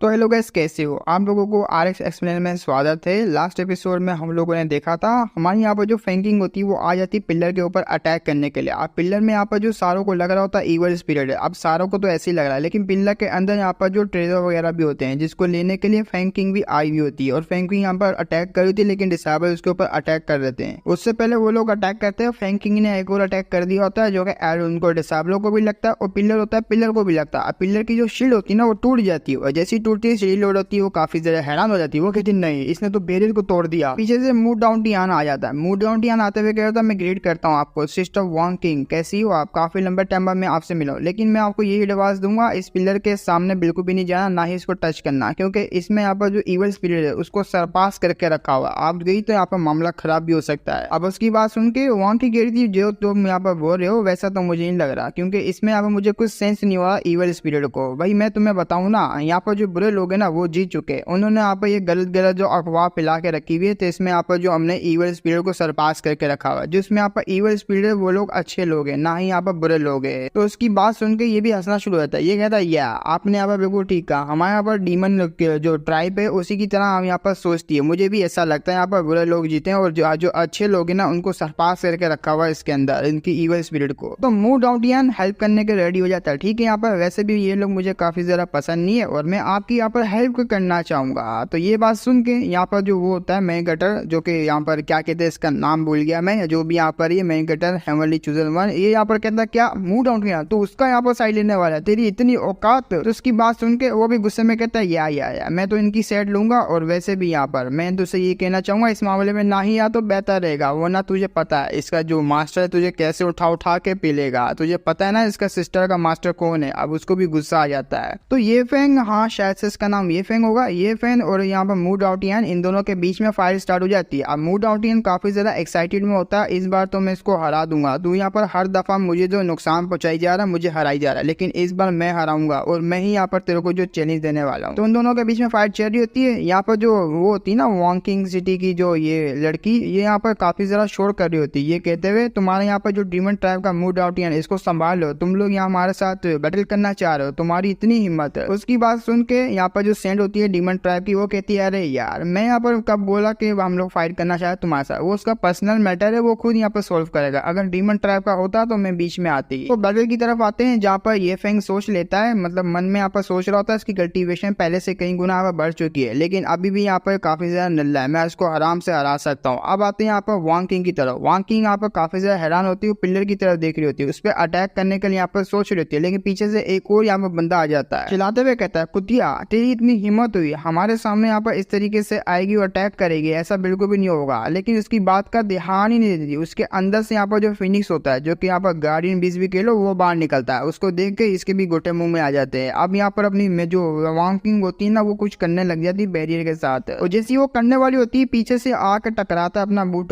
तो hello guys, कैसे हो आप लोगों को आरएक्स एक्सप्लेनर में स्वागत है। लास्ट एपिसोड में हम लोगों ने देखा था हमारे यहाँ पर जो फैंकिंग होती है वो आ जाती है पिलर के ऊपर अटैक करने के लिए। अब पिलर में यहाँ पर जो सारों को लग रहा होता है ईवल स्पिरिट है। अब सारों को तो ऐसे ही लग रहा है, लेकिन पिलर के अंदर यहाँ पर जो ट्रेजर वगैरह भी होते हैं जिसको लेने के लिए फैंकिंग भी आई हुई होती है और फैंकिंग यहाँ पर अटैक कर रही थी, लेकिन डिसेबल उसके ऊपर अटैक कर देते हैं। उससे पहले वो लोग अटैक करते हैं, फैंकिंग ने एक और अटैक कर दिया होता है जो कि उनको डिसेबलों को भी लगता है और पिलर होता है पिलर को भी लगता है। पिलर की जो शील्ड होती है ना वो टूट जाती है और जैसी टूटती है शील्ड होती है वो काफी ज्यादा हैरान हो जाती है। वो कहती नहीं, इसने तो बैरियर को तोड़ दिया। पीछे से मूड डाउन टियान आ जाता है। मूड डाउन टियान आते हुए कह रहा था मैं ग्रेड करता हूँ आपको सिस्टर वांग किंग, कैसी हो आप? काफी लंबे टाइम बाद मैं आपसे मिला हूं, लेकिन मैं आपको यही एडवाइस दूंगा इस पिलर के सामने बिल्कुल भी नहीं जाना, ना ही इसको टच करना, क्योंकि इसमें यहाँ पर जो इवल स्पिरिट है उसको सरपास करके रखा हुआ। आप गई तो यहाँ पर मामला खराब भी हो सकता है। अब उसकी बात सुन के वांग की कह रही थी जो तुम यहाँ पर बोल रहे हो वैसा तो मुझे नहीं लग रहा, क्योंकि इसमें यहाँ पर मुझे कुछ सेंस नहीं हुआ इवल स्पिरिट को। भाई मैं तुम्हें बताऊं ना, यहाँ पर जो बुरे लोग हैं ना वो जीत चुके, उन्होंने यहाँ पर ये गलत गलत जो अफवाह फैला के रखी हुई है, तो इसमें यहाँ पर जो हमने ईवल स्पिरिट को सरपास करके रखा हुआ है। जिसमें यहाँ पर ईवल स्पिरिट है वो लोग अच्छे लोग हैं, ना ही यहाँ पर बुरे लोग हैं। तो उसकी बात सुन के ये भी हंसना शुरू होता है। ये कहता है या आपने यहाँ पर बिल्कुल ठीक कहा, हमारे यहाँ पर डीमन जो ट्राइब है उसी की तरह हम यहाँ पर सोचती है। मुझे भी ऐसा लगता है यहाँ पर बुरे लोग जीते हैं और जो अच्छे लोग हैं ना उनको सरपास करके रखा हुआ है इसके अंदर, इनकी ईवल स्पिरिट को। तो मूड डाउटियन हेल्प करने के रेडी हो जाता है। ठीक है, यहाँ पर वैसे भी ये लोग मुझे काफी ज्यादा पसंद नहीं है और मैं आपकी यहाँ पर हेल्प करना चाहूंगा। तो ये बात सुन के यहाँ पर जो वो होता है मेन गटर, जो कि यहाँ पर क्या कहते हैं इसका नाम भूल गया मैं, जो भी यहाँ पर ये main gutter heavenly chosen one, ये यहाँ पर कहता है क्या मूड डाउन किया तो उसका यहाँ पर साइड लेने वाला है, तेरी इतनी औकात। तो उसकी बात सुन के वो भी गुस्से में कहता है या मैं तो इनकी साइड लूंगा। और वैसे भी यहाँ पर मैं तुझसे ये कहना चाहूंगा इस मामले में ना ही या तो बेहतर रहेगा, वरना तुझे पता है इसका जो मास्टर है तुझे कैसे उठा उठा के पी लेगा। तुझे पता है ना इसका सिस्टर का मास्टर कौन है। अब उसको भी गुस्सा आ जाता है। तो ये फैंग, हाँ शायद से इसका नाम ये फैंग होगा, ये फैंग और यहाँ पर मूड डाउटियन, इन दोनों के बीच में फाइट स्टार्ट हो जाती है। अब मूड डाउटियन काफी ज्यादा एक्साइटेड में होता है, इस बार तो मैं इसको हरा दूंगा। तू यहाँ पर हर दफा मुझे जो नुकसान पहुंचाई जा रहा है, मुझे हराई जा रहा है, लेकिन इस बार मैं हराऊंगा और मैं ही यहाँ पर तेरे को जो चैलेंज देने वाला हूँ। तो उन दोनों के बीच में फाइट चल रही होती है। यहाँ पर जो वो होती है ना वांग किंग सिटी की जो ये लड़की, ये यहाँ पर काफी ज्यादा शोर कर रही होती है, ये कहते हुए तुम्हारे यहाँ पर जो डीमन ट्राइब का मूड डाउटियन इसको संभाल लो, तुम लोग यहाँ हमारे साथ बैटल करना चाह रहे हो, तुम्हारी इतनी हिम्मत है। उसकी बात सुन के यहाँ पर जो सेंड होती है डीमन ट्राइब की, वो कहती है अरे यार मैं यहाँ पर कब बोला कि हम लोग फाइट करना चाहते तुम्हारे साथ, वो उसका पर्सनल मैटर है, वो खुद यहाँ पर सोल्व करेगा। अगर डीमन ट्राइब का होता तो मैं बीच में आती। तो बैटल की तरफ आते हैं जहाँ पर ये फैंग सोच लेता है, मतलब मन में यहाँ पर सोच रहा होता है इसकी कल्टीवेशन पहले से कई गुना यहाँ पर बढ़ चुकी है, लेकिन अभी भी यहाँ पर काफी ज्यादा नल्ला है, मैं इसको आराम से हरा सकता हूँ। अब आते हैं यहाँ पर वांग किंग की तरफ। वांग किंग यहाँ पर काफी ज्यादा हैरान होती है, पिलर की तरफ देख रही होती है, उस पर अटैक करने के लिए यहाँ पर सोच रही होती है, लेकिन पीछे से एक और यहाँ पर बंदा आ जाता है, चिल्लाते हुए कहता है कुतिया तेरी इतनी हिम्मत हुई हमारे सामने यहाँ पर इस तरीके से आएगी और अटैक करेगी, ऐसा बिल्कुल भी नहीं होगा। लेकिन उसकी बात का ध्यान ही नहीं देती। उसके अंदर से यहाँ पर जो फिनिक्स होता है, जो कि यहाँ पर गार्डियन बीस भी कह लो, वो बाहर निकलता है। उसको देख के इसके भी गोटे मुंह में आ जाते हैं। अब यहाँ पर अपनी में जो वांग किंग होती है ना वो कुछ करने लग जाती है बैरियर के साथ, और जैसी वो करने वाली होती है पीछे से आकर टकराता है अपना मूड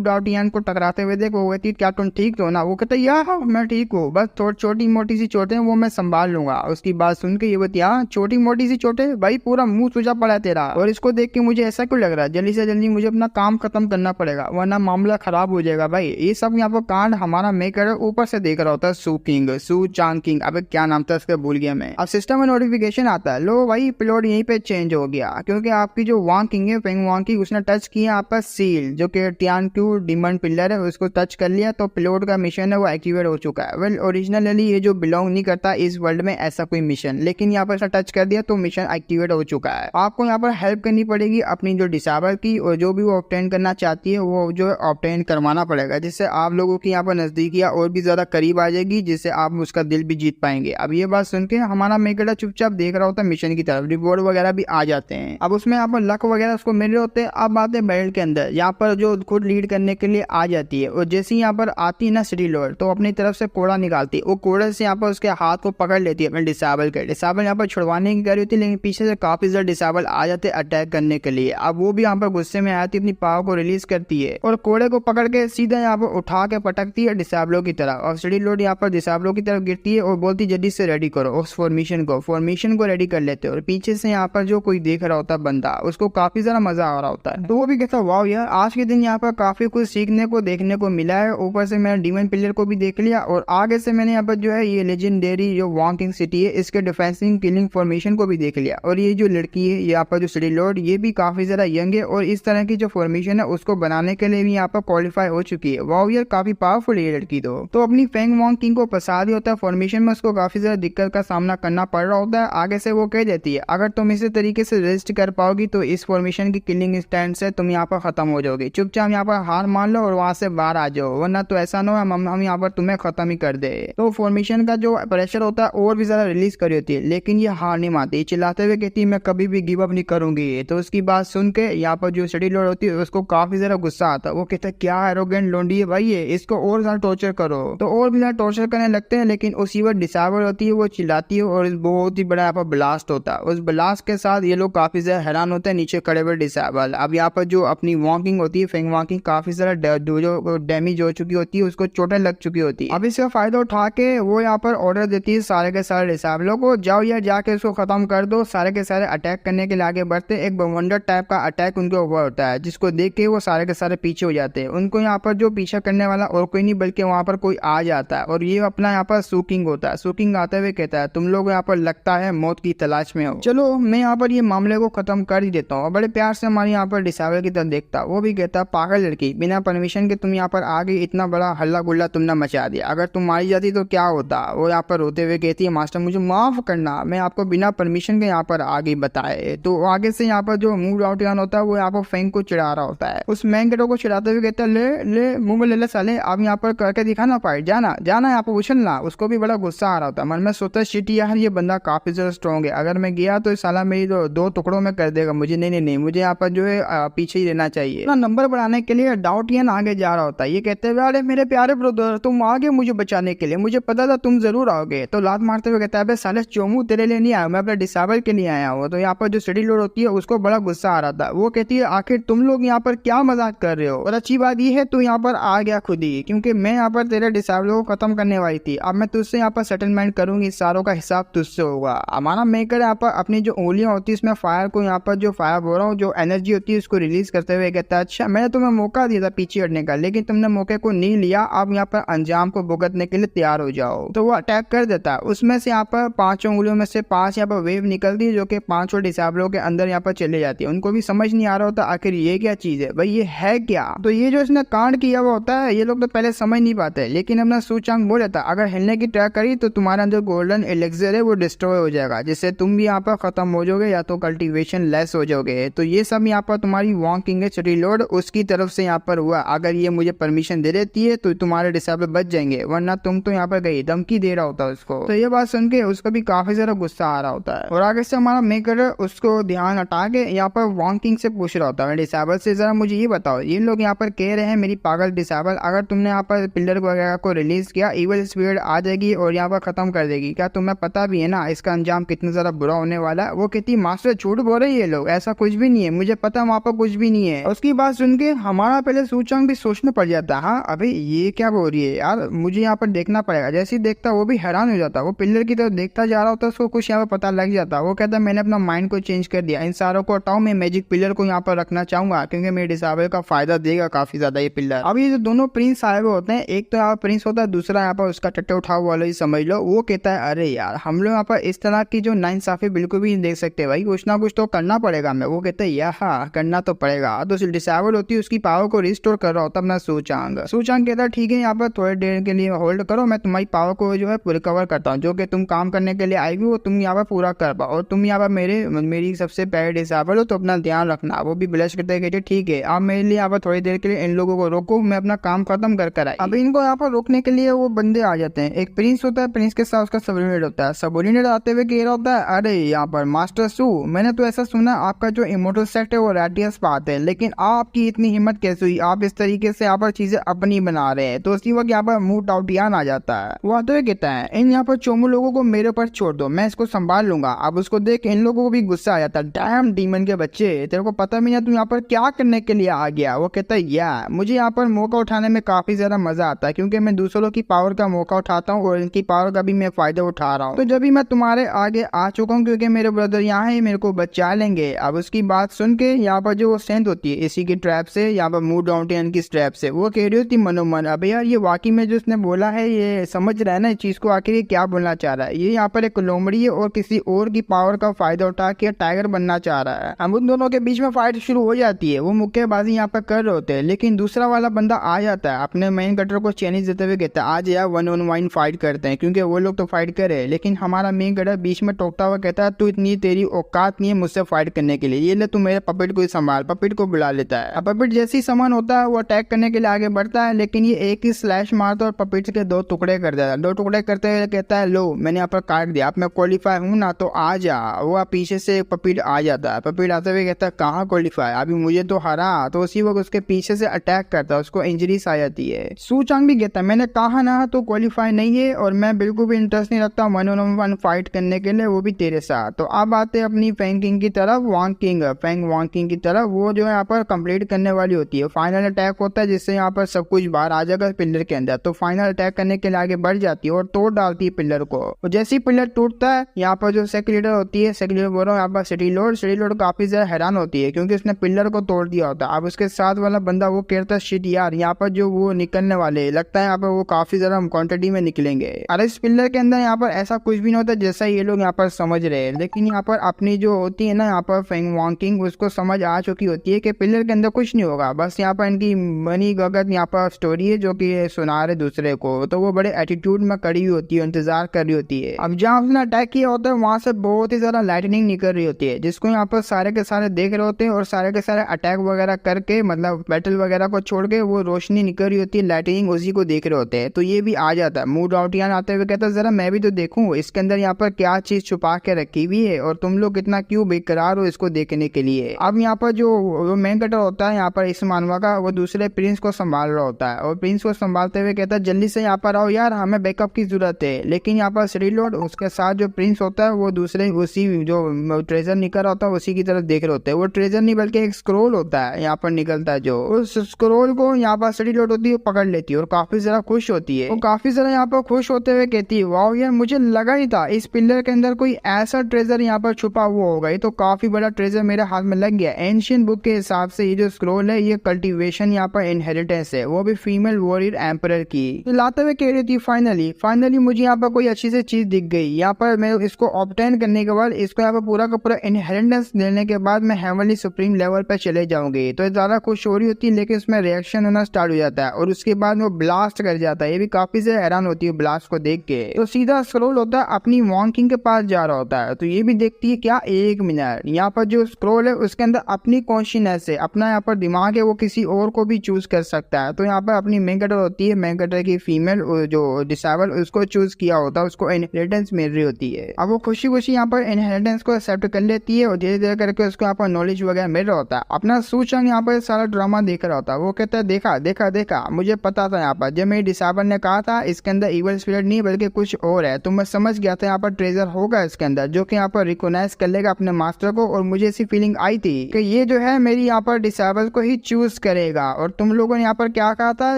डाउटियन को टकराते हुए देख, वो कहती है क्या तुम ठीक हो ना? वो कहता है यार मैं ठीक हूँ, बस छोटी मोटी सी चोटें वो मैं संभाल लूंगा। उसकी बात सुन के ये बतिया छोटी मोटी सी चोटें, भाई पूरा मुंह सूजा पड़ा है तेरा। और इसको देख के मुझे ऐसा क्यों लग रहा है जल्दी से जल्दी मुझे अपना काम खत्म करना पड़ेगा वरना मामला खराब हो जाएगा। भाई ये सब यहाँ पर कांड हमारा मेकर ऊपर से देख रहा होता है, सू चांग किंग, अबे क्या नाम था इसका भूल गया मैं। अब सिस्टम में नोटिफिकेशन आता है, लो भाई प्लॉट यहीं पे चेंज हो गया, क्योंकि आपकी जो वांग किंग है फेंग वांग की, उसने टच किया आपका सील जो कि टियानक्यू डीमन पिलर है, उसको टच कर लिया तो प्लॉट का मिशन है वो एक्टिवेट हो चुका है। वेल ओरिजिनली ये जो बिलोंग नहीं करता इस वर्ल्ड में ऐसा कोई मिशन, लेकिन यहाँ पर टच कर दिया तो मिशन एक्टिवेट हो चुका है। आपको यहाँ पर हेल्प करनी पड़ेगी अपनी जो डिसेबल की, और जो भी वो ऑब्टेन करना चाहती है वो जो ऑब्टेन करवाना पड़ेगा, जिससे आप लोगों की यहाँ पर नजदीकियां और भी ज्यादा करीब आ जाएगी, जिससे आप उसका दिल भी जीत पाएंगे। अब ये बात सुन के हमारा मेकड़ा चुपचाप देख रहा होता है मिशन की तरफ, रिवॉर्ड वगैरह भी आ जाते हैं। अब उसमें यहाँ पर लक वगैरह उसको मिल रहे होते हैं। अब आते हैं बैटल के अंदर, यहाँ पर जो खुद लीड करने के लिए आ जाती है, और जैसे यहाँ पर आती है ना सिटी लॉर्ड, तो अपनी तरफ से कोड़ा निकालती है, वो कोड़े से यहाँ पर उसके हाथ को पकड़ लेती है अपने डिसेबल के। डिसेबल यहाँ पर छुड़वाने की करी होती है, लेकिन पीछे से काफी ज्यादा डिसेबल आ जाते अटैक करने के लिए। अब वो भी यहाँ पर गुस्से में आती है, अपनी पावर को रिलीज करती है और कोड़े को पकड़ के सीधा यहाँ पर उठा के पटकती है डिसेबलों की तरफ। और सिटी लॉर्ड यहाँ पर डिसेबलों की तरफ गिरती है और बोलती जल्दी से रेडी करो उस फॉर्मेशन को रेडी कर लेते हैं। और पीछे से यहाँ पर जो कोई देख रहा होता है बंदा, उसको काफी ज्यादा मजा आ रहा होता है, तो वो भी कहता है वाह यार आज के दिन यहाँ पर काफी कुछ सीखने को देखने को मिला है। ऊपर से मैंने डीमन पिलर को भी देख लिया और आगे से मैंने यहाँ पर जो है ये लेजेंडरी जो वांग किंग सिटी है इसके डिफेंसिंग किलिंग फॉर्मेशन को भी देख लिया। और ये जो लड़की है यहाँ पर जो सिटी लॉर्ड, ये भी काफी ज्यादा यंग है और इस तरह की जो फॉर्मेशन है उसको बनाने के लिए भी यहाँ पर क्वालिफाई हो चुकी है। वाओ यार, काफी पावरफुल है ये लड़की। तो अपनी फेंग वांग किंग को फंसा दिया होता है फॉर्मेशन में, उसको काफी ज्यादा दिक्कत का सामना करना पड़ रहा होता है। आगे से वो कह देती है अगर तुम इसी तरीके से रेस्ट कर पाओगी तो इस फॉर्मेशन की किलिंग स्टैंड से तुम यहाँ पर खत्म हो जाओगे। चुपचाप यहाँ पर हार मान लो और वहां से बाहर आ जाओ, वरना तो ऐसा ना हो हम यहाँ पर तुम्हें खत्म ही कर दे। तो फॉर्मेशन का जो प्रेशर होता है और भी ज्यादा रिलीज करी होती है, लेकिन ये हार नहीं मानती, चिल्लाते हुए कहती है मैं कभी भी गिव अप नहीं करूंगी। तो उसकी बात सुन के यहाँ पर जो सिटी लॉर्ड होती है उसको काफी ज्यादा गुस्सा आता है। वो कहता है क्या एरोगेंट लोंडी है भाई ये, इसको और ज्यादा टॉर्चर करो। तो और भी ज्यादा टॉर्चर करने लगते हैं, लेकिन उसी वक्त डिसेबल होती है, वो चिल्लाती है और बहुत ही बड़ा यहाँ पर ब्लास्ट होता है। उस ब्लास्ट के साथ ये लोग काफी ज्यादा हैरान होते हैं, नीचे खड़े हुए डिसेबल। अब यहाँ पर जो अपनी वॉकिंग होती है फेंग वॉकिंग काफी ज्यादा जो डैमेज हो चुकी होती है, उसको चोटें लग चुकी होती है। अब इसका फायदा उठा के वो यहाँ पर ऑर्डर देती है सारे के सारे डिसेबलों को, जाओ यार जाके इसको खत्म कर दो। सारे के सारे अटैक करने के लिए आगे बढ़ते। एक बवंडर टाइप का अटैक उनके ऊपर होता है, जिसको देख के वो सारे के सारे पीछे हो जाते हैं। उनको यहाँ पर जो पीछा करने वाला और कोई नहीं बल्कि वहां पर कोई आ जाता है और ये अपना यहाँ पर सूकिंग होता है। सूकिंग आते हुए कहता है तुम लोग यहाँ पर लगता है मौत की तलाश में हो, चलो मैं यहाँ पर ये मामले को खत्म कर ही देता हूँ। और बड़े प्यार से हमारे यहाँ पर डिसेबल की तरफ देखता, वो भी कहता पागल लड़की, बिना परमिशन के तुम यहाँ पर आ गई, इतना बड़ा हल्ला गुल्ला तुमने मचा दिया, अगर तुम मारी जाती तो क्या होता। वो यहाँ पर रोते हुए कहती है मास्टर मुझे माफ करना, मैं आपको बिना परमिशन के यहाँ पर आ गई बताए। तो आगे से यहाँ पर जो मूड आउट होता है वो यहाँ पर फेंग को चिढ़ा रहा होता है। उस मैंगेटो को चिढ़ाते हुए कहता है ले ले मुंह में ले ले साले, अब यहाँ पर करके दिखाना पाए, जाना जाना यहाँ पर उछलना। उसको भी बड़ा गुस्सा आ रहा होता है, मन में सोचता शिट यार ये बंदा काफी ज्यादा स्ट्रॉन्ग है, अगर मैं गया तो साला मेरी दो टुकड़ों में कर देगा मुझे। नहीं नहीं नहीं, मुझे यहाँ पर जो है पीछे ही रहना चाहिए। अपना नंबर बढ़ाने के लिए डाउटियन आगे जा रहा होता है। ये कहते हुए अरे मेरे प्यारे ब्रदर तुम आगे मुझे बचाने के लिए, मुझे पता था तुम जरूर आओगे। तो लात मारते हुए कहता है साले चोमू तेरे लिए नहीं आया, मैं अपने डिसेबल के लिए आया हूँ। तो यहाँ पर जो सिटी लॉर्ड होती है उसको बड़ा गुस्सा आ रहा था। वो कहती है आखिर तुम लोग यहाँ पर क्या मजाक कर रहे हो, और अच्छी बात ये है तू यहाँ पर आ गया खुद ही, क्योंकि मैं यहाँ पर तेरे डिसेबलों को खत्म करने वाली थी। अब मैं तुझसे यहाँ पर सेटलमेंट करूंगी, सारों का हिसाब तुझसे होगा। हमारा मेकर यहाँ पर अपनी जो उंगलियां होती है इसमें फायर को यहाँ पर जो फायर बोल रहा हूँ जो एनर्जी होती है उसको रिलीज करते हुए कहता है अच्छा मैंने तुम्हें मौका दिया था पीछे हटने का, लेकिन तुमने मौके को नहीं लिया, अब यहाँ पर अंजाम को भुगतने के लिए तैयार हो जाओ। तो वो अटैक कर देता है। उसमें से यहाँ पर 5 उंगलियों में से 5 यहाँ पर वेव निकलती है जो कि 5 डिसेबलों के अंदर यहाँ पर चले जाती है। उनको भी समझ नहीं आ रहा होता आखिर ये क्या चीज है भाई, ये है क्या। तो ये जो इसने कांड किया हुआ होता है ये लोग तो पहले समझ नहीं पाते, लेकिन अपना सूचांक बोल देता अगर हिलने की ट्राई करी तो तुम्हारे अंदर गोल्डन एलेक्सर है वो डिस्ट्रॉय हो जाएगा, जिससे तुम भी यहाँ पर खत्म हो जाओगे या तो कल्टीवेशन लेस हो जाओगे। तो ये सब यहाँ पर तुम्हारी वॉन्ग किंग है सिटी लॉर्ड उसकी तरफ से यहाँ पर हुआ, अगर ये मुझे परमिशन दे देती है तो तुम्हारे डिसेबल बच जाएंगे, वरना तुम तो यहाँ पर गई। धमकी दे रहा होता है उसको। तो ये बात सुन के उसको भी काफी ज्यादा गुस्सा आ रहा होता है और आगे से हमारा मेकर उसको ध्यान हटा के यहाँ पर वॉन्ग किंग से पूछ रहा होता है डिसेबल से जरा मुझे ये बताओ, ये लोग यहाँ पर कह रहे हैं मेरी पागल डिसेबल अगर तुमने यहाँ पर पिलर वगैरह को रिलीज किया इविल स्पिरिट आ जाएगी और यहाँ पर खत्म कर देगी, क्या तुम्हें पता भी है ना इसका अंजाम कितना ज्यादा बुरा होने वाला है। वो कहती मास्टर झूठ बोल रहे हैं ये लोग, ऐसा कुछ भी नहीं है, मुझे पता वहाँ पर कुछ भी नहीं है। उसकी बात सुन के हमारा पहले सूचकांक भी सोचना पड़ जाता है, हाँ अभी ये क्या बोल रही है यार, मुझे यहाँ पर देखना पड़ेगा। जैसे ही देखता वो भी हैरान हो जाता, वो पिलर की तरफ देखता जा रहा होता, उसको कुछ यहाँ पर पता लग जाता। वो कहता मैंने अपना माइंड को चेंज कर दिया, इन सारों को हटाओ, मैं मैजिक पिलर को यहाँ पर रखना चाहूंगा क्योंकि मेरे डिसेबल का फायदा देगा काफी ज्यादा ये पिलर। अब ये जो दोनों प्रिंस आए हुए होते हैं, एक तो यहाँ प्रिंस होता है, दूसरा यहाँ पर उसका टट्टे उठाओ वाला ही समझ लो। वो कहता है अरे यार हम लोग यहाँ पर इस तरह की जो नाइंसाफी बिल्कुल भी नहीं देख सकते भाई, कुछ ना कुछ तो करना पड़ेगा हमें। वो कहते हैं यार हाँ करना तो पड़ेगा। तो डिसेबल होती है उसकी पावर को रिस्टोर कर रहा होता अपना सूचांक। सूचांक कहता है ठीक है यहाँ पर थोड़ी देर के लिए होल्ड करो, मैं तुम्हारी पावर को जो है रिकवर करता हूँ, जो कि तुम काम करने के लिए आई हुई वो तुम यहाँ पर पूरा कर पाओ, और तुम यहाँ पर मेरी सबसे प्यारे डिसेबल हो तो अपना ध्यान रखना। वो भी ब्लश करते कहते ठीक है आप मेरे लिए यहाँ पर थोड़ी देर के लिए इन लोगों को रोको, मैं अपना काम खत्म कर आई। अब इनको यहाँ पर रोकने के लिए वो बंदे आ जाते हैं, एक प्रिंस होता है, प्रिंस के साथ उसका सबऑर्डिनेट होता है। सबऑर्डिनेट आते हुए कह रहा होता है अरे यहाँ पर मास्टर सू मैंने तो ऐसा सुना आपका जो इमोर्टल सेट है वो रेडियस पाते हैं, लेकिन आपकी इतनी हिम्मत कैसे हुई, आप इस तरीके से यहाँ पर चीजें अपनी बना रहे हैं। तो उसी वक्त यहाँ पर मुंह डाउटियान आ जाता है। वो आते हुए कहता है इन यहाँ पर चोमू लोगों को मेरे ऊपर छोड़ दो, मैं इसको संभाल लूंगा। अब उसको देख इन लोगों को भी गुस्सा आ जाता है, डैम डीमन के बच्चे तेरे को पता भी नहीं तू यहाँ पर क्या करने के लिए आ गया। वो कहता है यार मुझे यहाँ पर मौका उठाने में काफी ज्यादा मजा आता है क्योंकि मैं दूसरों की पावर का मौका उठाता हूँ और इनकी पावर का भी मैं फायदा उठा रहा हूँ। तो जब भी मैं तुम्हारे आगे आ चुका हूँ क्योंकि मेरे ब्रदर यहाँ है मेरे को बचा लेंगे। अब उसकी बात सुन के यहाँ पर जो वो सेंध होती है इसी की ट्रैप से, यहाँ पर मूड डाउटियन की स्ट्रैप से, वो कह रही होती मनोमन अबे यार ये वाकई में जो उसने बोला है ये समझ रहा है ना इस चीज को, आखिर ये क्या बोलना चाह रहा है। ये यहाँ पर एक लोमड़ी है और और किसी और की पावर का फायदा उठा के टाइगर बनना चाह रहा है। अब उन दोनों के बीच में फाइट शुरू हो जाती है। वो मुक्केबाजी यहाँ पर कर रहे होते हैं, लेकिन दूसरा वाला बंदा आ जाता है, अपने मेन कटर को चैलेंज देते हुए कहता है आज यार 1-on-1 फाइट करते हैं, क्योंकि वो लोग तो फाइट करे। लेकिन हमारा मेन कटर बीच में टोकता हुआ कहता है तू इतनी तेरी औकात नहीं है मुझसे फाइट करने के लिए, ये ले तू मेरे पपेट को ही संभाल। पपेट को बुला लेता है। अब पपेट जैसी सामान होता है वो अटैक करने के लिए आगे बढ़ता है, लेकिन ये एक ही स्लैश मारता है और पपेट के 2 टुकड़े कर देता है। 2 टुकड़े करते हुए कहता है लो मैंने यहाँ पर काट दिया, अब मैं क्वालिफाई हूँ ना तो आ जा। वो पीछे से पपेट आ जाता है। पपेट आते हुए कहता है कहाँ क्वालिफाई, अभी मुझे तो हरा। तो उसी वक्त उसके पीछे से अटैक करता है, उसको इंजरीज आ जाती है। सू चांग भी कहता है मैंने कहा ना तो क्वालिफाई नहीं है और मैं बिल्कुल भी इंटरेस्ट नहीं रखता 1-on-1 फाइट करने के लिए, वो भी तेरे साथ। तो अब आते अपनी फेंग किंग की तरफ, वांग किंग फेंग वांग किंग की तरफ। वो जो है यहाँ पर कंप्लीट करने वाली होती है। फाइनल अटैक होता है जिससे यहाँ पर सब कुछ बाहर आ जाएगा पिलर के अंदर। तो फाइनल अटैक करने के लिए आगे बढ़ जाती है और तोड़ डालती है पिलर को। और जैसे ही पिलर टूटता है यहाँ पर जो सेक्रेटरी लीडर होती है, सेक्रेटरी बोल रहा हूँ यहाँ पर सिटी लोड काफी ज्यादा हैरान होती है क्योंकि उसने पिलर को तोड़ दिया होता है। अब उसके साथ वाला बंदा वो कहता है शिट यार यहाँ पर जो वो निकलने वाले लगता है यहाँ पर वो काफी ज्यादा क्वांटिटी में निकलेंगे। अरे इस पिलर के अंदर यहाँ पर ऐसा कुछ भी नहीं होता जैसा ये लोग यहाँ पर समझ रहे हैं। लेकिन यहाँ पर अपनी जो होती है ना यहाँ पर फेंग वांग किंग, उसको समझ आ चुकी होती है कि पिलर के अंदर कुछ नहीं होगा, बस यहाँ पर इनकी मनी गगत यहाँ पर स्टोरी है जो कि सुना रहे दूसरे को। तो वो बड़े एटीट्यूड में खड़ी हुई होती है, इंतजार कर रही होती है। अब जहाँ उसने अटैक किया होता है वहां से बहुत ही ज्यादा लाइटनिंग निकल रही होती है, जिसको यहाँ पर सारे के सारे देख रहे होते हैं और सारे के सारे अटैक वगैरह करके मतलब बैटल वगैरह को छोड़ के वो रोशनी निकल रही होती है, लाइटनिंग, उसी को देख रहे होते हैं। तो ये भी आ जाता है मूड आउटियान आते हुए कहता है जरा मैं भी तो देखूं इसके अंदर यहाँ पर क्या चीज छुपा के रखी हुई है और तुम लोग इतना क्यों बेकरार हो इसको देखने के लिए। अब यहाँ पर जो मेन कटर होता है यहाँ पर इस मानवा का, वो दूसरे प्रिंस को संभाल रहा होता है और प्रिंस को संभालते हुए कहता है जल्दी से यहाँ पर आओ यार, हमें बैकअप की जरूरत है। लेकिन यहाँ पर श्री लॉर्ड उसके साथ जो प्रिंस होता है वो दूसरे उसी जो ट्रेजर निकल रहा होता है उसी की तरफ देख रहे होते हैं। वो ट्रेजर नहीं बल्कि एक स्क्रोल होता है यहाँ पर निकलता है, जो उस स्क्रोल को यहाँ पर श्री लॉर्ड होती है पकड़ लेती है और काफी ज्यादा खुश होती है। वो काफी ज्यादा यहाँ पर खुश होते हुए कहती है वाओ यार मुझे लगा ही था इस पिलर के अंदर कोई ऐसा ट्रेजर यहाँ पर छुपा हुआ होगा, ये तो काफी बड़ा ट्रेजर मेरे हाथ में लग गया। एंशियंट बुक के हिसाब से ये जो स्क्रोल है ये कल्टीवेशन यहाँ पर इनहेरिटेंस है, वो भी फीमेल वॉरियर एम्परर की। तो लाते हुए कह रही थी फाइनली मुझे यहाँ पर कोई अच्छी सी चीज दिख गई। यहाँ पर मैं इसको ऑब्टेन करने के बाद इसको यहाँ पर पूरा का पूरा इनहेरिटेंस देने के बाद मैं हेवनली सुप्रीम लेवल पर चले जाऊंगी। तो ज्यादा खुश हो रही होती है लेकिन उसमें रिएक्शन होना स्टार्ट हो जाता है और उसके बाद वो ब्लास्ट कर जाता है। ये भी काफी ज्यादा हैरान होती है ब्लास्ट को देख के। तो सीधा स्क्रोल होता है अपनी वांग किंग के पास जा रहा होता है। तो ये भी देखती है क्या एक मिनट, यहाँ पर जो स्क्रोल है उसके अंदर अपनी कॉन्शियसनेस है, अपना यहाँ पर दिमाग है, वो किसी और को भी चूज कर सकता है। तो यहाँ पर अपनी मेन कटर होती है, मेन कटर की फीमेल जो डिसेबल उसको चूज किया होता है, उसको इनहेरिटेंस मिल रही होती है। अब वो खुशी खुशी यहाँ पर इनहेरिटेंस को एक्सेप्ट कर लेती है और धीरे धीरे करके उसको यहाँ पर नॉलेज वगैरह मिल रहा होता है। अपना सू चांग यहाँ पर सारा ड्रामा देख रहा होता है। वो कहता है देखा मुझे पता था यहाँ पर जब मेरी डिसेबल ने कहा था इसके अंदर इवल स्पिरिट नहीं बल्कि कुछ और है, तो मैं समझ गया था यहाँ पर ट्रेजर होगा इसके अंदर जो कि यहाँ पर रिकॉग्नाइज कर लेगा अपने मास्टर को। और मुझे ऐसी फीलिंग आई थी कि ये जो है मेरी यहाँ पर डिसेबल को ही चूज करेगा। और तुम लोगों ने यहाँ पर क्या कहा था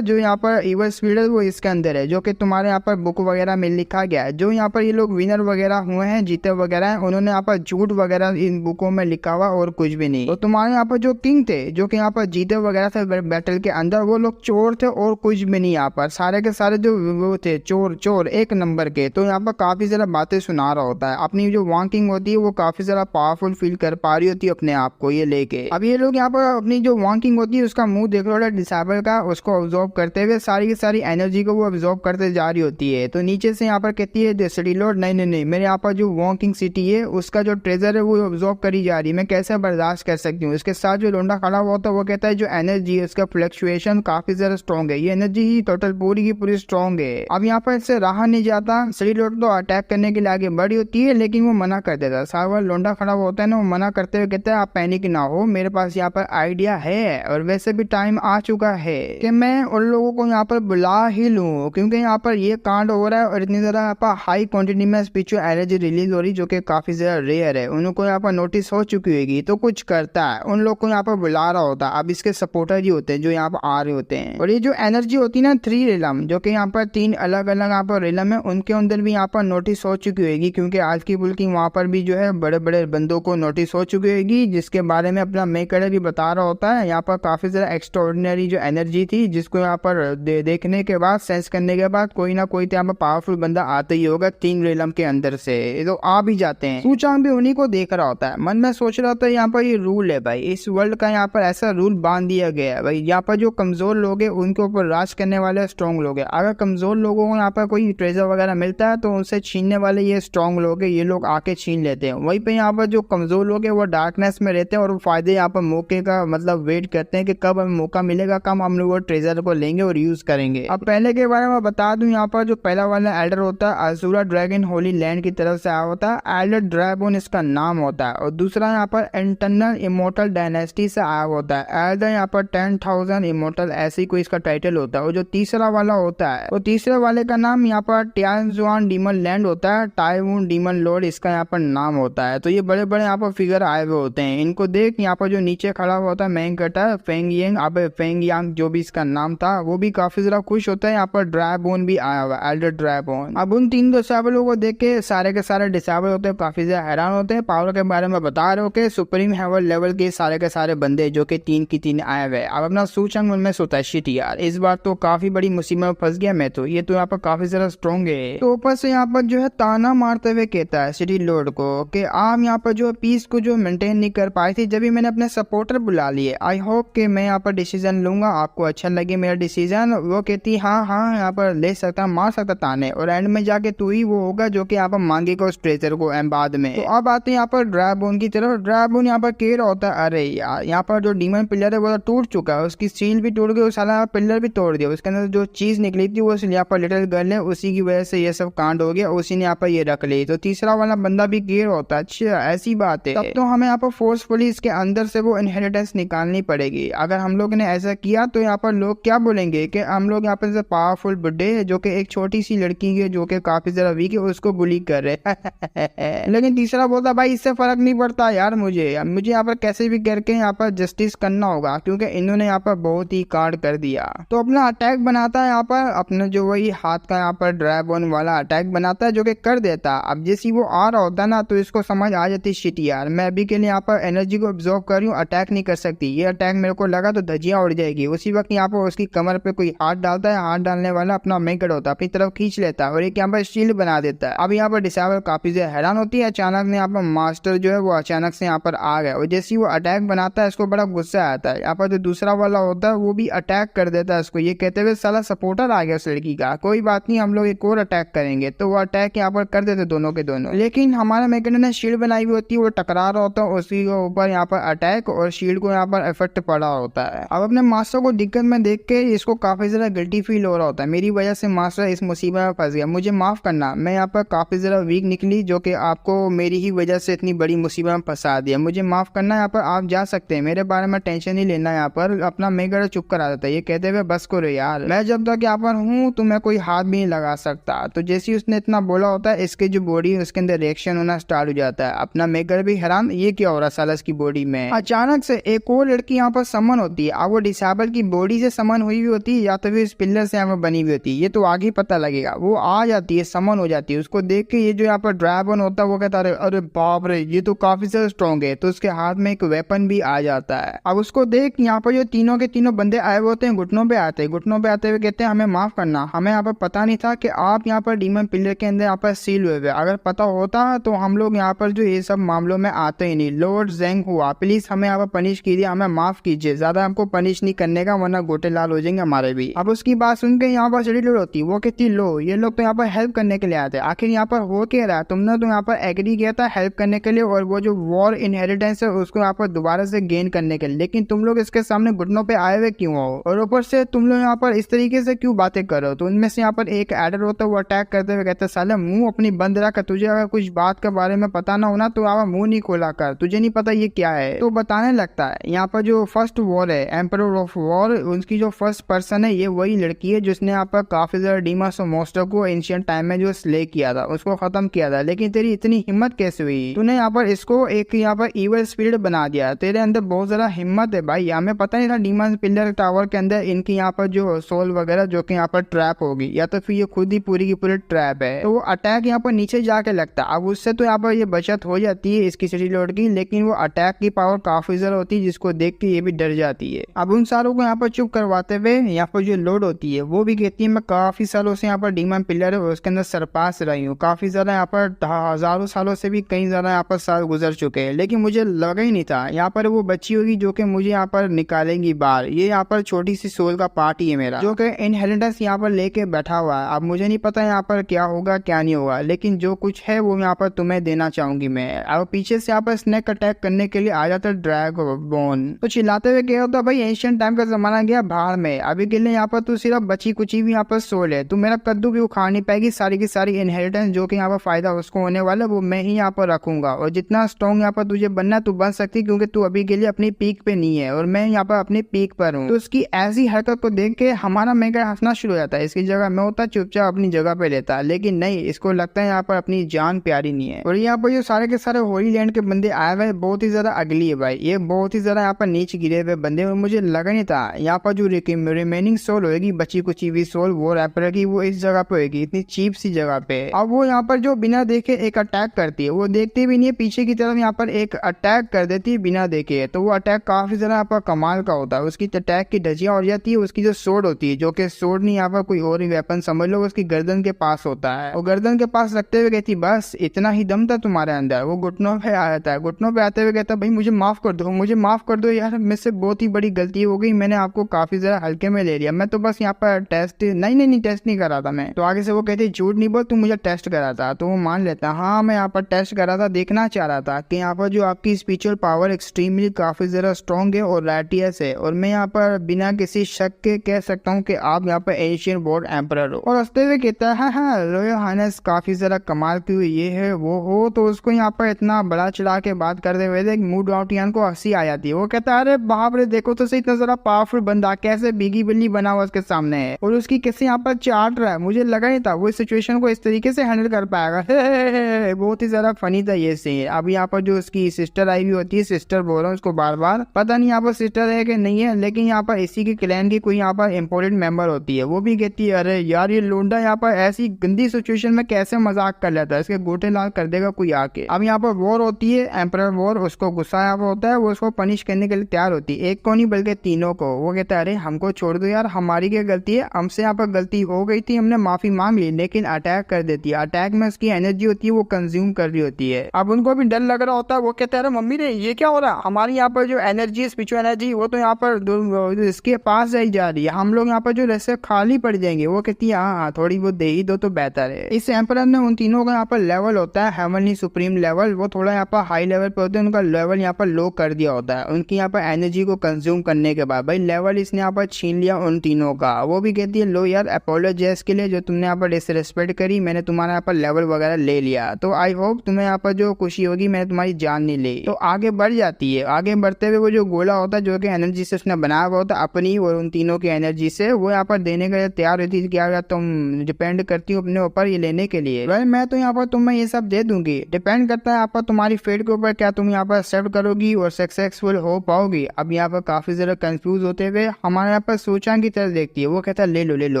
जो यहाँ पर इवल स्पिरिट वो इसके अंदर है, जो कि तुम्हारे यहाँ पर बुक वगैरह में लिखा गया है। जो यहाँ पर ये लोग विनर वगैरह हुए हैं, जीते वगैरह हैं, उन्होंने यहाँ पर झूठ वगैरह इन बुकों में लिखा हुआ और कुछ भी नहीं। तो तुम्हारे यहाँ पर जो किंग थे जो कि यहाँ पर जीते वगैरह थे बैटल के अंदर, वो लोग चोर थे और कुछ भी नहीं। यहाँ पर सारे के सारे जो वो थे चोर एक नंबर के। तो यहाँ पर काफी ज्यादा बातें सुना रहा होता है। अपनी जो वांग किंग होती है वो काफी ज्यादा पावरफुल फील कर पा रही होती है अपने आप को ये लेके। अब ये लोग यहाँ पर अपनी जो वांग किंग होती है उसका मुंह देख रहा होता है डिसेबल का, उसको ऑब्जॉर्व करते हुए सारी की सारी एनर्जी को वो ऑब्जॉर्व करते जा रही होती है। तो नीचे से यहाँ पर कहती है सिटी लॉर्ड नहीं मेरे यहाँ पर जो वांग किंग सिटी है उसका जो ट्रेजर है वो ऑब्जॉर्व करी जा रही है, मैं कैसे बर्दाश्त कर सकती हूँ। इसके साथ जो लोंडा खड़ा हुआ होता है वो कहता है जो एनर्जी है उसका फ्लक्चुएशन काफी ज्यादा स्ट्रॉन्ग है, ये एनर्जी ही टोटल पूरी की पूरी स्ट्रॉन्ग है। अब यहाँ पर इससे रहा नहीं जाता। सिटी लॉर्ड तो अटैक करने के लिए आगे बढ़ी होती है लेकिन वो मना कर देता है। सारा लोंडा खड़ा हुआ होता है ना, वो मना करते हुए कहता है आप पैनिक ना हो, मेरे पास यहाँ पर आइडिया है और वैसे भी टाइम आ चुका है कि मैं उन लोगों को यहाँ पर बुला ही लूँ, क्योंकि यहाँ पर ये कांड हो रहा है और इतनी ज्यादा यहाँ पर हाई क्वांटिटी में स्पिरिचुअल एनर्जी रिलीज हो रही जो कि काफी ज्यादा रेयर है। उनको यहाँ पर नोटिस हो चुकी होगी तो कुछ करता है, उन लोग को यहाँ पर बुला रहा होता है। अब इसके सपोर्टर ही होते हैं जो यहाँ पर आ रहे होते हैं। और ये जो एनर्जी होती है ना 3 रिलम, जो कि यहाँ पर 3 अलग अलग यहाँ पर रिलम है, उनके अंदर भी यहाँ पर नोटिस हो चुकी होगी, क्योंकि आज की बुल्किंग वहाँ पर भी जो है बड़े बड़े बंदों को नोटिस हो चुकी होगी, जिसके बारे में अपना मेकर भी बता रहा होता है। यहाँ पर काफी ज्यादा एक्स्ट्राऑर्डिनरी जो एनर्जी थी जिसको यहाँ पर देखने के बाद सेंस करने के बाद कोई ना कोई तो यहाँ पर पावरफुल बंदा आता ही होगा 3 रिलम के अंदर से। ये तो आ भी जाते हैं। सूचांग भी उन्हीं को देख रहा होता है, मन में सोच रहा होता है यहाँ पर ये रूल है भाई, इस वर्ल्ड का यहाँ पर ऐसा रूल बांध दिया गया है भाई, यहाँ पर जो कमजोर लोग हैं उनके ऊपर राज करने वाले स्ट्रॉन्ग लोग हैं। अगर कमजोर लोगों को यहाँ पर कोई ट्रेजर वगैरह मिलता है तो उनसे छीनने वाले ये स्ट्रॉन्ग लोग हैं, ये लोग आके छीन लेते हैं। वहीं पे यहाँ पर जो कमजोर लोग हैं वो डार्कनेस में रहते हैं और वो फायदे यहाँ पर मौके का मतलब वेट करते हैं कि कब हमें मौका मिलेगा, कब हम लोग वो ट्रेजर को लेंगे और यूज करेंगे। अब पहले के बारे में बता दूं, यहाँ पर जो पहला वाला एल्डर होता है अज़ूरा ड्रैगन होली लैंड की तरफ से आया होता है, एल्डर ड्रैगन इसका नाम होता है। और दूसरा यहाँ पर इंटरनल इमोर्टल डायनेस्टी से आया होता है, एल्डर यहाँ पर 10,000 इमोर्टल ऐसी कोई इसका टाइटल होता है। और जो तीसरा वाला होता है तो तीसरे वाले का नाम यहाँ पर टियानजुआन डीमन लैंड होता है, टाइवून डीमन लॉर्ड इसका यहाँ पर नाम होता है। तो ये बड़े बड़े यहाँ पर फिगर आए हुए होते हैं, इनको देख यहाँ पर जो नीचे खड़ा हुआ होता है मैंग कटर फेंग येंग, अब फेंग यांग जो भी इसका नाम था, वो भी काफी ज्यादा खुश होता है। यहाँ पर ड्रैगन भी आया हुआ है, एल्डर ड्रैगन। अब उन तीन डिसेबल को देख के सारे के सारे डिसेबल होते हैं काफी ज्यादा हैरान होते हैं, पावर के बारे में बता रहे हो कि सुप्रीम हेवन लेवल के सारे बंदे जो कि 3 की 3 आए हुए। अब अपना सूचंग उनमें सोता है शिट यार, इस बार तो काफी बड़ी मुसीबत में फंस गया मैं तो, ये तो यहाँ पर काफी ज्यादा स्ट्रॉन्ग है। तो ऊपर से यहाँ पर जो है ताना मारते हुए कहता है सिटी लॉर्ड को कि आप यहाँ पर जो पीस को जो मेंटेन नहीं कर पाई थी, जब भी मैंने अपने सपोर्टर बुला लिए, आई होप कि मैं यहाँ पर डिसीजन लूंगा, आपको अच्छा लगे मेरा डिसीजन। वो कहती हाँ यहाँ पर ले सकता, मार सकता ताने, और एंड में जाके तू ही वो होगा जो कि यहाँ पर मांगेगा उस ट्रेजर को बाद में। तो अब आते हैं यहाँ पर ड्रैगन की तरफ। ड्रैगन यहाँ पर कह रहा होता है अरे यार यहाँ पर जो डीमन पिलर है वो टूट चुका है, उसकी सील भी टूट गई, उस साला पिलर भी तोड़ दिया, उसके अंदर जो चीज निकली थी वो यहाँ पर लिटिल गर्ल है, उसी की वजह से ये सब कांड हो गया, उसी ने यहाँ पर ये रख ली। तो तीसरा वाला बंदा भी कह रहा होता है अच्छा ऐसी बात है, तब तो हमें यहाँ पर फोर्सफुली इसके अंदर से वो इनहेरिटेंस निकालनी पड़ेगी। अगर हम लोग ने ऐसा किया तो यहाँ पर लोग क्या बोलेंगे कि हम लोग यहाँ पर पावरफुल बुड्ढे जो कि एक छोटी सी लड़की है जो कि काफी ज्यादा वीक है उसको बुली कर रहे लेकिन तीसरा बोलता भाई इससे फर्क नहीं पड़ता यार, मुझे यहाँ पर कैसे भी करके यहाँ पर जस्टिस करना होगा क्योंकि इन्होंने यहाँ पर बहुत ही कांड कर दिया। तो अपना अटैक बनाता है यहाँ पर, अपने जो वही हाथ का यहाँ पर ड्रैगन वाला अटैक बनाता है जो कि कर देता। अब जैसी वो आ रहा होता ना तो इसको समझ आ जाती शिट यार, मैं अभी के लिए यहाँ पर एनर्जी को ऑब्जॉर्व कर रही हूँ, अटैक नहीं कर सकती, ये अटैक मेरे को लगा तो धजिया उड़ जाएगी। उसी वक्त यहाँ पर उसकी कमर पे कोई हाथ डालता है, हाथ डालने वाला अपना मेकड़ होता है अपनी तरफ खींच लेता है और एक यहाँ पर शील्ड बना देता है। अब यहाँ पर डिसेबल काफी ज्यादा हैरान होती है, अचानक में यहाँ पर मास्टर जो है वो अचानक से यहाँ पर आ गया और जैसे वो अटैक बनाता है इसको बड़ा गुस्सा आता है। यहाँ पर जो दूसरा वाला होता है वो भी अटैक कर देता है इसको, ये कहते हुए साला सपोर्टर आ गया उस लड़की का, कोई बात नहीं हम लोग एक और अटैक करेंगे। तो वो अटैक यहाँ पर कर देते दोनों के दोनों, लेकिन हमारा मैकेनिक ने शील्ड बनाई हुई होती है, वो टकरा रहा होता है उसी के ऊपर यहाँ पर अटैक और शील्ड को यहाँ पर इफेक्ट पड़ा होता है। अब अपने मास्टर को दिक्कत में देख के इसको काफी ज्यादा गिल्टी फील हो रहा होता है, मेरी वजह से मास्टर इस मुसीबत में फंस गया, मुझे माफ करना, मैं यहाँ पर काफी ज्यादा वीक निकली जो कि आपको मेरी ही वजह से इतनी बड़ी मुसीबत में फंसा दिया, मुझे माफ करना, यहाँ पर आप जा सकते हैं, मेरे बारे में टेंशन नहीं लेना। यहाँ पर अपना मेगड़ चुप कर आ जाता है, ये कहते हुए बस करो यार, मैं जब तक यहाँ पर हूँ तो मैं कोई हाथ भी नहीं लगा सकता। तो जैसे उसने इतना बोला होता है इसके जो बॉडी है उसके अंदर रिएक्शन होना स्टार्ट हो जाता है, अपना मेगड़ भी हैरान ये क्या हो रहा साला इसकी बॉडी में। अचानक से एक और लड़की यहाँ पर समन होती है, अब वो डिसेबल की बॉडी से समन हुई हुई होती है या तो फिर इस पिलर से यहाँ पर बनी हुई होती है, ये तो आगे पता लगेगा। वो आ जाती है समन हो जाती है, उसको देख के ये जो यहाँ पर ड्रैगन होता है वो कहता है अरे बाप रे ये तो काफी ज्यादा स्ट्रॉन्ग है, तो उसके हाथ में एक वेपन भी आ जाता है। अब उसको देख यहाँ पर जो तीनों के तीनों बंदे आए हुए होते हैं घुटनों पे आते हैं, घुटनों पे आते हुए कहते हैं हमें माफ करना, हमें यहाँ पर पता नहीं था कि आप यहाँ पर डीमन पिलर के अंदर यहाँ पर सील हुए हुए, अगर पता होता तो हम लोग यहाँ पर जो ये सब मामलों में आते ही नहीं। लॉर्ड जेंग हुआ प्लीज हमें यहाँ पर पनिश कीजिए, हमें माफ कीजिए, ज्यादा हमको पनिश नहीं करने का वरना गोटे लाल हो जाएंगे हमारे भी। अब उसकी बात सुन के यहाँ पर सिटी लॉर्ड होती, वो कहती लो ये लोग तो यहाँ पर हेल्प करने के लिए आते हैं, आखिर यहाँ पर हो क्या रहा है, तुमने तो यहाँ पर एग्री किया था हेल्प करने के लिए और वो जो वॉर इनहेरिटेंस है उसको यहाँ पर दोबारा से गेन करने के लिए, लेकिन तुम लोग इसके सामने घुटनों पे आए हुए क्यों हो और ऊपर से तुम लोग यहाँ पर इस तरीके से क्यों बातें कर रहे हो। तो उनमें से यहाँ पर एक एडर होता है वो अटैक करते हुए कहता है साले मुंह अपनी बंद रख, तुझे अगर कुछ बात के बारे में पता ना होना तो आप मुंह नहीं खोला कर, तुझे नहीं पता ये क्या है। तो बताने लगता है यहाँ पर जो फर्स्ट वॉर है एम्परर ऑफ वॉर, उनकी जो फर्स्ट पर्सन है ये वही लड़की है जिसने यहाँ पर काफी ज्यादा डीमंस और मॉन्स्टर को एंशिएंट टाइम में जो स्ले किया था उसको खत्म किया था, लेकिन तेरी इतनी हिम्मत कैसे हुई, तूने यहाँ पर इसको एक यहाँ पर इवल स्पिरिट बना दिया, तेरे अंदर बहुत ज्यादा हिम्मत है भाई, हमें पता नहीं था डीमन पिलर टावर के अंदर इनकी यहाँ पर जो सोल वगैरह जो कि यहाँ पर ट्रैप होगी या तो फिर ये खुद ही पूरी की पूरी ट्रैप है। तो वो अटैक यहाँ पर नीचे जाके लगता है, अब उससे तो यहाँ पर ये बचत हो जाती है इसकी सिटी लॉर्ड की, लेकिन वो अटैक की पावर काफी ज्यादा होती है जिसको देख के ये भी डर जाती है। अब उन सारों को यहाँ पर चुप करवाते हुए यहाँ पर जो लॉर्ड होती है वो भी कहती है मैं काफी सालों से यहाँ पर डीमन पिलर है उसके अंदर सरपास रही हूँ, काफी ज्यादा ज्यादा यहाँ पर हजारों सालों से भी कई ज्यादा यहाँ पर साल गुजर चुके हैं, लेकिन मुझे लगा ही नहीं था यहाँ पर वो बच्ची होगी जो कि मुझे यहाँ पर निकालेंगी बाहर। ये यहाँ पर छोटी सी सोल का पार्ट ही है मेरा, जो कि इनहेरिटेंस यहाँ पर लेके बैठा हुआ है। अब मुझे नहीं पता यहाँ पर क्या होगा क्या नहीं होगा, लेकिन जो कुछ है वो यहाँ पर तुम्हें देना चाहूंगी मैं। अब पीछे से यहाँ पर स्नेक अटैक करने के लिए आ जाता है ड्रैगन। तो चिल्लाते हुए क्या होता भाई, एंशिएंट टाइम का जमाना गया बाहर में, अभी के लिए यहाँ पर तू सिर्फ बची कुची भी यहाँ पर सोल है, तू मेरा कद्दू भी उखाड़ नहीं पाएगी। सारी की सारी इनहेरिटेंस जो कि यहाँ पर फायदा उसको होने वाला वो मैं ही यहाँ पर रखूंगा, और जितना स्ट्रॉन्ग यहाँ पर तुझे बनना तू बन सकती, क्योंकि तू अभी के लिए अपनी पीक पे नहीं है और मैं यहाँ पर अपनी पीक पर हूँ। तो उसकी ऐसी हरकत को देख के हमारा मेगा हंसना शुरू हो जाता है। इसकी जगह मैं होता चुपचाप अपनी जगह पे लेता, लेकिन नहीं, इसको लगता है यहाँ पर अपनी जान प्यारी नहीं है। और यहाँ पर जो सारे के सारे होली लैंड के बंदे आए हुए बहुत ही ज्यादा अगली है भाई, ये बहुत ही ज्यादा यहाँ पर नीचे गिरे हुए बंदे, और मुझे लगा नहीं था यहाँ पर जो रिमेनिंग सोल होगी बची कुछ भी सोल वो रैपर की वो इस जगह पे होगी, इतनी चीप सी जगह पे। अब वो यहाँ पर जो बिना देखे एक अटैक करती है, वो देखते भी नहीं है पीछे की तरफ यहाँ पर एक अटैक कर देती है बिना देखे। तो वो अटैक काफी ज्यादा यहाँ पर कमाल का होता है, उसकी अटैक की धजिया हो जाती है। उसकी जो सोड होती है, जो कि सोड नहीं यहाँ पर कोई और ही वेपन समझ लो, उसकी गर्दन के पास होता है, और गर्दन के पास रखते हुए कहती बस इतना ही दम था तुम्हारे अंदर। वो घुटनों पे आ जाता है, घुटनों पे आते हुए कहता भाई मुझे माफ कर दो, मुझे माफ कर दो यार, मुझसे बहुत ही बड़ी गलती हो गई, मैंने आपको काफी ज्यादा हल्के में ले लिया, मैं तो बस यहाँ पर टेस्ट नहीं टेस्ट नहीं करा था मैं। तो आगे से वो कहती झूठ नहीं बोल, तू मुझे टेस्ट करा था। तो वो मान लेता हाँ मैं यहाँ पर टेस्ट करा था, देखना चाह रहा था कि यहाँ पर जो आपकी स्पिरिचुअल पावर एक्सट्रीमली काफी ज्यादा स्ट्रॉन्ग है और राइटियस है, और मैं यहाँ पर बिना किसी शक के कह सकता हूँ कि आप यहाँ पर एशियन बोर्ड एम्परर हो। और हंसते हुए कहता है हाँ रॉयल हाइनेस काफी ज्यादा कमाल की हुई ये है वो हो। तो उसको यहाँ पर इतना बड़ा चढ़ा के बात करते हुए मूड आउटियन को हंसी आ जाती है। वो कहता है अरे बाप रे देखो तो सही, इतना ज्यादा पावरफुल बंदा कैसे बिगी बिल्ली बना हुआ उसके सामने है, और उसकी कैसे यहाँ पर चाट रहा है। मुझे लगा नहीं था वो इस सिचुएशन को इस तरीके से हैंडल कर पाएगा। बहुत ही ज्यादा फनी था ये सीन। अब यहाँ पर जो उसकी सिस्टर आई हुई होती है, सिस्टर बोल रहा हूँ उसको बार बार, पता नहीं यहाँ पर सिस्टर है कि नहीं है, लेकिन यहाँ पर इसी के क्लैन की कोई यहाँ पर इम्पोर्टेंट मेंबर होती है। वो भी कहती है अरे यार ये लोंडा यहाँ पर ऐसी गंदी सिचुएशन में कैसे मजाक कर लेता है, इसके गोटे लाल कर देगा कोई आके। अब यहाँ पर वॉर होती है, एम्परर वॉर, उसको गुस्सा यहाँ पर होता है, वो उसको पनिश करने के लिए तैयार होती है, एक को नहीं बल्कि तीनों को। वो कहता है अरे हमको छोड़ दो यार, हमारी क्या गलती है, हमसे यहाँ पर गलती हो गई थी, हमने माफी मांग ली, लेकिन अटैक कर देती है। अटैक में उसकी एनर्जी होती है वो कंज्यूम कर रही होती है। अब उनको भी डर लग रहा होता है। वो कहते हैं अरे मम्मी रे ये क्या हो रहा, हमारी यहाँ पर जो एनर्जी स्पिरिचुअल एनर्जी वो तो यहाँ पर इसके पास जाई जा रही है, हम लोग यहाँ पर जो रस्ते खाली पड़ जाएंगे। वो कहती है हाँ थोड़ी बहुत दे ही दो तो बेहतर है। इस एम्परर ने उन तीनों का यहाँ पर लेवल होता है हेवनली सुप्रीम लेवल, वो थोड़ा यहाँ पर हाई लेवल पे होते हैं, उनका लेवल यहाँ पर लो कर दिया होता है उनकी यहाँ पर एनर्जी को कंज्यूम करने के बाद। भाई लेवल इसने यहाँ पर छीन लिया उन तीनों का। वो भी कहती है लो यार अपोलोजाइज के लिए जो तुमने यहाँ पर डिसरिस्पेक्ट करी, मैंने तुम्हारा यहाँ पर लेवल वगैरह ले लिया, तो आई होप तुम्हें यहाँ पर जो खुशी होगी, मैंने तुम्हारी जान नहीं ली। तो आगे बढ़ जाती है। आगे बढ़ते हुए वो जो गोला होता है जो कि एनर्जी से उसने बनाया हुआ होता है अपनी और उन तीनों की एनर्जी से, वो यहाँ पर देने के लिए तैयार होती है कि अगर तुम डिपेंड करती हो अपने ऊपर ये लेने के लिए, वेल मैं तो यहाँ पर तुम्हें ये सब दे दूंगी, डिपेंड करता है यहाँ पर तुम्हारी फेट के ऊपर, क्या तुम यहाँ पर एक्सेप्ट करोगी और सक्सेसफुल हो पाओगी। अब यहाँ पर काफी ज्यादा कंफ्यूज होते हुए हमारे यहाँ पर सोचांग की तरफ देखती है। वो कहता है ले लो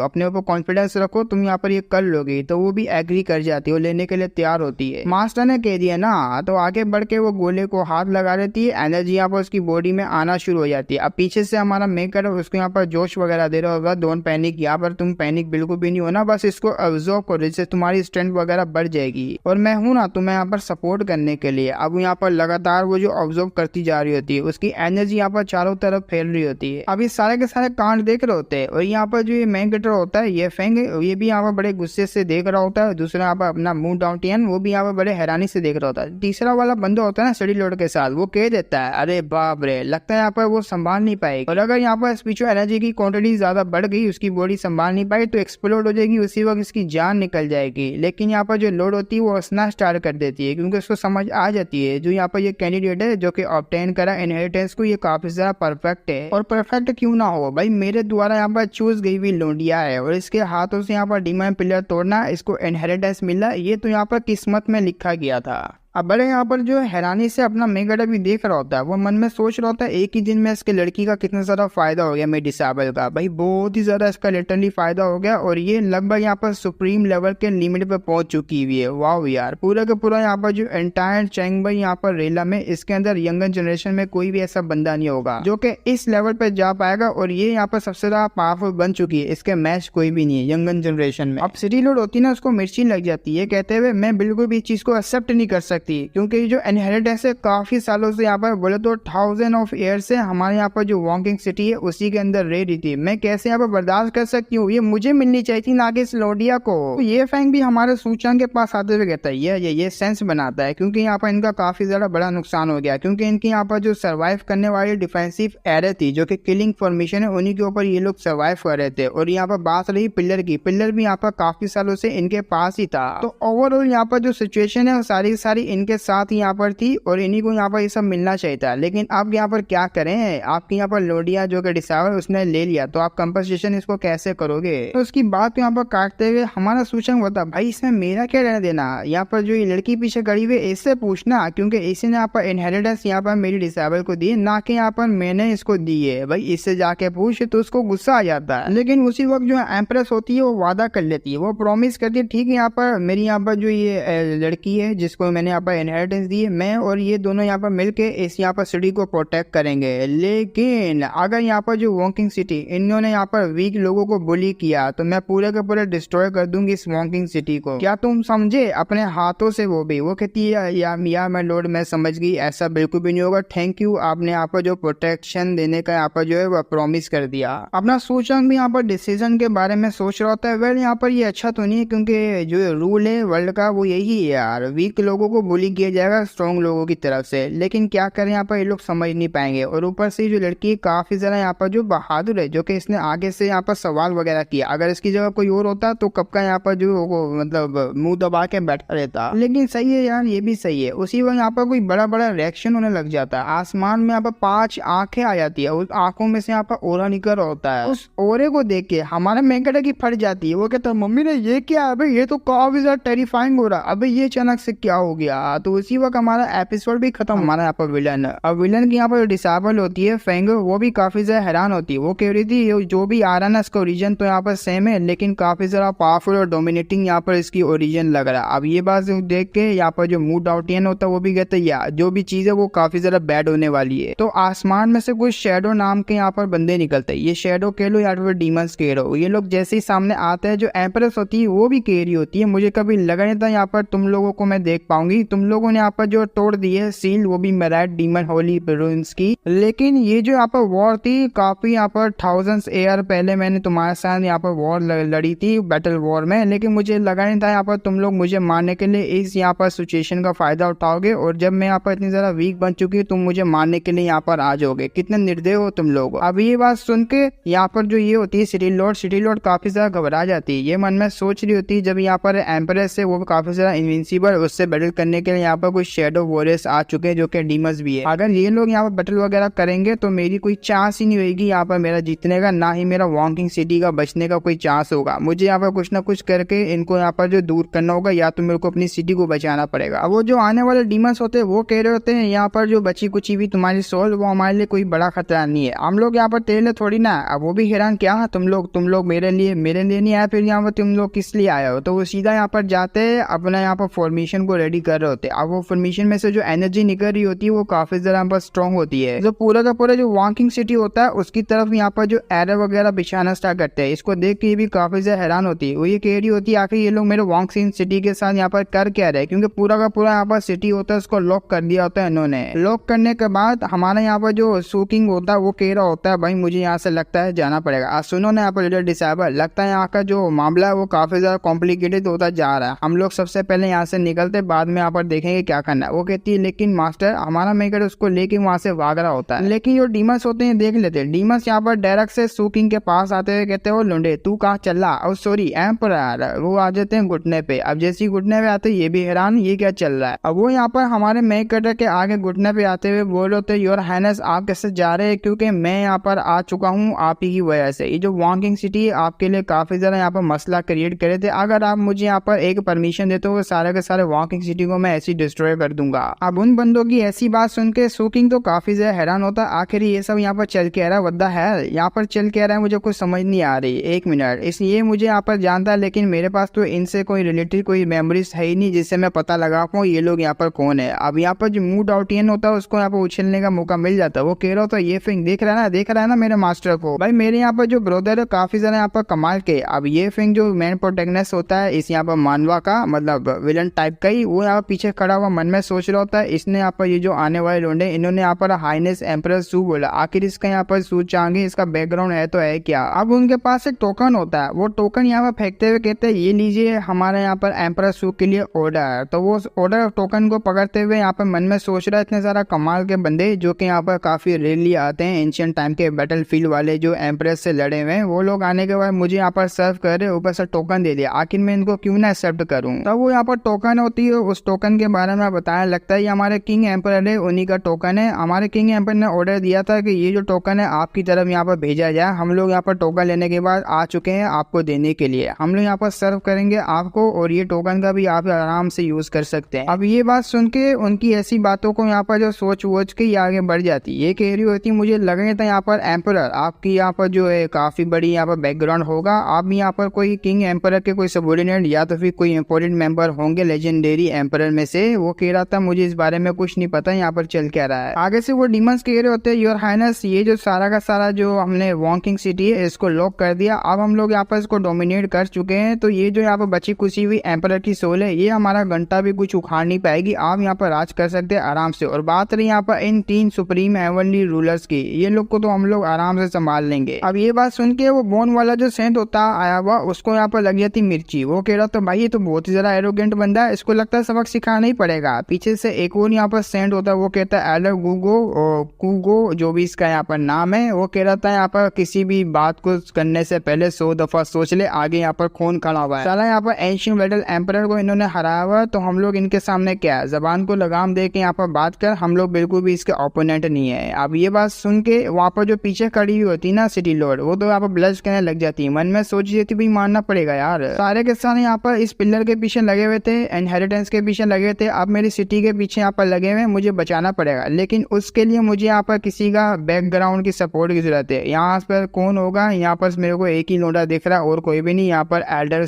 अपने ऊपर कॉन्फिडेंस रखो, तुम यहाँ पर ये कर लोगी। तो वो भी एग्री कर जाती है, वो लेने के लिए तैयार होती है। मास्टर ने कह दिया ना, तो आगे बढ़ के वो गोले को हाथ लगा देती है, एनर्जी यहाँ पर उसकी बॉडी में आना शुरू हो जाती है। अब पीछे से हमारा मेकर उसको यहाँ पर जोश वगैरह दे रहा होगा, डोंट पैनिक, यहाँ पर तुम पैनिक बिल्कुल भी नहीं होना, बस इसको ऑब्जर्व करो, जिससे तुम्हारी स्ट्रेंथ वगैरह बढ़ जाएगी, और मैं हूँ ना तुम्हें यहाँ पर सपोर्ट करने के लिए। अब यहाँ पर लगातार वो जो ऑब्जर्व करती जा रही होती है, उसकी एनर्जी यहाँ पर चारों तरफ फैल रही होती है। अब ये सारे के सारे कांड देख रहे होते हैं, और यहाँ पर जो ये मेन कैरेक्टर होता है ये फेंग, ये भी यहाँ पर बड़े गुस्से से देख रहा होता है। दूसरा यहाँ पर अपना मूड डाउटियन, वो भी यहाँ पर बड़े हैरानी से देख रहा होता है। तीसरा वाला बंदा होता है ना स्टडी लोड के साथ, वो कह देता है अरे बाप रे, लगता है यहाँ पर वो संभाल नहीं पाएगी, और अगर यहाँ पर स्पिरिचुअल एनर्जी की क्वांटिटी ज्यादा बढ़ गई, उसकी बॉडी संभाल नहीं पाई तो एक्सप्लोड हो जाएगी, उसी वक्त इसकी जान निकल जाएगी। लेकिन यहाँ पर जो लोड होती है वो हंसना स्टार्ट कर देती है, क्योंकि उसको समझ आ जाती है जो यहाँ पर ये कैंडिडेट है जो कि ऑब्टेन करा इनहेरिटेंस को, ये काफी ज्यादा परफेक्ट है। और परफेक्ट क्यों ना हो भाई, मेरे द्वारा यहाँ पर चूज गई हुई लोंडिया है, और इसके हाथों से यहाँ पर डिमांड पिलर तोड़ना, इसको इनहेरिटेंस मिला, ये तो यहाँ पर किस्मत में लिखा गया था। अब बड़े यहाँ पर जो हैरानी से अपना मेगड भी देख रहा होता है, वो मन में सोच रहा होता है एक ही दिन में इसके लड़की का कितना ज्यादा फायदा हो गया मेरे डिसेबल का, भाई बहुत ही ज्यादा इसका लिटरली फायदा हो गया और ये लगभग यहाँ पर सुप्रीम लेवल के लिमिट पे पहुंच चुकी हुई है। वाह यार, पूरा का पूरा यहाँ पर जो एंटायर चैंगबाई यहाँ पर रेला में इसके अंदर यंगर जनरेशन में कोई भी ऐसा बंदा नहीं होगा जो कि इस लेवल पे जा पाएगा और ये यहाँ पर सबसे ज्यादा पावरफुल बन चुकी है, इसके मैच कोई भी नहीं है यंगर जनरेशन में। अब सिटी लोड होती है ना, उसको मिर्ची लग जाती है कहते हुए मैं बिल्कुल भी इस चीज को एक्सेप्ट नहीं कर सकती, क्योंकि जो इनहेरिटेंस है काफी सालों से यहाँ पर बोले तो 1000 ऑफ ईयर से हमारे यहाँ पर जो वॉकिंग सिटी है उसी के अंदर रह रही थी, मैं कैसे यहाँ पर बर्दाश्त कर सकती हूँ, ये मुझे मिलनी चाहिए थी ना कि इस लोडिया को। तो ये फैंग भी हमारे सूचना के पास आते हुए कहता है ये सेंस बनाता है, क्योंकि यहाँ पर इनका काफी ज्यादा बड़ा नुकसान हो गया, क्योंकि इनके यहाँ पर जो सर्वाइव करने वाली डिफेंसिव एरिया थी जो कि किलिंग फॉर्मेशन है उन्हीं के ऊपर ये लोग सर्वाइव कर रहे थे। और यहाँ पर बात रही पिलर की, पिलर भी यहाँ पर काफी सालों से इनके पास ही था, तो ओवरऑल यहाँ पर जो सिचुएशन है वो सारी इनके साथ यहाँ पर थी और इन्हीं को यहाँ पर ये सब मिलना चाहिए था। लेकिन अब यहाँ पर क्या करें, आपके यहाँ पर लोडिया जो कि डिसेबल उसने ले लिया, तो आप कंपनसेशन इसको कैसे करोगे। तो उसकी बात यहाँ पर काटते हुए हमारा सूचक बता भाई इसमें मेरा क्या लेना देना, यहाँ पर जो ये लड़की पीछे खड़ी हुई इससे पूछना, क्योंकि इसी ने यहाँ पर इनहेरिटेंस यहाँ पर मेरी डिसेबल को दी ना कि यहाँ पर मैंने इसको दी है, भाई इससे जाके पूछ तो उसको गुस्सा आ जाता है। लेकिन उसी वक्त जो एम्प्रेस होती है वो वादा कर लेती है, वो प्रॉमिस करती है ठीक है यहाँ पर मेरी यहाँ पर जो ये लड़की है जिसको मैंने यहाँ पर इनहेरिटेंस दी है, मैं और ये दोनों यहाँ पर मिलके इस यहाँ पर सिटी को प्रोटेक्ट करेंगे। लेकिन अगर यहाँ पर जो वॉकिंग सिटी इन्होंने यहाँ पर वीक लोगों को बुली किया तो मैं पूरे के पूरे डिस्ट्रॉय कर दूंगी इस वॉकिंग सिटी को, क्या तुम समझे अपने हाथों से। वो कहती है या मैं लॉर्ड मैं समझ गई, ऐसा बिल्कुल भी नहीं होगा, थैंक यू, आपने यहाँ पर जो प्रोटेक्शन देने का यहाँ पर जो है वो प्रॉमिस कर दिया। अपना सूचक भी यहाँ पर डिसीजन के बारे में सोच रहा होता है, वेल यहाँ पर ये अच्छा तो नहीं है, क्योंकि जो रूल है वर्ल्ड का वो यही है यार, वीक लोगों को बुली किया जाएगा स्ट्रॉन्ग लोगों की तरफ से। लेकिन क्या करें यहाँ पर ये लोग समझ नहीं पाएंगे, और ऊपर से जो लड़की काफी ज्यादा यहाँ पर जो बहादुर है, जो कि इसने आगे से यहाँ पर सवाल वगैरह किया, अगर इसकी जगह कोई और होता तो कब का यहाँ पर जो मतलब मुंह दबा के बैठा रहता। लेकिन सही है यार, ये भी सही है। उसी वक्त यहाँ पर कोई बड़ा बड़ा रिएक्शन होने लग जाता है, आसमान में यहाँ पर 5 आंखें आ जाती है, उस आंखों में से यहाँ पर ओरा निकल रहा होता है। उस ओरे को देख के हमारा मेंकड़ा की फट जाती है, वो कहता है मम्मी ने ये क्या, अबे ये तो काफी ज्यादा टेरिफाइंग हो रहा, अबे ये अचानक से क्या हो गया। तो उसी वक्त हमारा एपिसोड भी खत्म। हमारा यहाँ पर विलन, अब विलन की यहाँ पर डिसेबल होती है फेंग, वो भी काफी ज्यादा हैरान होती है, वो कह रही थी जो भी आ रहा ना इसका ओरिजिन तो यहाँ पर सेम है, लेकिन काफी ज्यादा पावरफुल और डोमिनेटिंग यहाँ पर इसकी ओरिजिन लग रहा है। अब ये बात देख के यहाँ पर जो मूड आउटियन होता है वो भी कहते हैं जो भी चीज है वो काफी ज्यादा बैड होने वाली है। तो आसमान में से कुछ शैडो नाम के यहाँ पर बंदे निकलते हैं, ये शैडो कह लो या फिर डीमंस कह लो, ये लोग जैसे ही सामने आते हैं जो एम्प्रेस होती है वो भी कह रही होती है मुझे कभी लगा नहीं था यहाँ पर तुम लोगों को मैं देख पाऊंगी, तुम लोगों ने यहाँ पर जो तोड़ दी है सील, वो भी मेराइट डीमन होली रूइंस की। लेकिन ये जो यहाँ पर वॉर थी काफी यहाँ पर थाउजेंड्स ईयर पहले मैंने तुम्हारे साथ यहाँ पर वॉर लड़ी थी बैटल वॉर में, लेकिन मुझे लगा नहीं था यहाँ पर तुम लोग मुझे मारने के लिए इस यहाँ पर सिचुएशन का फायदा उठाओगे, और जब मैं यहाँ पर इतनी ज्यादा वीक बन चुकी तुम मुझे मारने के लिए यहाँ पर आ जाओगे, कितने निर्दय हो तुम लोग। अब ये बात सुन के यहाँ पर जो ये होती है सिटी लॉर्ड काफी ज्यादा घबरा जाती है, ये मन में सोच रही होती है जब यहाँ पर एम्प्रेस है वो काफी ज्यादा इनविंसिबल, उससे बैटल करने के लिए यहाँ पर कुछ शैडो वॉरियर्स आ चुके हैं जो कि डीमंस भी है, अगर ये लोग यहाँ पर बैटल वगैरह करेंगे तो मेरी कोई चांस ही नहीं होगी यहाँ पर मेरा जीतने का, ना ही मेरा वॉकिंग सिटी का बचने का कोई चांस होगा। मुझे यहाँ पर कुछ ना कुछ करके इनको यहाँ पर जो दूर करना होगा, या तो मेरे को अपनी सिटी को बचाना पड़ेगा। अब वो जो आने वाले डीमंस होते हैं वो कह रहे होते हैं यहाँ पर जो बची कुची भी तुम्हारी सोल वो हमारे लिए कोई बड़ा खतरा नहीं है, हम लोग यहाँ पर तेरे लिए थोड़ी ना। अब वो भी हैरान क्या तुम लोग मेरे लिए नहीं आए, फिर यहाँ पर तुम लोग किस लिए आए हो। तो वो सीधा यहाँ पर जाते अपना यहाँ पर फॉर्मेशन को रेडी कर रहे होते। अब वो फॉर्मेशन में से जो एनर्जी निकल रही होती है वो काफी ज्यादा यहाँ पर स्ट्रॉन्ग होती है, जो पूरा का पूरा जो वॉकिंग सिटी होता है उसकी तरफ यहाँ पर जो एरर वगैरह बिछाना स्टार्ट करते हैं। इसको देख के भी काफी ज्यादा हैरान होती है, वो ये कह रही होती है आखिर ये लोग मेरे वॉकिंग सिटी के साथ यहाँ पर कर क्या रहे, क्योंकि पूरा का पूरा यहाँ पर सिटी होता है उसको लॉक कर दिया होता है इन्होंने। लॉक करने के बाद हमारा यहाँ पर जो सूकिंग होता है वो कह रहा होता है भाई मुझे यहाँ से लगता है जाना पड़ेगा। सुनो ना यहाँ पर लीडर डिसेबल, लगता है यहाँ का जो मामला है वो काफी ज्यादा कॉम्प्लिकेटेड होता जा रहा है, हम लोग सबसे पहले यहाँ से निकलते बाद में यहाँ पर देखेंगे क्या करना है। वो कहती है लेकिन मास्टर हमारा मेकर उसको लेके वहां से भाग रहा होता है, लेकिन जो डीमंस होते हैं देख लेते हैं, डीमंस यहाँ पर डायरेक्ट से सूकिंग के पास आते हुए कहते हो लुंडे तू कहाँ चल रहा, और सॉरी एम्परर, वो आ जाते हैं घुटने पे। अब जैसे ही घुटने पे आते ये भी हैरान ये क्या चल रहा है। अब वो यहाँ पर हमारे मेकर के आगे घुटने पे आते हुए बोल रहे थे योर हाइनेस आप कैसे जा रहे हैं, क्योंकि मैं यहाँ पर आ चुका हूँ आप ही की वजह से, ये जो वॉकिंग सिटी है आपके लिए काफी ज्यादा यहाँ पर मसला क्रिएट करे थे, अगर आप मुझे यहाँ पर एक परमिशन देते हो सारे के सारे वॉकिंग सिटी को मैं मैं ऐसी डिस्ट्रॉय कर दूंगा। अब उन बंदों की ऐसी बात सुन के सूकिंग तो काफी ज्यादा हैरान होता है, आखिर ये सब यहाँ पर चल के आ रहा है, व्हाट द हेल यहाँ पर चल के आ रहा है, मुझे कुछ समझ नहीं आ रही। एक मिनट, इसलिए मुझे यहाँ पर जानता है, लेकिन मेरे पास तो इनसे कोई रिलेटेड कोई मेमोरीज है ही नहीं जिससे मैं पता लगा पाऊँ ये लोग यहाँ पर कौन है। अब यहाँ पर जो मूड आउटियन होता है उसको यहाँ पर उछलने का मौका मिल जाता है। वो कह रहा होता है ये फिंग देख रहा है ना मेरे मास्टर को। भाई मेरे यहाँ पर जो ब्रदर है काफी ज्यादा यहाँ पर कमाल के। अब ये फिंग जो मेन प्रोटेगनिस्ट होता है इस यहाँ पर मानवा का, मतलब विलन टाइप का ही, वो यहाँ पीछे खड़ा हुआ मन में सोच रहा होता है इसने यहाँ पर ये जो आने वाले लोंडे इन्होंने यहाँ पर हाइनेस एम्परर सू बोला, आखिर इसका यहाँ पर सू चांगे इसका बैकग्राउंड है तो है क्या। अब उनके पास एक टोकन होता है, वो टोकन यहाँ पर फेंकते हुए कहते हैं ये लीजिए हमारे यहाँ पर एम्परर सू के लिए ऑर्डर। तो वो ऑर्डर टोकन को पकड़ते हुए यहाँ पर मन में सोच रहा है इतने सारा कमाल के बंदे जो कि यहाँ पर काफी रेयरली आते हैं, एंशिएंट टाइम के बैटलफील्ड वाले जो एम्प्रेस से लड़े हुए हैं, वो लोग आने के बाद मुझे यहाँ पर सर्व कर रहे, ऊपर से टोकन दे दिया, आखिर मैं इनको क्यों ना एक्सेप्ट करूँ। तब वो यहाँ पर टोकन होती है, उस टोकन के बारे में बताया, लगता है ये हमारे किंग एम्पर है, उन्हीं का टोकन है। हमारे किंग एम्पर ने ऑर्डर दिया था कि ये जो टोकन है आपकी तरफ यहाँ पर भेजा जाए। हम लोग यहाँ पर टोकन लेने के बाद आ चुके हैं आपको देने के लिए, हम लोग यहाँ पर सर्व करेंगे आपको और ये टोकन का भी आप आराम से यूज कर सकते हैं। अब ये बात सुन के उनकी ऐसी बातों को यहाँ पर जो सोच वोच के आगे बढ़ जाती, ये कह रही होती मुझे लग रहा था यहाँ पर एम्परर आपकी यहाँ पर जो है काफी बड़ी यहाँ पर बैकग्राउंड होगा, आप यहाँ पर कोई किंग एम्परर के कोई सबऑर्डिनेट या तो फिर कोई इंपॉर्टेंट मेंबर होंगे लेजेंडरी एम्परर में से। वो कह रहा था मुझे इस बारे में कुछ नहीं पता यहाँ पर चल क्या रहा है। आगे से वो डीमंस कह रहे होते हैं योर हाइनेस ये जो सारा का सारा जो हमने वॉकिंग सिटी है इसको लॉक कर दिया, अब हम लोग यहाँ पर इसको डोमिनेट कर चुके हैं, तो ये जो यहाँ पर बची खुशी हुई एम्परर की सोल है ये हमारा घंटा भी कुछ उखाड़ नहीं पाएगी, आप यहाँ पर राज कर सकते हैं आराम से। और बात रही यहाँ पर इन 3 सुप्रीम हेवनली रूलर्स की, ये लोग को तो हम लोग आराम से संभाल लेंगे। अब ये बात सुन के वो बोन वाला जो सेंट होता आया हुआ उसको यहाँ पर लग जाती मिर्ची। वो कह रहा तो भाई ये तो बहुत ही ज्यादा एरोगेंट बंदा है, इसको लगता है सबक सिखाना ही पड़ेगा। पीछे से एक और यहाँ पर सेंट होता है, वो कहता है एलर गुगो और कुगो जो भी इसका यहाँ पर नाम है, वो कह रहा था यहाँ पर किसी भी बात को करने से पहले 100 दफा सोच ले, आगे यहाँ पर खून खड़ा हुआ है। साला यहाँ पर एंशिएंट बैटल एम्परर को इन्होंने हराया हुआ, तो हम लोग इनके सामने क्या है, जबान को लगाम दे के यहाँ पर बात कर, हम लोग बिल्कुल भी इसके ओपोनेंट नहीं है। अब ये बात सुन के वहाँ पर जो पीछे खड़ी हुई होती ना सिटी लॉर्ड, वो तो यहाँ पर ब्लश करने लग जाती है, मन में सोच रही थी भाई मानना पड़ेगा यार, सारे के सारे यहाँ पर इस पिलर के पीछे लगे हुए थे, इनहेरिटेंस के पीछे लगे थे, अब मेरी सिटी के पीछे यहाँ पर लगे हुए, मुझे बचाना पड़ेगा, लेकिन उसके लिए मुझे यहाँ पर किसी का बैकग्राउंड की सपोर्ट की जरूरत है। यहाँ पर कौन होगा, यहाँ पर मेरे को एक ही लोडा दिख रहा है और कोई भी नहीं, यहाँ पर एल्डर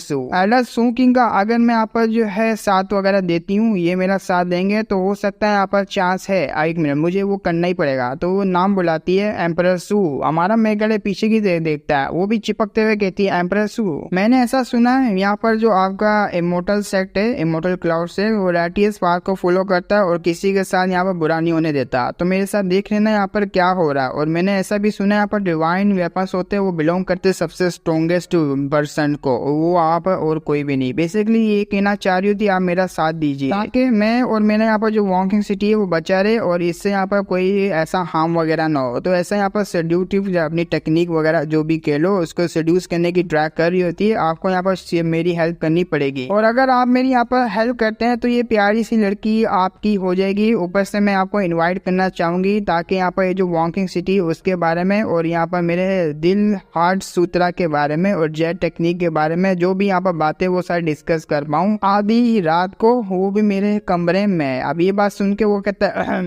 सू किंग का अगर मैं यहाँ पर जो है साथ वगैरह देती हूँ, ये मेरा साथ देंगे तो हो सकता है यहाँ पर चांस है। एक मिनट मुझे वो करना ही पड़ेगा। तो वो नाम बुलाती है एम्परर सू, हमारा मेगड़े पीछे की देखता है, वो भी चिपकते हुए कहती है एम्परर सू मैंने ऐसा सुना है यहाँ पर जो आपका इमोर्टल सेक्ट है, इमोर्टल क्लाउड से, वो रैटियस पाथ को फॉलो करता है और किसी के साथ यहाँ पर बुरा नहीं होने देता, तो मेरे साथ देख लेना यहाँ पर क्या हो रहा है। और मैंने ऐसा भी सुना है यहाँ पर डिवाइन वेपन्स होते हैं, वो बिलोंग करते सबसे स्ट्रॉन्गेस्ट पर्सन को, वो आप और कोई भी नहीं। बेसिकली ये कहना चाह रही थी आप मेरा साथ दीजिए ताकि मैं और मेरा यहाँ पर जो वॉकिंग सिटी है वो बचा रहे और इससे यहाँ पर कोई ऐसा हार्म वगैरह ना हो। तो ऐसा यहाँ पर सेड्यूटिव अपनी टेक्निक वगैरह जो भी कह लो उसको सेड्यूस करने की ट्रैक कर रही होती है, आपको यहाँ पर मेरी हेल्प करनी पड़ेगी। और अगर आप मेरी यहाँ पर हेल्प करते हैं तो ये प्यारी सी लड़की आपकी हो जाएगी। ऊपर से मैं आपको इन्वाइट करना चाहूंगी ताकि यहाँ पर ये जो वॉकिंग सिटी उसके बारे में और यहाँ पर मेरे दिल हार्ट सूत्रा के बारे में और जेट टेक्निक के बारे में जो भी यहाँ पर बातें वो सारी डिस्कस कर पाऊँ आधी रात को, वो भी मेरे कमरे में। अब ये बात सुन के वो कहता है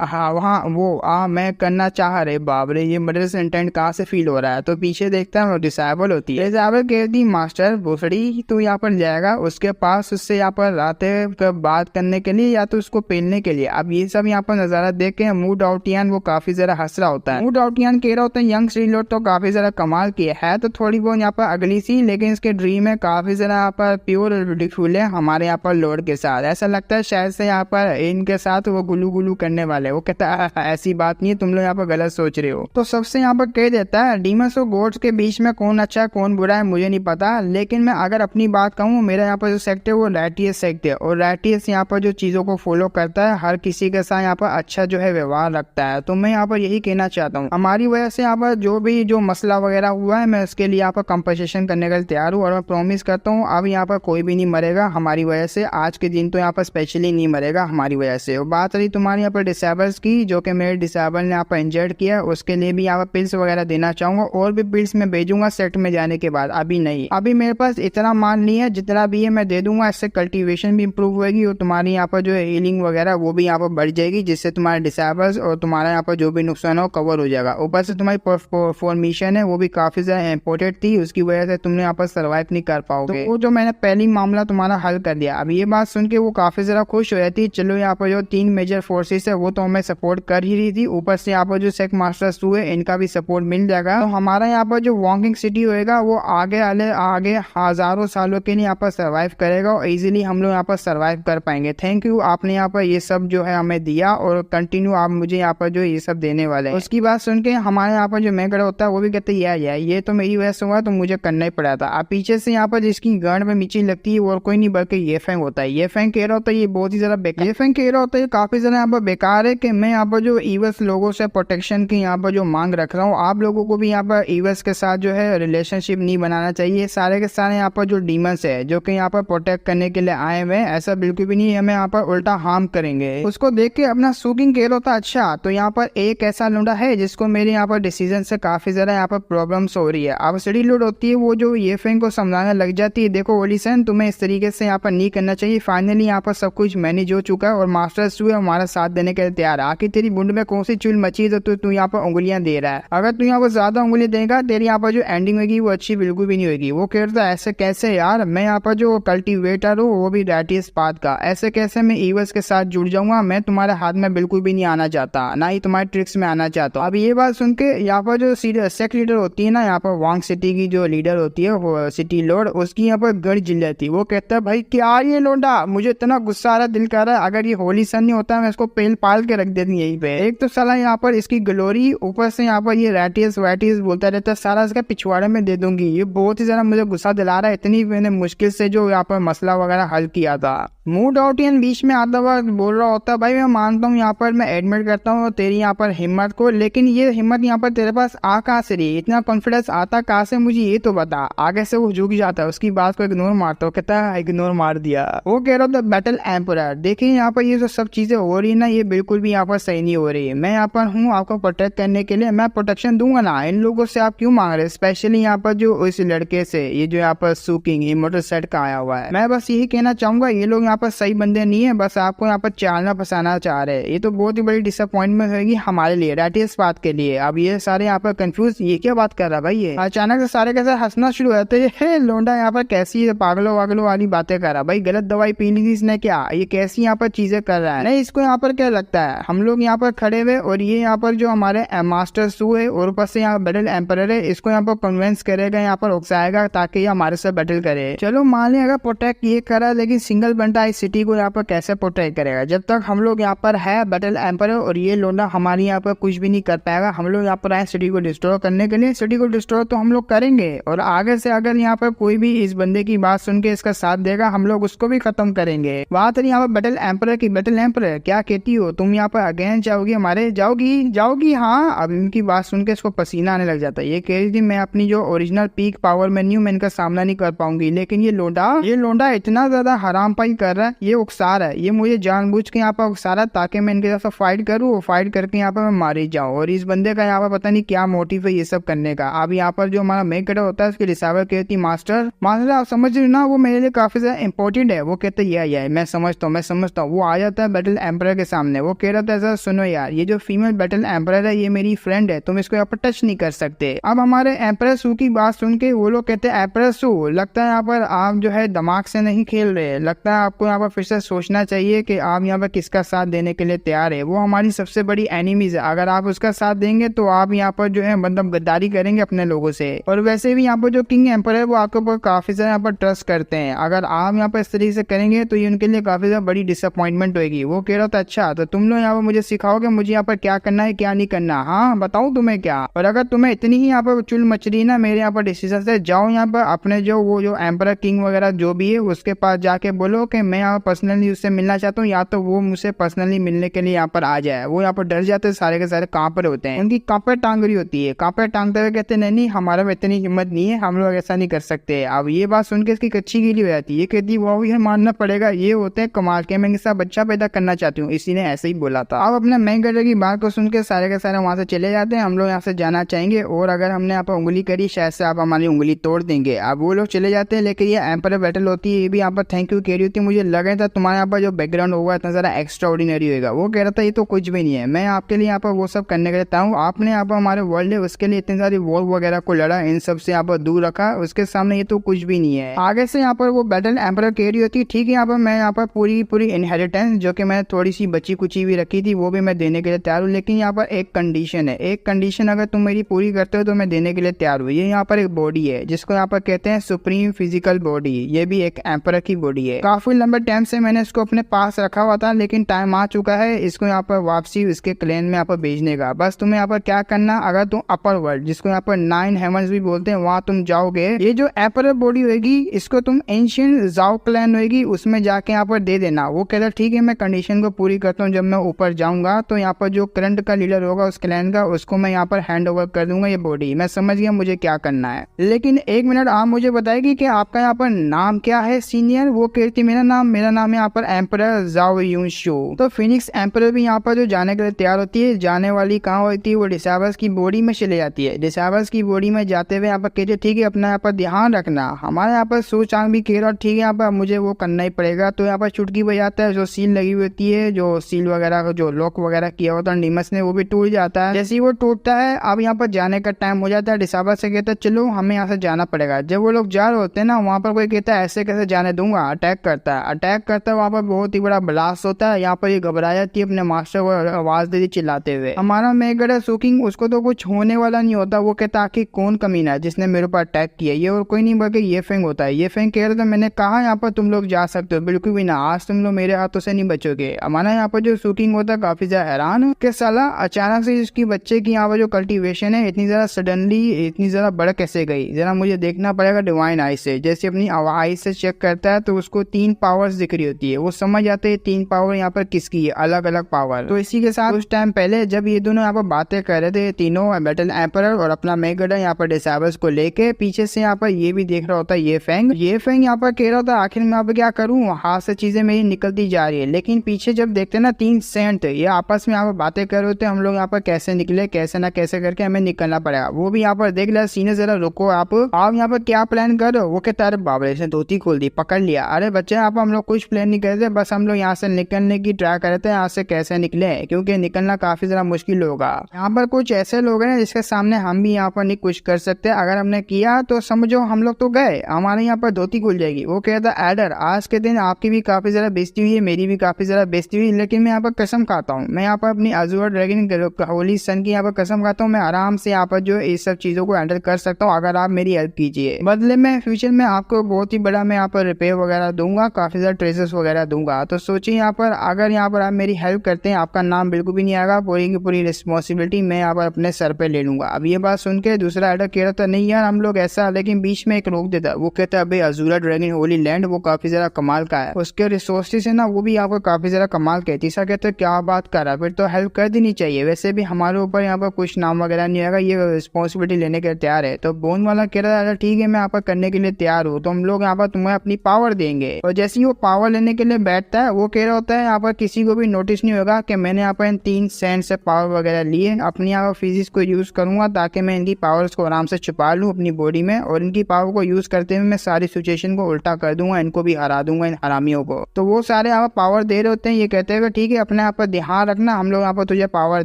हाँ वहाँ वो मैं करना चाह रहे, बाप रे ये मर्डर इंटेंट कहाँ से फील हो रहा है। तो पीछे देखता है डिसेबल होती है, डिसेबल कहती मास्टर भोसड़ी तू यहाँ पर जाएगा उसके पास, उससे यहाँ पर रातें बात करने के लिए या तो उसको पेलने के लिए। अब ये सब यहाँ पर नजारा देख के मूड आउटियन वो काफी जरा हंस रहा होता है। मूड आउटियन कह रहा होता है यंग स्त्री लोड तो काफी जरा कमाल की है तो थोड़ी बहुत यहाँ पर अगली सी, लेकिन इसके ड्रीम है काफी जरा यहाँ पर प्योर और ब्यूटीफुल है हमारे यहाँ पर लॉर्ड के साथ, ऐसा लगता है शायद से यहाँ पर इनके साथ वो गुलू गुलू करने वाले। वो कहता है ऐसी बात नहीं है, तुम लोग यहाँ पर गलत सोच रहे हो। तो सबसे यहाँ पर कह देता है डीमंस और गॉड्स के बीच में कौन अच्छा कौन बुरा है मुझे नहीं पता, लेकिन मैं अगर अपनी बात कहूँ मेरा यहाँ पर जो सेक्ट है वो रैटियस सेक्ट है और रैटियस यहाँ पर जो चीजों को फॉलो करता है हर किसी के साथ यहाँ पर अच्छा जो है व्यवहार रखता है। तो मैं यहाँ पर यही कहना चाहता हूँ हमारी वजह से यहाँ पर जो भी जो मसला वगैरह हुआ है मैं उसके लिए यहाँ पर कंपनसेशन करने के लिए तैयार हूँ और मैं प्रॉमिस करता हूँ अब यहाँ पर कोई भी नहीं मरेगा हमारी वजह से, आज के दिन तो यहाँ पर स्पेशली नहीं मरेगा हमारी वजह से। और बात रही तुम्हारे यहाँ पर डिसेबल्स की, जो कि मेरे डिसेबल ने यहाँ पर इंजर्ड किया, उसके लिए भी यहाँ पर पिल्स वगैरह देना चाहूंगा और भी पिल्स मैं भेजूंगा सेट में जाने के बाद, अभी नहीं, अभी मेरे पास इतना माल नहीं है, जितना भी है मैं दे दूंगा, इससे कल्टीवेशन भी इंप्रूव होगी होगी और तुम्हारी यहाँ पर जो है हीलिंग वगैरह वो भी यहाँ पर बढ़ जाएगी, जिससे तुम्हारे डिसेबल्स और तुम्हारा यहाँ पर जो भी नुकसान हो कवर हो जाएगा। ऊपर से तुम्हारी परफॉर्मेशन है वो भी काफी ज्यादा इम्पोर्टेंट थी, उसकी वजह से तुमने यहाँ पर सर्वाइव नहीं कर पाओगे। तो वो जो मैंने पहली मामला तुम्हारा हल कर दिया। अब ये बात सुन के वो काफी ज्यादा खुश हो जाती है। चलो यहाँ पर जो 3 मेजर फोर्सेस है वो तो हमें सपोर्ट कर ही रही थी, ऊपर से यहाँ पर जो सेक मास्टर्स 2 है इनका भी सपोर्ट मिल जाएगा। तो हमारा यहाँ पर जो वॉन्गिंग सिटी होएगा वो आगे हजारों सालों के लिए यहाँ पर सर्वाइव करेगा और इजीली हम लोग यहाँ पर सर्वाइव कर पाएंगे। थैंक यू, आपने यहाँ पर ये सब जो है हमें दिया और कंटिन्यू आप मुझे यहाँ पर जो ये सब देने वाले हैं। उसकी बात सुन के हमारे यहाँ पर जो मैगड़ होता है वो भी कहते हैं ये तो मेरी वजह से हुआ तो मुझे करना ही पड़ा था। अब पीछे से यहाँ पर जिसकी गांड में मिर्ची लगती है वो कोई नहीं बल्कि ये फैंग होता है। ये फैंग कह रहा होता है ये बहुत ही ज्यादा बेकार, ये फैंग कह रहा होता है काफी ज्यादा यहाँ पर बेकार है कि मैं यहाँ पर जो ईवल्स लोगों से प्रोटेक्शन की यहाँ पर जो मांग रख रहा हूँ, आप लोगों को भी यहाँ पर ईवल्स के साथ जो है रिलेशनशिप नहीं बनाना चाहिए। सारे के सारे यहाँ पर जो डीमंस है जो कि यहाँ पर प्रोटेक्ट करने के लिए आए हुए हैं, ऐसा बिल्कुल भी नहीं, हमें यहाँ पर उल्टा हार्म करेंगे। उसको देख के अपना सूकिंग कह रहा होता अच्छा तो यहाँ पर एक ऐसा लुंडा है जिसको मेरे यहाँ पर डिसीजन से काफी ज्यादा यहाँ पर प्रॉब्लम्स हो रही है। अब सिटी लूट होती है वो जो ये फैंग को समझाने लग जाती है, देखो ओलिसन तुम्हें इस तरीके से यहाँ पर नहीं करना चाहिए। फाइनली यहाँ पर सब कुछ मैनेज हो चुका है और मास्टर्स 2 हमारा साथ देने के लिए तैयार है। आखिर तेरी बुंड में कौन सी चुल मची है तो तू यहाँ पर उंगलियां दे रहा है। अगर तू यहाँ पर ज्यादा उंगली देगा तेरी यहाँ पर जो एंडिंग होगी वो अच्छी बिल्कुल भी नहीं होगी। वो कह रहा है ऐसे कैसे यार, मैं यहाँ पर जो कल्टीवेटर हूँ वो भी रैटियस पाथ का, ऐसे कैसे मैं ईवल्स के साथ जुड़ जाऊंगा। मैं तुम्हारे हाथ में बिल्कुल भी नहीं आना चाहता, ना ही तुम्हारे ट्रिक्स में आना चाहता हूँ। अब ये बात सुन के यहाँ पर जो सेक्ट लीडर होती है ना, यहाँ पर वांग सिटी की जो लीडर होती है वो सिटी लॉर्ड, उसकी यहाँ पर गड़ जिल जाती है। वो कहता है भाई क्या ये लोंडा, मुझे इतना गुस्सा आ रहा, दिल कर रहा है अगर ये होली सन नहीं होता मैं इसको पेल पाल के रख देती यहीं पे। एक तो साला यहाँ पर इसकी ग्लोरी, ऊपर से यहाँ पर ये रैटियस वैटियस बोलता रहता है, सारा इसका पिछवाड़े में दे दूंगी। ये बहुत ही ज्यादा मुझे गुस्सा दिला रहा है, इतनी मैंने मुश्किल से जो यहाँ पर मसला वगैरह हल किया था। मूड आउटियन बीच में आता हुआ बोल रहा होता है भाई मैं मानता हूँ यहाँ पर, मैं एडमिट करता हूँ तेरी यहाँ पर हिम्मत को, लेकिन ये हिम्मत यहाँ पर तेरे पास आ कहाँ से रही, इतना कॉन्फिडेंस आता कहाँ से, मुझे ये तो बता। आगे से वो झुक जाता है, उसकी बात को इग्नोर मारता है, कहता है इग्नोर मार दिया। वो कह रहा था बैटल एम्परर, देखिए यहाँ पर ये जो सब चीजें हो रही है ना ये बिल्कुल भी यहाँ पर सही नहीं हो रही है। मैं यहाँ पर हूँ आपको प्रोटेक्ट करने के लिए, मैं प्रोटेक्शन दूंगा ना, इन लोगों से आप क्यों मांग रहे, स्पेशली यहाँ पर जो इस लड़के से, ये जो यहाँ पर सूकिंग इमोटल सेट का आया हुआ है। मैं बस यही कहना चाहूंगा ये लोग यहाँ पर सही बंदे नहीं है, बस आपको यहाँ पर चालना फंसाना चाह रहे हैं। ये तो बहुत ही बड़ी डिसअपॉइंटमेंट होगी हमारे लिए, रैटियस पाथ के लिए। अब ये सारे यहाँ पर कंफ्यूज, ये क्या बात कर रहा है भाई, ये अचानक से सारे कैसे हंसना शुरू होते हैं, लोंडा यहाँ पर कैसी पागलों वागलों वाली बातें कर रहा भाई, गलत दवाई पी ली थी इसने क्या, ये कैसी यहाँ पर चीजें कर रहा है। नहीं इसको यहाँ पर क्या लगता है, हम लोग यहाँ पर खड़े हुए और ये यहाँ पर जो हमारे मास्टर्स 2 है और ऊपर से यहाँ बैटल एम्परर है, इसको यहाँ पर कन्विंस करेगा, यहाँ पर उकसाएगा ताकि ये हमारे साथ बैटल करे। चलो मान लें अगर प्रोटेक्ट ये करा, लेकिन सिंगल बंदा इस सिटी को यहाँ पर कैसे प्रोटेक्ट करेगा जब तक हम लोग यहाँ पर है बैटल एम्परर और ये लोंडा हमारी यहाँ पर कुछ भी नहीं कर पाएगा। हम लोग यहाँ पर आए सिटी को डिस्ट्रॉय करने के लिए, सिटी को डिस्ट्रॉय तो हम लोग करेंगे और आगे से अगर यहाँ पर कोई भी इस बंदे की बात सुन के इसका साथ देगा हम लोग उसको भी खत्म करेंगे। बात है यहाँ पर बैटल एम्परर की। बैटल एम्परर क्या कहती हो तुम यहाँ पर अगेंस्ट जाओगी हमारे, जाओगी हाँ। अब इनकी बात सुन के इसको पसीना आने लग जाता है। ये कह रही थी मैं अपनी जो ओरिजिनल पीक पावर में नहीं हूँ, मैं इनका सामना नहीं कर पाऊंगी, लेकिन ये लोंडा इतना ज्यादा हराम पाई कर रहा है, ये उकसा रहा है, ये मुझे जानबूझ के यहाँ पर उकसा रहा है ताकि मैं इनके साथ फाइट करूँ, फाइट करके यहाँ पर मैं मारी जाऊँ। और इस बंदे का यहाँ पर पता नहीं क्या मोटिव है ये सब करने का। अब यहाँ पर जो हमारा मेन कैरेक्टर होता है उसकी रिसावर कहती मास्टर आप समझ रहे ना, वो मेरे लिए काफी ज्यादा इंपॉर्टेंट है। वो कहते ये मैं समझता हूँ। वो आ जाता है बैटल एम्परर के सामने, वो कह रहा था ऐसा सुनो यार, ये जो फीमेल बैटल एम्परर है ये मेरी फ्रेंड है, तुम इसको यहाँ पर टच नहीं कर सकते। अब हमारे एम्परर सू की बात सुन के वो लोग कहते हैं एम्परर सू लगता है यहाँ पर आप जो है दिमाग से नहीं खेल रहे, लगता है आपको यहाँ पर फिर से सोचना चाहिए कि आप यहाँ पर किसका साथ देने के लिए तैयार है। वो हमारी सबसे बड़ी एनिमीज है, अगर आप उसका साथ देंगे तो आप यहाँ पर जो है मतलब गद्दारी करेंगे अपने लोगों से। और वैसे भी यहाँ पर जो किंग एम्परर है वो आपके ऊपर काफी ज्यादा यहाँ पर ट्रस्ट करते हैं, अगर आप यहाँ पर इस तरीके से करेंगे तो ये उनके लिए काफी ज्यादा बड़ी डिसअपॉइंटमेंट होगी। वो कह रहा था अच्छा तो तुम लोग यहाँ पर मुझे सिखाओगे मुझे यहाँ पर क्या करना है क्या नहीं करना, हाँ बताऊँ तुम्हें क्या। और अगर तुम्हें इतनी ही यहाँ पर चुल मच रही ना मेरे यहाँ पर डिसीजन से, जाओ यहाँ पर अपने जो वो जो एम्परर किंग वगैरह जो भी है उसके पास जाके बोलो कि मैं यहाँ पर्सनली उससे मिलना चाहता हूँ, या तो वो मुझसे पर्सनली मिलने के लिए यहाँ पर आ जाए। वो यहाँ पर डर जाते हैं, सारे के सारे कांपे होते हैं, उनकी कांपे टांग रही होती है, कांपे टांगते हुए कहते नहीं हमारा में इतनी हिम्मत नहीं है, हम लोग ऐसा नहीं कर सकते। अब ये बात सुन के इसकी कच्ची गीली हो जाती है, ये कहती वो भी मानना पड़ेगा, ये होते हैं कमाल के, मैं इनके साथ बच्चा पैदा करना चाहती हूँ, इसी ने ऐसे ही बोला था। अब अपने मेन कैरेक्टर की बात को सुन के सारे के सारे वहां से चले जाते हैं, हम लोग यहाँ से जाना चाहेंगे और अगर हमने यहाँ पर उंगली करी शायद से आप हमारी उंगली तोड़ देंगे। अब वो लोग चले जाते हैं, लेकिन ये एम्परर बैटल होती है, ये भी यहाँ पर थैंक यू कह रही होती है मुझे मुझे लगा था तुम्हारे यहाँ पर जो बैकग्राउंड होगा इतना ज़्यादा एक्स्ट्रा ऑर्डिनरी होगा। वो कह रहा था ये तो कुछ भी नहीं है, मैं आपके लिए यहाँ पर वो सब करने के लिए हूँ, आपने यहाँ पर हमारे वर्ल्ड है उसके लिए इतनी सारी वॉर वगैरह को लड़ा, इन सब से यहाँ पर दूर रखा, उसके सामने ये तो कुछ भी नहीं है। आगे से यहाँ पर वो बैटल एम्परर कह रही होती ठीक है, यहाँ पर मैं यहाँ पर पूरी इनहेरिटेंस जो कि मैंने थोड़ी सी बची कुची भी रखी थी वो भी मैं देने के लिए तैयार हूँ, लेकिन यहाँ पर एक कंडीशन है, एक कंडीशन अगर तुम मेरी पूरी करते हो तो मैं देने के लिए तैयार हूँ। ये यहाँ पर एक बॉडी है जिसको यहाँ पर कहते हैं सुप्रीम फिजिकल बॉडी, ये भी एक एम्परर की बॉडी है। काफी लंबे टाइम से मैंने इसको अपने पास रखा हुआ था, लेकिन टाइम आ चुका है इसको यहाँ पर वापसी इसके क्लैन में यहाँ पर भेजने का। बस तुम्हें यहाँ पर क्या करना, अगर तुम अपर वर्ल्ड जिसको यहाँ पर 9 हेवंस भी बोलते हैं वहां तुम जाओगे, ये जो एम्परर बॉडी होगी इसको तुम एंशिएंट जाओ क्लैन होगी उसमें जाके यहाँ पर दे देना। वो कहता ठीक है मैं कंडीशन को पूरी करता हूँ, जब मैं ऊपर जाऊंगा तो यहाँ पर जो करंट का लीडर होगा उस क्लैन का उसको मैं यहाँ पर हैंड ओवर कर दूंगा ये बॉडी। मैं समझ गया मुझे क्या करना है, लेकिन एक मिनट आप मुझे बताएगी कि आपका यहाँ पर नाम क्या है सीनियर। वो कहती मेरा नाम है यहाँ पर एम्परर जाओ यूशो। तो फिनिक्स एम्परर भी यहाँ पर जो जाने के लिए तैयार होती है, जाने वाली कहाँ होती है, वो डिसाबर्स की बॉडी में चले जाती है। डिसाबर्स की बॉडी में जाते हुए यहाँ पर कहते ठीक है अपना यहाँ पर ध्यान रखना, हमारे यहाँ पर सो चांग भी कह रहा ठीक है यहाँ पर मुझे वो करना ही पड़ेगा। तो यहाँ पर चुटकी बजाता है, जो सील लगी हुई होती है, जो सील वगैरह जो लॉक वगैरह किया होता है निमस ने, वो भी टूट जाता है। जैसे ही वो टूटता है अब यहाँ पर जाने का टाइम हो जाता है। डिसाबर से कहता है चलो हमें यहाँ से जाना पड़ेगा। जब वो लोग जा रहे होते हैं ना वहाँ पर कोई कहता है ऐसे कैसे जाने दूंगा, अटैक करता है वहाँ पर बहुत ही बड़ा ब्लास्ट होता है। यहाँ पर ये घबरा जाती है, अपने मास्टर को आवाज दे दी चिल्लाते हुए। हमारा मेगड सुकिंग उसको तो कुछ होने वाला नहीं होता, वो कहता कि कौन कमीना है जिसने मेरे ऊपर अटैक किया, ये और कोई नहीं बल्कि ये फेंग होता है। ये फेंग कह रहा था मैंने कहा यहाँ पर तुम लोग जा सकते हो, बिल्कुल भी ना, आज तुम लोग मेरे हाथों से नहीं बचोगे। हमारा यहाँ पर जो सुकिंग होता है काफी ज्यादा हैरान कि साला अचानक से इसकी बच्चे की यहाँ पर जो कल्टीवेशन है इतनी ज्यादा सडनली इतनी ज्यादा बढ़ कैसे गई, जरा मुझे देखना पड़ेगा डिवाइन आई से। जैसे अपनी आई से चेक करता है तो उसको 3 पावर्स दिख रही होती है, वो समझ जाते हैं 3 पावर यहाँ पर किसकी है, अलग अलग पावर। तो इसी के साथ उस टाइम पहले जब ये दोनों यहाँ पर बातें कर रहे थे तीनों, बैटल एम्परर और अपना मेगड यहाँ पर डिसाबर्स को लेके, पीछे से यहाँ पर ये भी देख रहा होता है ये फेंग यहाँ पर कह रहा था आखिर मैं अब क्या करूँ, हाथ से चीजें मेरी निकलती जा रही है। लेकिन पीछे जब देखते ना 3 सेंट ये आपस में यहाँ पर बातें कर रहे होते हम लोग यहाँ पर कैसे निकले, कैसे ना कैसे करके हमें निकलना पड़ेगा। वो भी यहाँ पर देख लिया सीने जरा रुको आप यहाँ पर क्या प्लान कर रहे हो। वो कहता है बाबरे से धोती खोल दी, पकड़ लिया। अरे बच्चे यहाँ पर हम लोग कुछ प्लान नहीं करते, बस हम लोग यहाँ से निकलने की ट्राई करते हैं, यहाँ से कैसे निकले क्योंकि निकलना काफी ज्यादा मुश्किल होगा। यहाँ पर कुछ ऐसे लोग हैं जिसके सामने हम भी यहाँ पर नहीं कुछ कर सकते, अगर हमने किया तो समझो हम लोग तो गए, हमारे यहाँ पर धोती खुल जाएगी। वो कहता एडर आज के दिन आपकी भी काफी ज्यादा बेइज्जती हुई है, मेरी भी काफी ज्यादा बेइज्जती हुई, लेकिन मैं यहाँ पर कसम खाता हूँ, मैं यहाँ पर अपनी अज़ूर ड्रैगन होली सन की यहाँ पर कसम खाता हूँ, मैं आराम से यहाँ पर जो इस सब चीजों को हैंडल कर सकता हूँ अगर आप मेरी हेल्प कीजिए। बदले में फ्यूचर में आपको बहुत ही बड़ा मैं यहाँ पर रिपेयर वगैरह दूंगा, काफी ज्यादा ट्रेसेस वगैरह दूंगा। तो सोचिए यहाँ पर अगर यहाँ पर आप मेरी हेल्प करते हैं आपका नाम बिल्कुल भी नहीं आएगा, पूरी की पूरी रिस्पॉन्सिबिलिटी मैं यहाँ पर अपने सर पे ले लूंगा। अब ये बात सुन के दूसरा एडर कह रहा था नहीं यार हम लोग ऐसा, लेकिन बीच में एक रोक देता। वो कहता है भाई अज़ूर ड्रैगन होली लैंड वो काफी ज्यादा कमाल का है, उसके रिसोर्सेज है ना वो भी आपको काफी ज्यादा कमाल के। तीसरा कहते हैं क्या बात कर रहा है, फिर तो हेल्प कर देनी चाहिए, वैसे भी हमारे ऊपर यहाँ पर कुछ नाम वगैरह नहीं आएगा, ये रिस्पॉन्सिबिलिटी लेने के लिए तैयार है। तो बोन वाला कह रहा है ठीक है मैं यहाँ पर करने के लिए तैयार हूँ, तो हम लोग यहाँ पर तुम्हें अपनी पावर देंगे। और जैसे ही वो पावर लेने के लिए बैठता है वो कह रहा होता है यहाँ पर किसी को भी नोटिस नहीं होगा कि मैंने यहाँ पर इन 3 सेंट से पावर वगैरह लिए, अपनी यहाँ पर फिजिक्स को यूज करूंगा ताकि मैं इनकी पावर्स को आराम से छुपा लूँ अपनी बॉडी में, और इनकी पावर को यूज करते हुए मैं सारी सिचुएशन को उल्टा कर दूंगा, इनको भी हरा दूंगा इन हरामियों को। तो वो सारे यहाँ पर पावर दे रहे होते हैं, ये कहते हैं ठीक है अपने यहाँ पर ध्यान रखना, हम लोग यहाँ पर तुझे पावर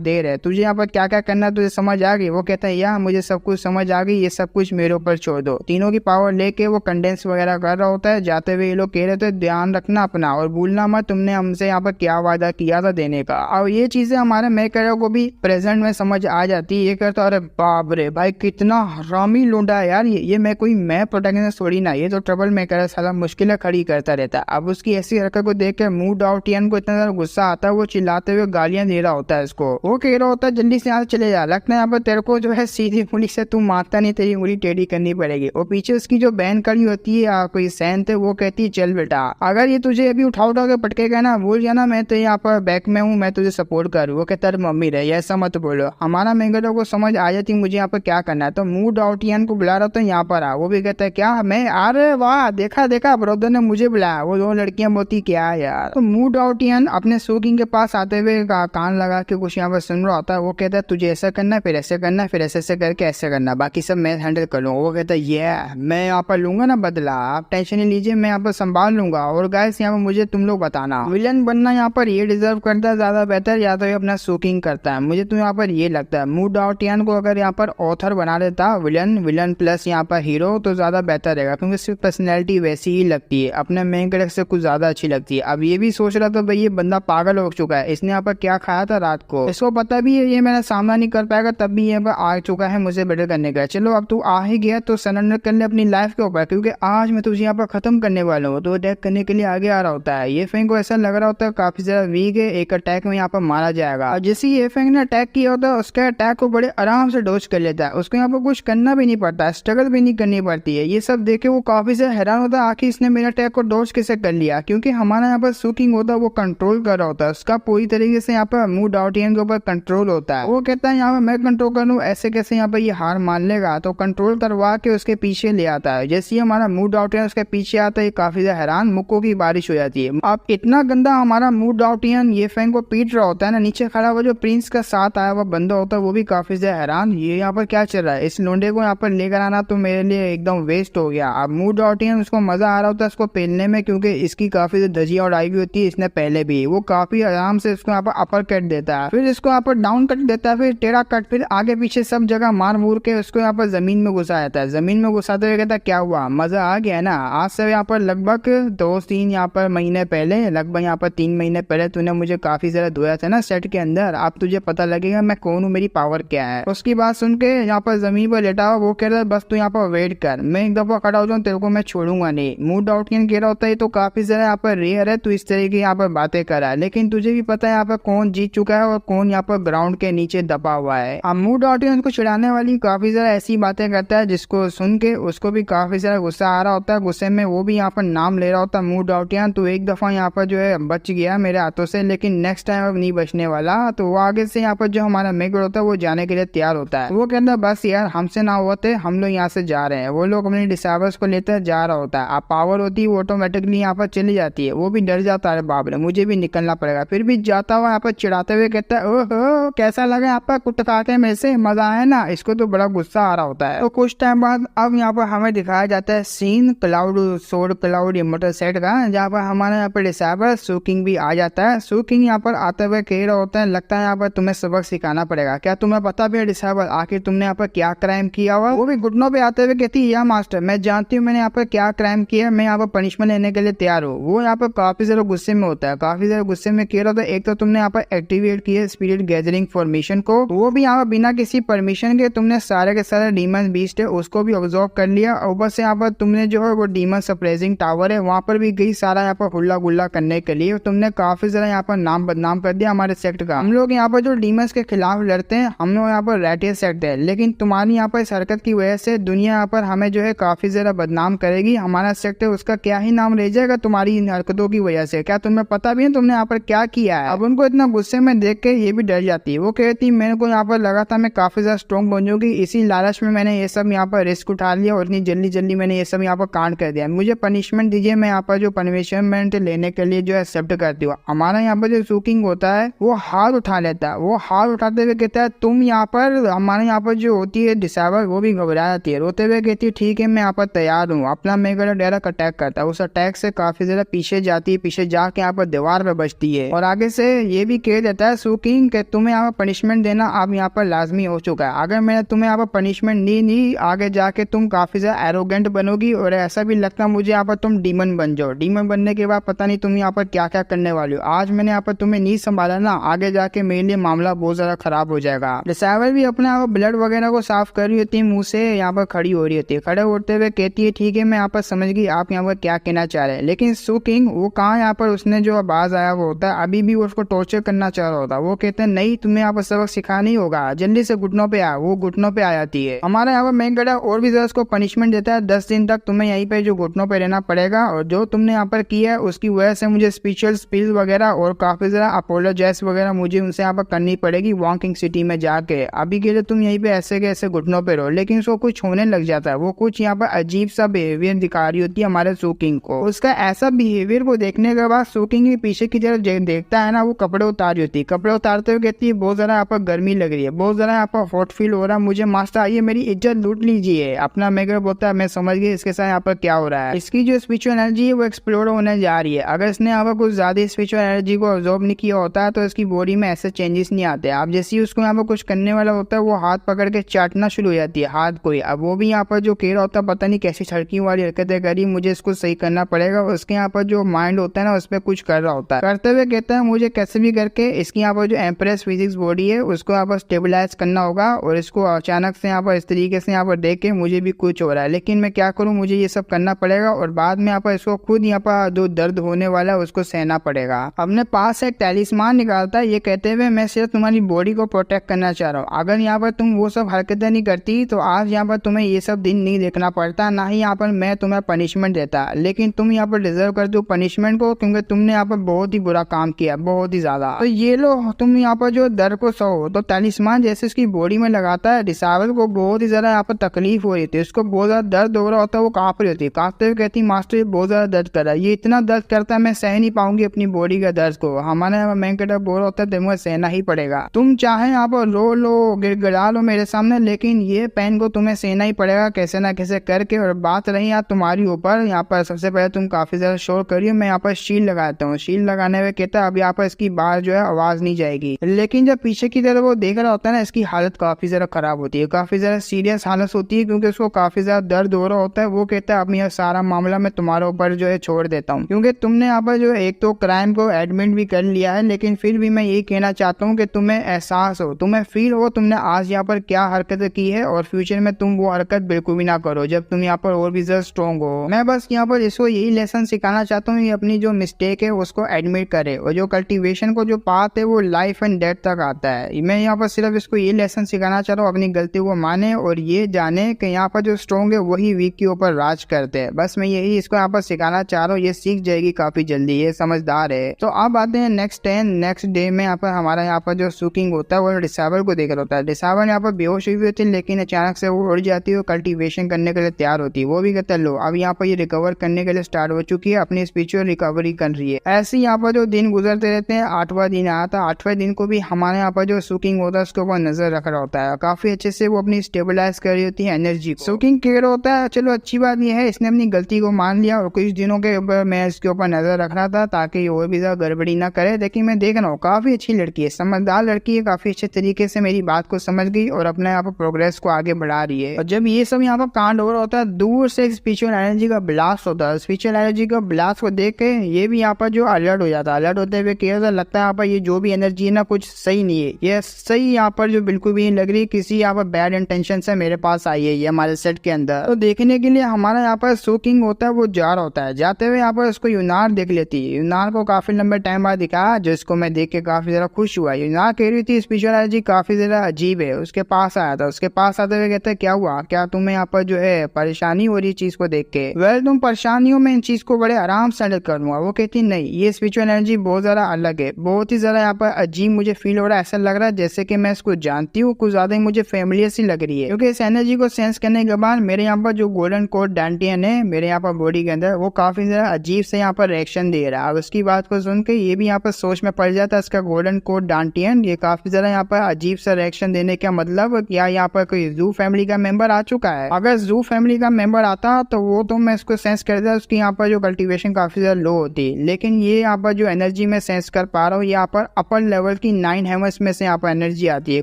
दे रहे हैं, तुझे यहाँ पर क्या क्या करना है तुझे समझ आ गई। वो कहता है यार मुझे सब कुछ समझ आ गई, ये सब कुछ मेरे ऊपर छोड़ दो। तीनों की पावर लेके वो कंडेंस वगैरह कर रहा होता है। जाते हुए ये लोग कह रहे थे ध्यान रखना अपना और भूलना मत तुमने हमसे यहाँ पर क्या वादा किया था देने का। और ये चीजें हमारे मेकर को भी प्रेजेंट में समझ आ जाती है। ये कहता अरे बाप रे भाई कितना हरामी लूंडा है यार, ये मैं कोई मैं प्रोटैगनिस्ट थोड़ी ना, ये तो ट्रबल मेकर है, साला मुश्किलें खड़ी करता रहता है। अब उसकी ऐसी हरकत को देख कर मूड आउटियन को इतना ज्यादा गुस्सा आता है, वो चिल्लाते हुए गालियां दे रहा होता है इसको। वो कह रहा होता है जल्दी से यहाँ से चले जा, लगता है यहाँ पर तेरे को जो है सीधी उंगली से तू मारता नहीं, तेरी उंगली टेढ़ी करनी पड़ेगी। और पीछे उसकी जो बहन खड़ी होती है कोई सैन थे, वो कहती है चल बेटा अगर ये तुझे अभी उठा के पटकेगा ना भूल जाना मैं तो यहाँ पर बैक में हूँ, मैं तुझे सपोर्ट करूँ। वो कहता है मम्मी रहे ऐसा मत बोलो, हमारा मेगडो को समझ आ जाती मुझे यहाँ पर क्या करना है। तो मूड आउटियन को बुला रहा था यहाँ पर आ, वो भी कहता है क्या मैं, अरे वाह देखा ब्रदर ने मुझे बुलाया, वो 2 लड़कियां बोलती क्या है यार। तो मूड आउटियन अपने सोकिंग के पास आते हुए कान लगा के कुछ यहाँ पर सुन रहा होता है। वो कहता है तुझे ऐसा करना फिर ऐसे करना फिर ऐसे करके ऐसे करना, बाकी सब मैं हैंडल कर लूंगा। वो कहता है ये मैं यहाँ पर लूंगा ना बदला, आप टेंशन नहीं लीजिए मैं यहाँ पर संभाल लूंगा। और गाइस यहाँ पर मुझे तुम लोग बताना विलन बनना यहाँ पर ये डिजर्व करता है ज्यादा बेहतर या तो ये अपना सोकिंग करता है। मुझे तो यहाँ पर ये लगता है मू डाउटियन को अगर यहाँ पर ऑथर बना देता विलन प्लस यहाँ पर हीरो तो ज्यादा बेहतर रहेगा, क्योंकि सिर्फ पर्सनैलिटी वैसी ही लगती है, अपने मेन कैरेक्टर से कुछ ज्यादा अच्छी लगती है। अब ये भी सोच रहा था भाई ये बंदा पागल हो चुका है, इसने यहाँ पर क्या खाया था रात को, इसको पता भी है ये मेरा सामना नहीं कर पाएगा, तब भी यहाँ पर आ चुका है मुझे बेटर करने का। चलो अब तू आ ही गया तो सरेंडर कर ले अपनी लाइफ के ऊपर, क्योंकि आज मैं तुझे यहाँ पर खत्म करने वाला हूँ। तो अटैक करने के लिए आगे आ रहा होता है। ये फेंग को ऐसा लग रहा होता है काफी ज्यादा वीक है, एक अटैक में यहाँ पर मारा जाएगा। और जैसे ये फेंग ने अटैक किया होता है उसके अटैक को बड़े आराम से डॉज कर लेता है, उसको यहाँ पर कुछ करना भी नहीं पड़ता, स्ट्रगल भी नहीं करनी पड़ती है। ये सब देखे वो काफी ज्यादा हैरान होता है आखिर इसने मेरा अटैक को डॉज कैसे कर लिया, क्योंकि हमारा यहाँ पर सुकिंग होता है वो कंट्रोल कर रहा होता है, उसका पूरी तरीके से यहाँ पर मू डाउटियन के ऊपर कंट्रोल होता है। वो कहता है यहाँ पर मैं कंट्रोल कर लूँ, ऐसे कैसे यहाँ पर ये हार मान लेगा, तो कंट्रोल करवा के उसके पीछे ले आता है। जैसे ही हमारा मूड आउटियन उसके पीछे आता है काफी ज्यादा हैरान, मुक्कों की बारिश हो जाती है। अब इतना गंदा हमारा मूड आउटियन ये फेंग को पीट रहा होता है ना, नीचे खड़ा हुआ जो प्रिंस का साथ आया हुआ बंदा होता है वो भी काफी ज्यादा हैरान, ये यहाँ पर क्या चल रहा है, इस लोंडे को यहाँ पर लेकर आना तो मेरे लिए एकदम वेस्ट हो गया। अब मूड आउटियन उसको मजा आ रहा होता है इसको पेलने में, क्योंकि इसकी काफी ज्यादा धजिया उड़ाई हुई होती है इसने पहले भी, वो काफी आराम से इसको यहाँ पर अपर कट देता है, फिर इसको यहाँ पर डाउन कट देता है, फिर टेढ़ा कट, फिर आगे पीछे सब जगह मार मूर के उसको यहाँ पर जमीन में घुसा जाता है। जमीन में घुसाते हुए कहता है क्या हुआ, मजा आ गया ना। आज से यहाँ पर लगभग 2-3 यहाँ पर महीने पहले, लगभग यहाँ पर 3 महीने पहले तूने मुझे काफी ज्यादा धोया था ना सेट के अंदर, अब तुझे पता लगेगा मैं कौन हूँ, मेरी पावर क्या है। उसकी बात सुन के यहाँ पर जमीन पर लेटा हुआ वो कह रहा है बस तू यहाँ पर वेट कर, मैं एक दफा खड़ा हो जाऊँ तेरे को मैं छोड़ूंगा नहीं। मूड आउटियन कह रहा होता है तो काफी ज्यादा यहाँ पर रेयर है, तू इस तरह की यहाँ पर बातें कर रहा है, लेकिन तुझे भी पता है यहाँ पर कौन जीत चुका है और कौन यहाँ पर ग्राउंड के नीचे दबा हुआ है। अब मूड आउटियन को चिढ़ाने वाली काफी ज्यादा ऐसी बातें करता है जिसको सुन के उसको भी काफी ज्यादा गुस्सा आ रहा होता है। गुस्से में वो भी यहाँ पर नाम ले रहा होता है मूड आउटियन, तो एक दफा यहाँ पर जो है बच गया मेरे हाथों से, लेकिन नेक्स्ट टाइम अब नहीं बचने वाला। तो वो आगे से यहाँ पर जो हमारा मेगर होता है वो जाने के लिए तैयार होता है। वो कहता है बस यार हमसे ना होते, हम लोग यहाँ से जा रहे हैं। वो लोग अपने डिसाइबर्स को लेकर जा रहा होता है। अब पावर होती है वो ऑटोमेटिकली यहाँ पर चली जाती है, वो भी डर जाता है, बाप रे मुझे भी निकलना पड़ेगा, फिर भी जाता हुआ यहाँ पर चिढ़ाते हुए कहता है ओहो कैसा लगा आपका कुट खा के मेरे से, मजा आया ना। इसको तो बड़ा गुस्सा आ रहा होता है। तो कुछ टाइम बाद अब यहाँ पर हमें दिखाया जाता है सीन क्लाउड सोड क्लाउड इमोटल सेट का, जहाँ पर हमारे यहाँ पर डिसाइबर सुकिंग भी आ जाता है। सुकिंग यहाँ पर आते हुए कह रहा होता है लगता है यहाँ पर तुम्हें सबक सिखाना पड़ेगा, क्या तुम्हें पता भी है डिसाइबर आखिर तुमने यहाँ पर क्या क्राइम किया हुआ। वो भी घुटनों पे आते हुए कहती है या मास्टर मैं जानती हूँ मैंने यहाँ पर क्या क्राइम किया, मैं यहाँ पर पनिशमेंट लेने के लिए तैयार हूँ। वो यहाँ पर काफी ज्यादा गुस्से में होता है, काफी ज्यादा गुस्से में कह रहा था एक तो तुमने यहाँ पर एक्टिवेट किया स्पिरिट गैदरिंग फॉर्मेशन को, वो भी यहाँ पर बिना किसी परमिशन के तुमने सारे के सारे डीमन बीस्ट है उसको भी ऑब्जॉर्व कर लिया, और ऊपर से यहाँ पर तुमने जो है वो डीमन सप्रेसिंग टावर है वहाँ पर भी गई सारा यहाँ पर हुल्ला गुल्ला करने के लिए, तुमने काफी ज्यादा यहाँ पर नाम बदनाम कर दिया हमारे सेक्ट का। हम लोग यहाँ पर जो डीमंस के खिलाफ लड़ते हैं हम लोग यहाँ पर रेटियर सेक्ट है, लेकिन तुम्हारी यहाँ पर इस हरकत की वजह से दुनिया यहाँ पर हमें जो है काफी ज्यादा बदनाम करेगी। हमारा सेक्ट है उसका क्या ही नाम रह जाएगा तुम्हारी इन हरकतों की वजह से, क्या तुम्हें पता भी है तुमने यहाँ पर क्या किया है। अब उनको इतना गुस्से में देख के ये भी डर जाती है। वो कहती मेरे को यहाँ पर लगा था मैं काफी ज्यादा स्ट्रॉन्ग बन जाऊंगी, इसी लालच में मैंने ये सब यहाँ पर रिस्क उठा लिया और इतनी जल्दी जल्दी मैंने ये सब यहाँ पर कांड कर दिया, मुझे पनिशमेंट दीजिए, मैं यहाँ पर जो पनिशमेंट लेने के लिए जो एक्सेप्ट करती हूँ। हमारा यहाँ पर जो सुकिंग होता है वो हाथ उठा लेता है, वो हाथ उठाते हुए कहता है तुम यहाँ पर, हमारे यहाँ पर जो होती है डिसाइबर वो भी घबरा जाती है, रोते हुए कहती है ठीक है मैं यहाँ पर तैयार हूँ। अपना मेगा डायरेक्ट अटैक करता है, उस अटैक से काफी ज्यादा पीछे जाती है, पीछे जाके यहाँ पर दीवार पे बचती है और आगे से ये भी कह देता है सुकिंग कि तुम्हें यहाँ पर पनिशमेंट देना अब यहाँ पर लाजमी हो चुका है, अगर मैंने तुम्हें यहाँ पर पनिशमेंट नहीं आगे जाके तुम काफी ज्यादा एरोगेंट बनोगी और ऐसा भी लगता मुझे यहाँ पर तुम डीमन बन जाओ, डीमन बनने के बाद पता नहीं तुम यहाँ पर क्या क्या करने वाली हो। आज मैंने यहाँ पर तुम्हें नहीं संभाला ना, आगे जाके मेरे लिए मामला बहुत ज्यादा खराब हो जाएगा। डिसाइबर भी अपने यहाँ ब्लड वगैरह को साफ कर रही होती है, मुंह से यहाँ पर खड़ी हो रही होती है, खड़े होते हुए कहती है ठीक है मैं यहाँ पर समझ गई आप यहाँ पर क्या कहना चाह रहे हैं, लेकिन सुकिंग वो कहाँ यहाँ पर उसने जो आवाज आया वो होता है अभी भी वो उसको टॉर्चर करना चाह रहा होता है। वो कहते हैं नहीं तुम्हें यहाँ पर सबक सिखाना ही होगा, जल्दी से घुटनों पे आ। वो घुटनों पे आ जाती है। हमारा यहाँ पर मेन गड़ा और भी ज्यादा उसको पनिशमेंट देता है, 10 दिन तक तुम्हें यहीं पे जो घुटनों पे रहना पड़ेगा और जो तुमने यहाँ पर किया है उसकी वजह से मुझे स्पिरिचुअल स्पिल वगैरह और काफी ज्यादा अपोलोजाइज वगैरह मुझे उनसे यहाँ पर करनी पड़ेगी वॉकिंग सिटी में जाके। अभी के लिए तुम यहीं पे ऐसे के ऐसे घुटनों पे रहो। लेकिन उसको कुछ होने लग जाता है, वो कुछ यहाँ पर अजीब सा बिहेवियर दिखा रही होती है हमारे सुकिंग को। उसका ऐसा बिहेवियर को देखने के बाद सुकिंग के पीछे की तरफ देखता है ना, वो कपड़े उतार रही होती है, कपड़े उतारते हुए कहती है बहुत ज्यादा यहाँ पर गर्मी लग रही है, बहुत ज्यादा यहाँ पर हॉट फील हो रहा है मुझे, मास्टर आइए मेरी इज्जत लूट लीजिए। अपना मेगर बोलता है मैं समझ गई इसके साथ यहाँ पर क्या हो रहा है। इसकी जो स्पिरिचुअल एनर्जी एनर्जी वो एक्सप्लोर होने जा रही है। अगर इसने यहाँ पर कुछ ज्यादा स्पिरिचुअल एनर्जी को ऑब्जॉर्व नहीं किया होता है तो इसकी बॉडी में ऐसे चेंजेस नहीं आते। अब जैसे ही उसको यहाँ पर कुछ करने वाला होता है वो हाथ पकड़ के चाटना शुरू हो जाती है हाथ को। अब वो भी यहाँ पर जो केरा होता है पता नहीं कैसी छड़की वाली हरकतें करी, मुझे इसको सही करना पड़ेगा। उसके यहाँ पर जो माइंड होता है ना उस पर कुछ कर रहा होता है। करते हुए कहता है मुझे कैसे भी करके इसकी यहाँ पर जो एम्प्रेस फिजिक्स बॉडी है उसको यहाँ पर स्टेबलाइज करना होगा, और इसको अचानक से यहाँ पर इस तरीके से यहाँ पर देख के मुझे भी कुछ हो रहा है, लेकिन मैं क्या करूँ, मुझे ये सब करना पड़ेगा और बाद में यहाँ पर इसको खुद यहाँ पर जो दर्द होने वाला है उसको सहना पड़ेगा। अपने पास से एक टैलिस्मान निकालता है ये कहते हुए मैं सिर्फ तुम्हारी बॉडी को प्रोटेक्ट करना चाह रहा हूँ। अगर यहाँ पर तुम वो सब हरकतें नहीं करती तो आज यहाँ पर तुम्हें ये सब दिन नहीं देखना पड़ता, ना ही यहाँ पर मैं तुम्हें पनिशमेंट देता। लेकिन तुम यहाँ पर डिजर्व करते हो पनिशमेंट को, क्योंकि तुमने यहाँ पर बहुत ही बुरा काम किया, बहुत ही ज्यादा। तो ये लो तुम यहाँ पर जो दर्द को सहो। तो टैलिस्मान जैसे उसकी बॉडी में लगाता है, डिसाइबल को बहुत ही ज्यादा यहाँ पर तकलीफ हो रही थी, उसको बहुत ज्यादा दर्द हो रहा होता है, वो कांप रही होती है। कांपते हुए कहती मास्टर बहुत ज्यादा दर्द कर रहा है, ये इतना दर्द करता है मैं सह नहीं पाऊंगी अपनी बॉडी का दर्द को। हमारे मैंकटा बोल होता है तुम्हें सहना ही पड़ेगा, तुम चाहे यहाँ पर रो लो गिड़गिड़ा लो मेरे सामने, लेकिन ये पेन को तुम्हें सहना ही पड़ेगा कैसे ना कैसे करके। और बात रही यार तुम्हारी ऊपर, यहाँ पर सबसे पहले तुम काफी ज्यादा शोर करिए, मैं यहाँ पर शील्ड लगाता हूँ। शील्ड लगाने में कहता है अब यहाँ पर इसकी बाहर जो है आवाज नहीं जाएगी। लेकिन जब पीछे की तरफ वो देख रहा होता है ना इसकी हालत काफी ज्यादा खराब होती है, काफी ज्यादा सीरियस हालत होती है, क्योंकि उसको काफी ज्यादा दर्द हो रहा होता है। वो कहता है अब यह सारा मामला मैं तुम्हारे ऊपर जो है छोड़ देता हूँ, क्योंकि तुमने यहाँ पर जो एक तो क्राइम को एडमिट भी कर लिया है, लेकिन फिर भी मैं ये कहना चाहता हूँ कि तुम्हें एहसास हो, तुम्हें फील हो तुमने आज यहाँ पर क्या हरकत की है, और फ्यूचर में तुम वो हरकत बिल्कुल भी ना करो जब तुम यहाँ पर और भी ज्यादा स्ट्रॉन्ग हो। मैं बस यहाँ पर इसको यही लेसन सिखाना चाहता हूँ, ये अपनी जो मिस्टेक है उसको एडमिट करे, और जो कल्टीवेशन को जो पाथ है वो लाइफ एंड डेथ तक आता है। मैं यहाँ पर सिर्फ इसको ये लेसन सिखाना चाह रहा हूँ, अपनी गलती को माने और ये जाने कि यहाँ पर जो स्ट्रॉन्ग है वही वीक के ऊपर राज करते हैं। बस मैं यही इसको यहाँ पर सिखाना चाह रहा हूँ, ये सीख जाएगी काफी जल्दी, ये समझदार है। तो अब आते हैं नेक्स्ट डे में यहाँ पर हमारा यहाँ पर जो सुकिंग होता है वो डिसाइबल को देख रहा होता है। डिसाइबल यहाँ पर बेहोश हुई होती है, लेकिन अचानक से वो उड़ जाती है, कल्टीवेशन करने के लिए तैयार होती है। वो भी कहता है लो अब यहाँ पर ये रिकवर करने के लिए स्टार्ट हो चुकी है, अपनी स्पिरिचुअल रिकवरी कर रही है। ऐसे यहाँ पर जो दिन गुजरते रहते हैं, 8वां दिन आया था, 8वें दिन को भी हमारे यहाँ पर जो सुकिंग होता है उसके ऊपर नजर रख रहा होता है, काफी अच्छे से वो अपनी स्टेबलाइज कर रही होती है एनर्जी को। सुकिंग केयर होता है, चलो अच्छी बात ये है इसने अपनी गलती को मान लिया, और कुछ दिनों के ऊपर मैं इसके ऊपर नजर रख रहा था ताकि और भी ज्यादा गड़बड़ी ना करे। लेकिन मैं देख रहा हूँ काफी अच्छी लड़की है, समझदार लड़की है, काफी अच्छे तरीके से मेरी बात को समझ गई और अपने यहाँ पर प्रोग्रेस को आगे बढ़ा रही है। और जब ये सब यहाँ पर कांड हो रहा होता है, दूर से एक स्पिरिचुअल एनर्जी का ब्लास्ट होता है। स्पिरिचुअल एनर्जी का ब्लास्ट को देख के ये भी यहाँ पर जो अलर्ट हो जाता है, अलर्ट होते हुए क्या लगता है यहाँ पर ये जो भी एनर्जी है ना कुछ सही नहीं है, ये सही यहाँ पर जो बिल्कुल भी नहीं लग रही, किसी यहाँ पर बैड इंटेंशन से मेरे पास आई है ये हमारे सेट के अंदर। तो देखने के लिए हमारा यहाँ पर सोकिंग होता है वो जा रहा होता है, जाते हुए यहाँ पर उसको यूनार देख लेती है। यूनार को काफी लंबे टाइम बाद दिखा, जिसको मैं देख के काफी ज्यादा खुश हुआ। यूनार कह रही थी स्पिरिचुअल एनर्जी काफी ज्यादा अजीब है, उसके पास आया था। उसके पास आते हुए कहते क्या हुआ, क्या तुम्हें यहाँ पर जो है परेशानी हो रही चीज को देख के? वेल तुम परेशानी हो, मैं इन चीज को बड़े आराम से हैंडल कर लूंगा। वो कहती नहीं, ये स्पिरिचुअल एनर्जी बहुत ज्यादा अलग है, बहुत ही ज्यादा यहाँ पर अजीब मुझे फील हो रहा है, ऐसा लग रहा है जैसे कि मैं इसको जानती हूँ, कुछ ज्यादा ही मुझे फेमिलियर सी लग रही है। क्योंकि इस एनर्जी को सेंस करने के बाद मेरे यहाँ पर जो गोल्डन कोड डांटियन है मेरे यहाँ पर बॉडी के अंदर, वो काफी ज्यादा अजीब से यहाँ पर रिएक्शन दे रहा है। अब उसकी बात को सुन के ये भी यहाँ पर सोच में पड़ जाता है, इसका गोल्डन कोड डांटियन ये काफी ज्यादा यहाँ पर अजीब सा रिएक्शन देने का मतलब क्या यहाँ पर कोई जू फैमिली का मेंबर आ चुका है? अगर जू फैमिली का मेंबर आता तो वो तो मैं इसको सेंस कर दिया, उसकी यहाँ पर जो कल्टीवेशन काफी ज्यादा लो होती, लेकिन ये यहाँ पर जो एनर्जी में सेंस कर पा रहा हूँ यहाँ पर अपर लेवल की 9 हेवंस में से यहाँ पर एनर्जी आती है।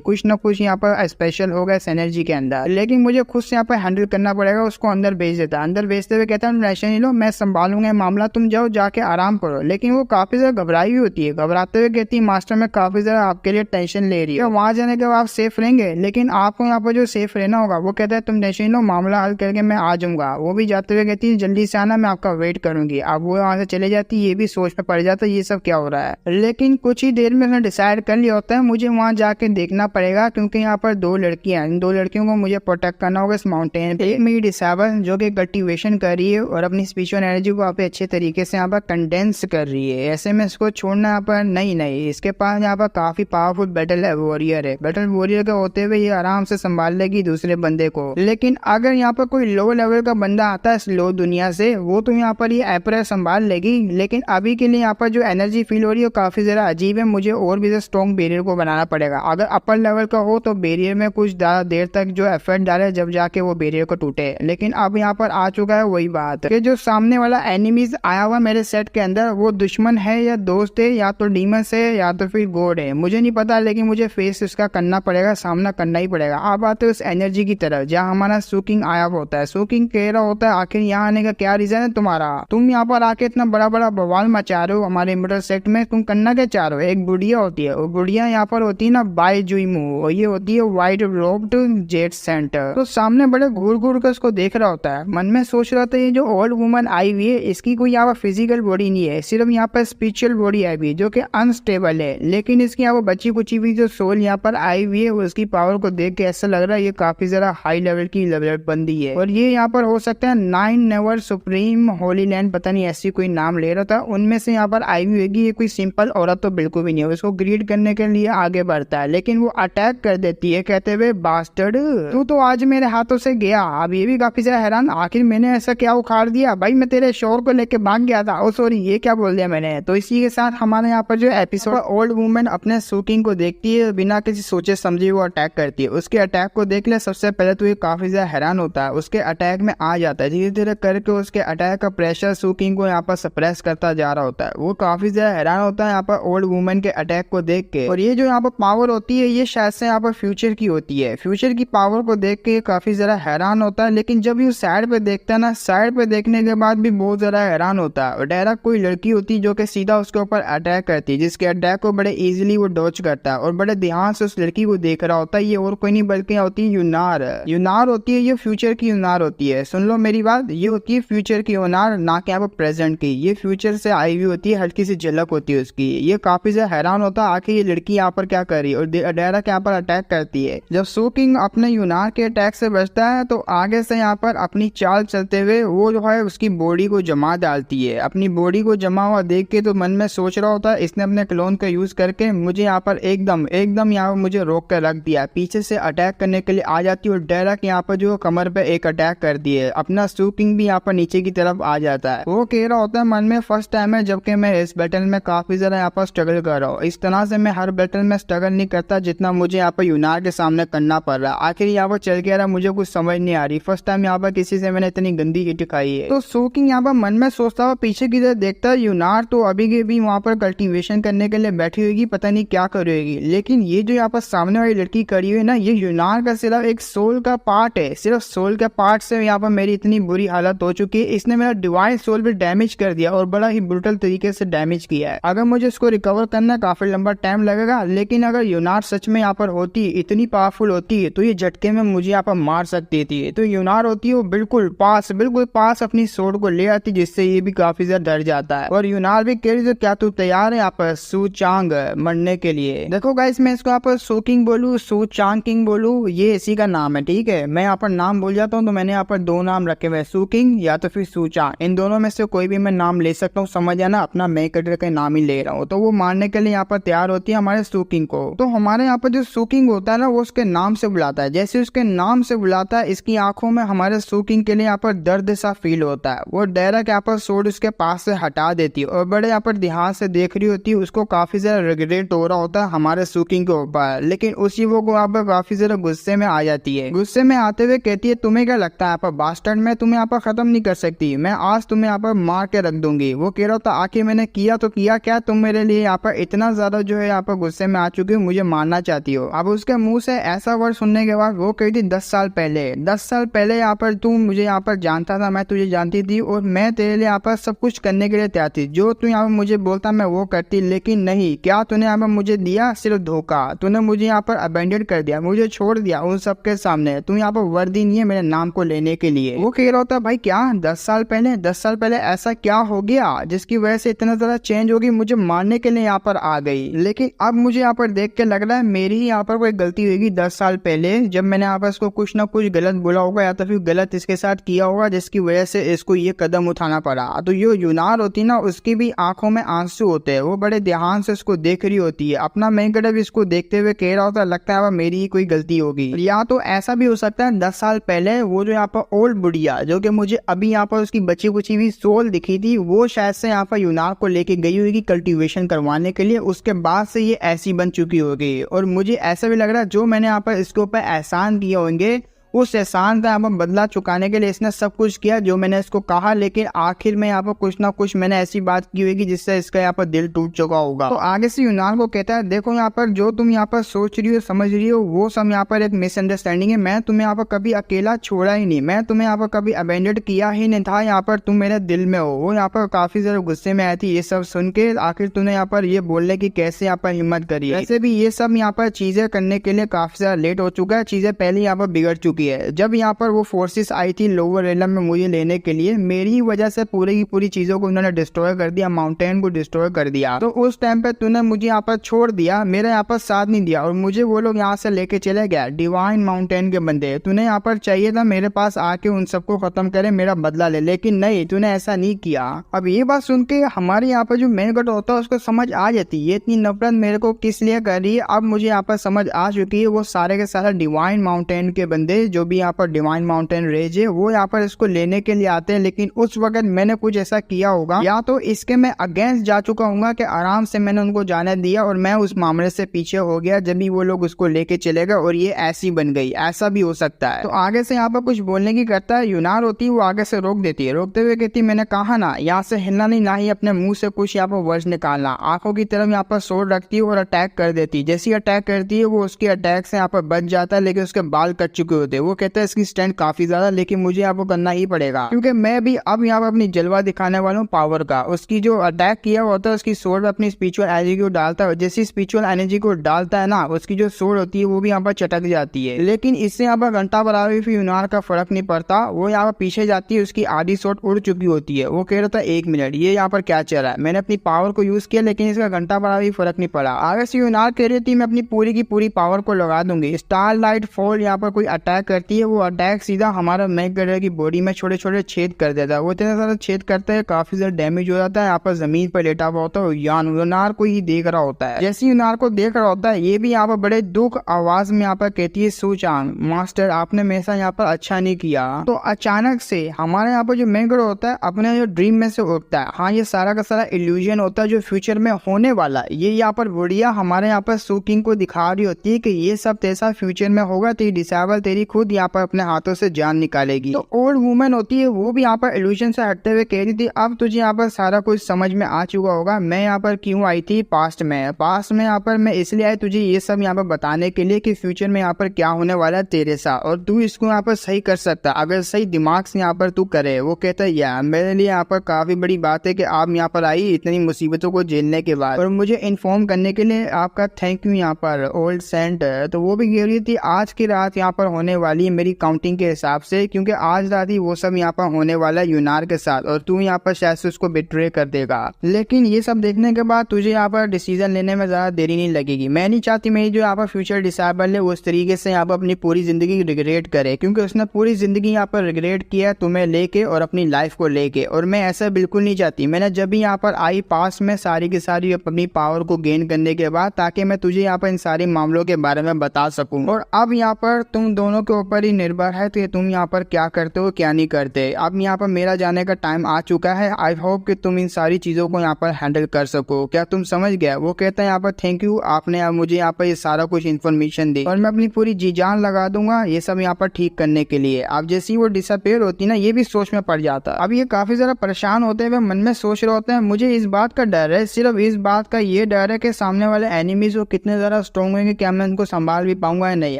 कुछ ना कुछ यहाँ पर स्पेशल होगा इस एनर्जी के अंदर, लेकिन मुझे खुद से यहाँ पर हैंडल करना पड़ेगा। उसको अंदर भेज देता है, अंदर भेजते हुए कहता है टेंशन नहीं लो, मैं संभालूंगा मामला, तुम जाओ जाके आराम करो। लेकिन वो काफी ज्यादा घबराई हुई होती है, घबराते हुए कहती है मास्टर मैं काफी ज्यादा आपके लिए टेंशन ले रही है, वहां जाने के बाद आप सेफ रहेंगे, लेकिन आपको यहाँ पर जो सेफ रहना होगा। वो कहता है तुम टेंशन लो, मामला हल करके मैं आ जाऊंगा। वो भी जाते हुए कहती है जल्दी से आना, मैं आपका वेट करूंगी। अब वो वहां से चले जाती है, ये भी सोच में पड़ जाता है ये सब क्या हो रहा है। लेकिन कुछ ही देर में उसने डिसाइड कर लिया होता है मुझे वहां जाके देखना पड़ेगा, क्योंकि यहाँ पर 2 लड़कियां हैं, इन 2 लड़कियों को मुझे प्रोटेक्ट करना होगा इस माउंटेन पे। एक मेरी डिसाइबल जो कि कल्टीवेशन कर रही है और अपनी स्पिरिचुअल एनर्जी को यहाँ पे अच्छे तरीके से यहाँ पर कंडेंस कर रही है, ऐसे में इसको छोड़ना यहाँ पर नहीं, इसके पास यहाँ पर काफी पावरफुल बैटल वॉरियर है। बैटल वॉरियर का होते हुए ये आराम से संभाल लेगी दूसरे बंदे को। लेकिन अगर यहाँ पर कोई लो लेवल का बंदा आता है इस लो दुनिया से, वो तो यहाँ पर ये एपरा संभाल लेगी, लेकिन अभी के लिए यहाँ पर जो एनर्जी फील हो रही है काफी ज्यादा अजीब है, मुझे और भी स्ट्रॉन्ग बैरियर को बनाना पड़ेगा। अगर अपर लेवल का हो तो बैरियर में कुछ ज्यादा देर तक जो एफर्ट डाले जब जाके वो बैरियर को टूटे, लेकिन अब यहाँ पर आ चुका है वही बात कि जो सामने सामने वाला एनिमीज आया हुआ मेरे सेट के अंदर वो दुश्मन है या दोस्त है या तो डीमंस है या तो फिर गॉड है, मुझे नहीं पता, लेकिन मुझे फेस उसका करना पड़ेगा, सामना करना ही पड़ेगा। अब आते उस एनर्जी की तरफ जहाँ हमारा सुकिंग आया हुआ होता है। सुकिंग कह रहा होता है आखिर यहाँ आने का क्या रीजन है तुम्हारा, तुम यहाँ पर आके इतना बड़ा बड़ा बवाल मचा रहे हो हमारे मिडल सेक्ट में, तुम करना क्या चाह रहे हो। एक बुढ़िया होती है, वो बुढ़िया यहाँ पर होती है ना बाई जुईमू, और ये होती है व्हाइट रोब्ड जेट सेंटर। तो सामने बड़े घूर घूर कर उसको देख रहा होता है, मन में सोच रहा था ये जो ओल्ड वुमन आई हुई है इसकी कोई यहाँ पर फिजिकल बॉडी नहीं है, सिर्फ यहाँ पर स्पिरिचुअल बॉडी आई हुई है जो कि अनस्टेबल है, लेकिन इसकी यहाँ पर बची कुची हुई जो सोल यहाँ पर आई हुई है उसकी पावर को देख के ऐसा लग रहा है ये काफी ज्यादा हाई लेवल की लेवल बंदी है। और ये यहाँ पर हो सकता है 9 नेवर सुप्रीम होली लैंड, पता नहीं ऐसी कोई नाम ले रहा था, उनमें से यहाँ पर आई हुई होगी। ये कोई सिंपल औरत तो बिल्कुल भी नहीं है, उसको ग्रीड करने के लिए आगे बढ़ता है लेकिन वो अटैक कर देती है कहते हुए बास्टर्ड तू तो आज मेरे हाथों से गया। अब ये भी काफी ज्यादा हैरान, आखिर मैंने ऐसा क्या उखाड़ दिया भाई, मैं तेरे शोर को लेके भाग गया था, ओ सॉरी ये क्या बोल दिया मैंने। तो इसी के साथ हमारे यहाँ पर जो एपिसोड ओल्ड वुमन अपने सुकिंग को देखती है, बिना किसी सोचे समझे वो अटैक करती है। उसके अटैक को देख ले सबसे पहले तो ये काफी ज्यादा हैरान होता है, उसके अटैक में आ जाता है, धीरे धीरे करके उसके अटैक का प्रेशर सुकिंग को यहाँ पर सप्रेस करता जा रहा होता है। वो काफी ज्यादा हैरान होता है यहाँ पर ओल्ड वुमन के अटैक को देख के। और ये जो यहाँ पर पावर होती है ये शायद से यहाँ पर फ्यूचर की होती है, फ्यूचर की पावर को देख के काफी ज्यादा हैरान होता है। लेकिन जब ये साइड पे देखता है ना, साइड पे देखने के बाद भी बहुत ज्यादा हैरान होता है। और डायरेक्ट कोई लड़की होती है जो कि सीधा उसके ऊपर अटैक करती है, जिसके अटैक को बड़े इजीली वो डॉज करता है और बड़े ध्यान से उस लड़की को देख रहा होता है। ये और कोई नहीं बल्कि होती है यूनार। यूनार होती है ये फ्यूचर की यूनार होती है, सुन लो मेरी बात, ये होती है फ्यूचर की यूनार, ना कि यहाँ पर प्रेजेंट की। ये फ्यूचर से आई हुई होती है, हल्की सी झलक होती है उसकी। ये काफी ज्यादा हैरान होता है आखिर ये लड़की यहाँ पर क्या कर रही है और डायरेक्ट यहाँ पर अटैक करती है। जब सुकिंग अपने यूनार के अटैक से बचता है तो आगे से यहाँ पर अपनी चाल चलते हुए वो जो है उसकी बॉडी को जमा डालती है। अपनी बॉडी को जमा हुआ देख के तो मन में सोच रहा होता है इसने अपने क्लोन का यूज करके मुझे यहाँ पर एकदम यहाँ पर मुझे रोक कर रख दिया, पीछे से अटैक करने के लिए आ जाती है और डायरेक्ट यहाँ पर जो कमर पे एक अटैक कर दिए। अपना सुकिंग भी यहाँ पर नीचे की तरफ आ जाता है। वो कह रहा होता है मन में फर्स्ट टाइम है जबकि मैं इस बैटल में काफी ज्यादा यहाँ पर स्ट्रगल कर रहा हूँ, इस तरह से मैं हर बैटल में स्ट्रगल नहीं करता जितना मुझे यहाँ पर यूनार के सामने करना पड़ रहा है। आखिर यहाँ पर चल के रहा मुझे कुछ समझ नहीं आ रही, फर्स्ट टाइम यहाँ पर किसी से मैंने इतनी गंदी हिट खाई है। तो सुकिंग यहाँ पर मन में सोचता हुआ पीछे की तरफ देखता है, यूनार तो अभी के भी वहाँ पर कल्टीवेशन करने के लिए बैठी होगी, पता नहीं क्या कर रही होगी। लेकिन ये जो यहाँ पर सामने वाली लड़की करी हुई है ना, ये यूनार का सिर्फ एक सोल का पार्ट है, सिर्फ सोल के पार्ट से यहाँ पर मेरी इतनी बुरी हालत हो चुकी है। इसने मेरा डिवाइन सोल भी डैमेज कर दिया और बड़ा ही ब्रूटल तरीके से डैमेज किया है। अगर मुझे इसको रिकवर करना काफी लंबा टाइम लगेगा, लेकिन अगर यूनार सच में यहाँ पर होती, इतनी पावरफुल होती है तो ये झटके में मुझे यहाँ पर मार सकती थी। तो यूनार होती है वो बिल्कुल पास अपनी सोड को ले आती, जिससे ये भी काफी ज्यादा डर जाता है। और यूनार भी कह रही है क्या तू तैयार है यहाँ पर सू चांग मरने के लिए। देखो गाइस मैं इसको यहाँ पर सुकिंग बोलूँ सू चांग किंग बोलूँ, ये इसी का नाम है, ठीक है। मैं यहाँ पर नाम भूल जाता हूँ तो मैंने यहाँ पर दो नाम रखे हुए, सू किंग या तो फिर सू चांग, इन दोनों में से कोई भी मैं नाम ले सकता हूँ, समझ आना, अपना मैं कैरेक्टर का नाम ही ले रहा हूँ। तो वो मारने के लिए यहाँ पर तैयार होती है हमारे सुकिंग को। तो हमारे यहाँ पर जो सुकिंग होता है ना वो उसके नाम से बुलाता है, जैसे उसके नाम से बुलाता है इसकी आंखों में हमारे सुकिंग के लिए यहाँ पर दर्द सा फील होता है। वो डायरेक्ट यहाँ पर सोड उसके पास से हटा देती है और बड़े यहाँ पर ध्यान से देख रही होती है। उसको काफी ज्यादा रिग्रेट हो रहा होता है हमारे सुकिंग के ऊपर, लेकिन उसी वो यहाँ पर काफी ज्यादा गुस्से में आ जाती है। गुस्से में आते हुए कहती है तुम्हें क्या लगता है यहाँ पर बास्टर्ड मैं तुम्हें यहाँ पर खत्म नहीं कर सकती, मैं आज तुम्हें यहाँ पर मार के रख दूंगी। वो कह रहा था आखिर मैंने किया तो किया क्या, तुम मेरे लिए यहाँ पर इतना ज्यादा जो है यहाँ पर गुस्से में आ चुकी हो, मुझे मारना चाहती हो। अब उसके मुंह से ऐसा वर्ड सुनने के बाद वो कहती 10 साल पहले यहाँ पर तू मुझे यहाँ पर जानता था, मैं तुझे जानती थी और मैं तेरे लिए यहाँ पर सब कुछ करने के लिए तैयार थी, जो तू यहाँ पर मुझे बोलता मैं वो करती, लेकिन नहीं, क्या तूने यहाँ पर मुझे दिया सिर्फ धोखा, तूने मुझे यहाँ पर अबेंडन कर दिया, मुझे छोड़ दिया उन सबके सामने, तू यहाँ पर वर्दी नहीं है मेरे नाम को लेने के लिए। वो कह रहा होता भाई क्या 10 साल पहले ऐसा क्या हो गया जिसकी वजह से इतना ज्यादा चेंज होगी, मुझे मारने के लिए यहाँ पर आ गई। लेकिन अब मुझे यहाँ पर देख के लग रहा है मेरी ही यहाँ पर कोई गलती होगी 10 साल पहले, जब मैंने यहाँ पर इसको कुछ ना कुछ गलत बोला होगा या तो फिर गलत इसके साथ किया होगा, जिसकी वजह से इसको ये कदम उठाना पड़ा। तो ये यूनार होती ना उसकी भी आंखों में आंसू होते हैं, वो बड़े ध्यान से उसको देख रही होती है। अपना मेन कैरेक्टर इसको देखते हुए कह रहा होता है लगता है मेरी ही कोई गलती होगी। या तो ऐसा भी हो सकता है 10 साल पहले वो जो यहाँ पर ओल्ड बुढ़िया जो कि मुझे अभी यहाँ पर उसकी बची कुची हुई सोल दिखी थी, वो शायद से यहाँ पर यूनार को लेके गई होगी कल्टीवेशन करवाने के लिए, उसके बाद से ये ऐसी बन चुकी होगी। और मुझे ऐसा भी लग रहा है जो मैंने यहाँ पर इसके ऊपर एहसान किए होंगे उस एहसान का यहाँ पर बदला चुकाने के लिए इसने सब कुछ किया जो मैंने इसको कहा, लेकिन आखिर में यहाँ पर कुछ ना कुछ मैंने ऐसी बात की होगी जिससे इसका यहाँ पर दिल टूट चुका होगा। तो आगे से यूनान को कहता है, देखो यहाँ पर जो तुम यहाँ पर सोच रही हो समझ रही हो वो सब यहाँ पर एक मिसअंडरस्टैंडिंग है। मैं तुम्हें यहाँ पर कभी अकेला छोड़ा ही नहीं, मैं तुम्हें यहाँ पर कभी अबेंडेड किया ही नहीं था, यहाँ पर तुम मेरे दिल में हो। वो यहाँ पर काफी ज्यादा गुस्से में आई थी ये सब सुन के, आखिर तूने यहाँ पर ये बोलने की कैसे यहाँ पर हिम्मत करी है। वैसे भी ये सब यहाँ पर चीजें करने के लिए काफी ज्यादा लेट हो चुका है, चीजें पहले यहाँ पर बिगड़ चुकी है। जब यहाँ पर वो फोर्सेस आई थी लोअर रेलम में मुझे लेने के लिए, मेरी वजह से पूरी की पूरी चीजों को उन्होंने डिस्ट्रॉय कर दिया, माउंटेन को डिस्ट्रॉय कर दिया। तो उस टाइम पे तूने मुझे यहाँ पर छोड़ दिया, मेरा यहाँ पर साथ नहीं दिया और मुझे वो लोग यहाँ से लेके चले गया डिवाइन माउंटेन के बंदे। तूने यहाँ पर चाहिए था मेरे पास आके उन सबको खत्म करे, मेरा बदला ले, लेकिन नहीं, तूने ऐसा नहीं किया। अब ये बात सुन के हमारे यहाँ पर जो मेन गॉड होता है उसको समझ आ जाती है ये इतनी नफरत मेरे को किस लिए कर रही है। अब मुझे यहाँ पर समझ आ चुकी है, वो सारे के सारे डिवाइन माउंटेन के बंदे जो भी यहाँ पर डिवाइन माउंटेन रेज है वो यहाँ पर इसको लेने के लिए आते हैं, लेकिन उस वक्त मैंने कुछ ऐसा किया होगा या तो इसके मैं अगेंस्ट जा चुका हूँ कि आराम से मैंने उनको जाने दिया और मैं उस मामले से पीछे हो गया जब भी वो लोग उसको लेके चले गए और ये ऐसी बन गई, ऐसा भी हो सकता है। तो आगे से यहाँ पर कुछ बोलने की करता है, यूनान होती है वो आगे से रोक देती है, रोकते हुए कहती है मैंने कहा ना यहाँ से हिलना नहीं, ना ही अपने मुंह से कुछ यहाँ पर वर्ड्स निकालना। आंखों की तरफ यहाँ पर सोड रखती है और अटैक कर देती है। जैसी अटैक करती है वो उसके अटैक से यहाँ पर बच जाता है, लेकिन उसके बाल कट चुके होते हैं। वो कहता है इसकी स्ट्रेंथ काफी ज्यादा, लेकिन मुझे यहाँ पर करना ही पड़ेगा क्योंकि मैं भी अब यहाँ पर अपनी जलवा दिखाने वाला हूँ पावर का। उसकी जो अटैक किया होता है उसकी सोड अपनी स्पिरिचुअल एनर्जी को डालता है, जैसी स्पिरिचुअल एनर्जी को डालता है ना उसकी जो सोड होती है वो भी यहाँ पर चटक जाती है। लेकिन इससे यहाँ पर घंटा बराबर भी यूनान का फर्क नहीं पड़ता, वो यहाँ पर पीछे जाती है, उसकी आधी सोड उड़ चुकी होती है। वो कह रहा था 1 मिनट ये यहाँ पर क्या चल रहा है, मैंने अपनी पावर को यूज किया लेकिन इसका घंटा बराबर भी फर्क नहीं पड़ा। आगे से यूनान कह रही थी मैं अपनी पूरी की पूरी पावर को लगा दूंगी। स्टार लाइट फॉल यहाँ पर कोई अटैक करती है, वो अटैक सीधा हमारा मैकग्रेगर की बॉडी में छोटे छोटे छेद कर देता है। वो इतना सारा छेद करता है काफी ज्यादा डैमेज हो जाता है, यहाँ पर जमीन पर लेटा हुआ होता है, यूनान को ही देख रहा होता है। जैसे यूनान को देख रहा होता है ये भी यहाँ पर बड़े दुख आवाज में यहाँ पर कहती है सूचांग मास्टर आपने मेरे साथ यहाँ पर अच्छा नहीं किया। तो अचानक से हमारे यहाँ पर जो मैकग्रेगर होता है अपने जो ड्रीम में से उठता है, हाँ ये सारा का सारा इल्यूजन होता है जो फ्यूचर में होने वाला है। ये यहाँ पर बुढ़िया हमारे यहाँ पर सूकिंग को दिखा रही होती है कि ये सब तेरा फ्यूचर में होगा, तेरी डिसेबल तेरी खुद यहाँ पर अपने हाथों से जान निकालेगी। तो ओल्ड वुमेन होती है वो भी यहाँ पर इल्यूजन से हटते हुए कह रही थी अब तुझे यहाँ पर सारा कुछ समझ में आ चुका होगा, मैं यहाँ पर क्यों आई थी पास्ट में यहाँ पर मैं इसलिए आई तुझे ये सब यहाँ पर बताने के लिए कि फ्यूचर में यहाँ पर क्या होने वाला है तेरे साथ और तू इसको यहाँ पर सही कर सकता अगर सही दिमाग से यहाँ पर तू करे। वो कहता है यार मेरे लिए यहाँ पर काफी बड़ी बात है कि आप यहाँ पर आई इतनी मुसीबतों को झेलने के बाद और मुझे इन्फॉर्म करने के लिए आपका थैंक यू यहाँ पर ओल्ड सेंट। तो वो भी कह रही थी आज की रात यहाँ पर होने वाली है मेरी काउंटिंग के हिसाब से, क्योंकि आज रात ही वो सब यहाँ पर होने वाला है यूनान के साथ और तू यहाँ पर शायद से उसको बिट्रे कर देगा। लेकिन ये सब देखने के बाद तुझे यहाँ पर डिसीजन लेने में ज्यादा देरी नहीं लगेगी। मैं नहीं चाहती मेरी जो यहाँ पर फ्यूचर डिसेबल है उस तरीके से यहाँ पर अपनी पूरी जिंदगी रिग्रेट करे, क्योंकि उसने पूरी जिंदगी यहाँ पर रिग्रेट किया तुम्हें लेके और अपनी लाइफ को लेके, और मैं ऐसा बिल्कुल नहीं चाहती। मैंने जब भी यहाँ पर आई पास में सारी की सारी अपनी पावर को गेन करने के बाद ताकि मैं तुझे यहाँ पर इन सारे मामलों के बारे में बता सकूं, और अब यहाँ पर तुम दोनों के ऊपर ही निर्भर है कि तुम यहाँ पर क्या करते हो क्या नहीं करते। अब यहाँ पर मेरा जाने का टाइम आ चुका है, आई होप कि तुम इन सारी चीजों को यहाँ पर हैंडल कर सको। क्या तुम समझ गए? वो कहता है यहाँ पर थैंक यू, आपने मुझे यहाँ पर ये सारा कुछ इन्फॉर्मेशन दी और मैं अपनी पूरी जी जान लगा दूंगा ये सब यहाँ पर ठीक करने के लिए। अब जैसी वो डिसअपेयर होती ना ये भी सोच में पड़ जाता। अब ये काफी ज्यादा परेशान होते हुए मन में सोच रहे होते हैं मुझे इस बात का डर है, सिर्फ इस बात का ये डर है कि सामने वाले एनिमीज वो कितने ज्यादा स्ट्रॉन्ग होंगे, क्या मैं उनको संभाल भी पाऊंगा या नहीं।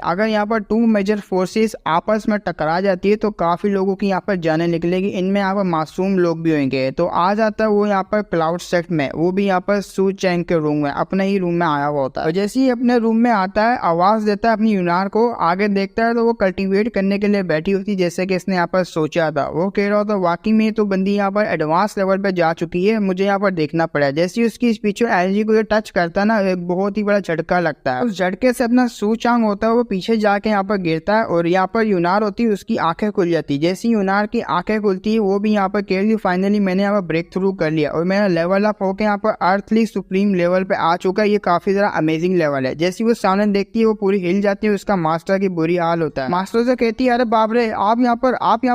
अगर यहाँ पर 2 मेजर फोर्सेस आपस में टकरा जाती है तो काफी लोगों की यहाँ पर जाने निकलेगी, इनमें यहाँ पर मासूम लोग भी होंगे। तो आ जाता है वो यहाँ पर क्लाउड सेक्ट में, वो भी यहाँ पर सू चैंग के रूम में अपने ही रूम में आया हुआ होता है। जैसे ही अपने रूम में आता है आवाज देता है अपनी यूनान को, आगे देखता है तो वो कल्टीवेट करने के लिए बैठी होती जैसे कि इसने यहाँ पर सोचा था। वो कह रहा था वाकई में तो बंदी यहाँ पर एडवांस लेवल पे जा चुकी है, मुझे यहाँ पर देखना पड़ा। जैसे ही उसकी स्पिरिचुअल एनर्जी को ये टच करता है ना एक बहुत ही बड़ा झटका लगता है। उस झटके से अपना सूचांग होता है वो पीछे जाके यहाँ पर गिरता है और यहाँ पर यूनान होती है उसकी आंखें खुल जाती है। जैसी यूनान की आंखें खुलती है वो भी यहाँ पर कह रही फाइनली मैंने यहाँ पर ब्रेक थ्रू कर लिया और मेरा लेवल अप होकर यहाँ पर अर्थली सुप्रीम लेवल पे आ चुका है। ये काफी ज्यादा अमेजिंग लेवल है। जैसी वो सामने देखती है वो पूरी हिल जाती है, उसका मास्टर की बुरी हाल होता है। मास्टर से कहती है अरे बाप रे आप यहाँ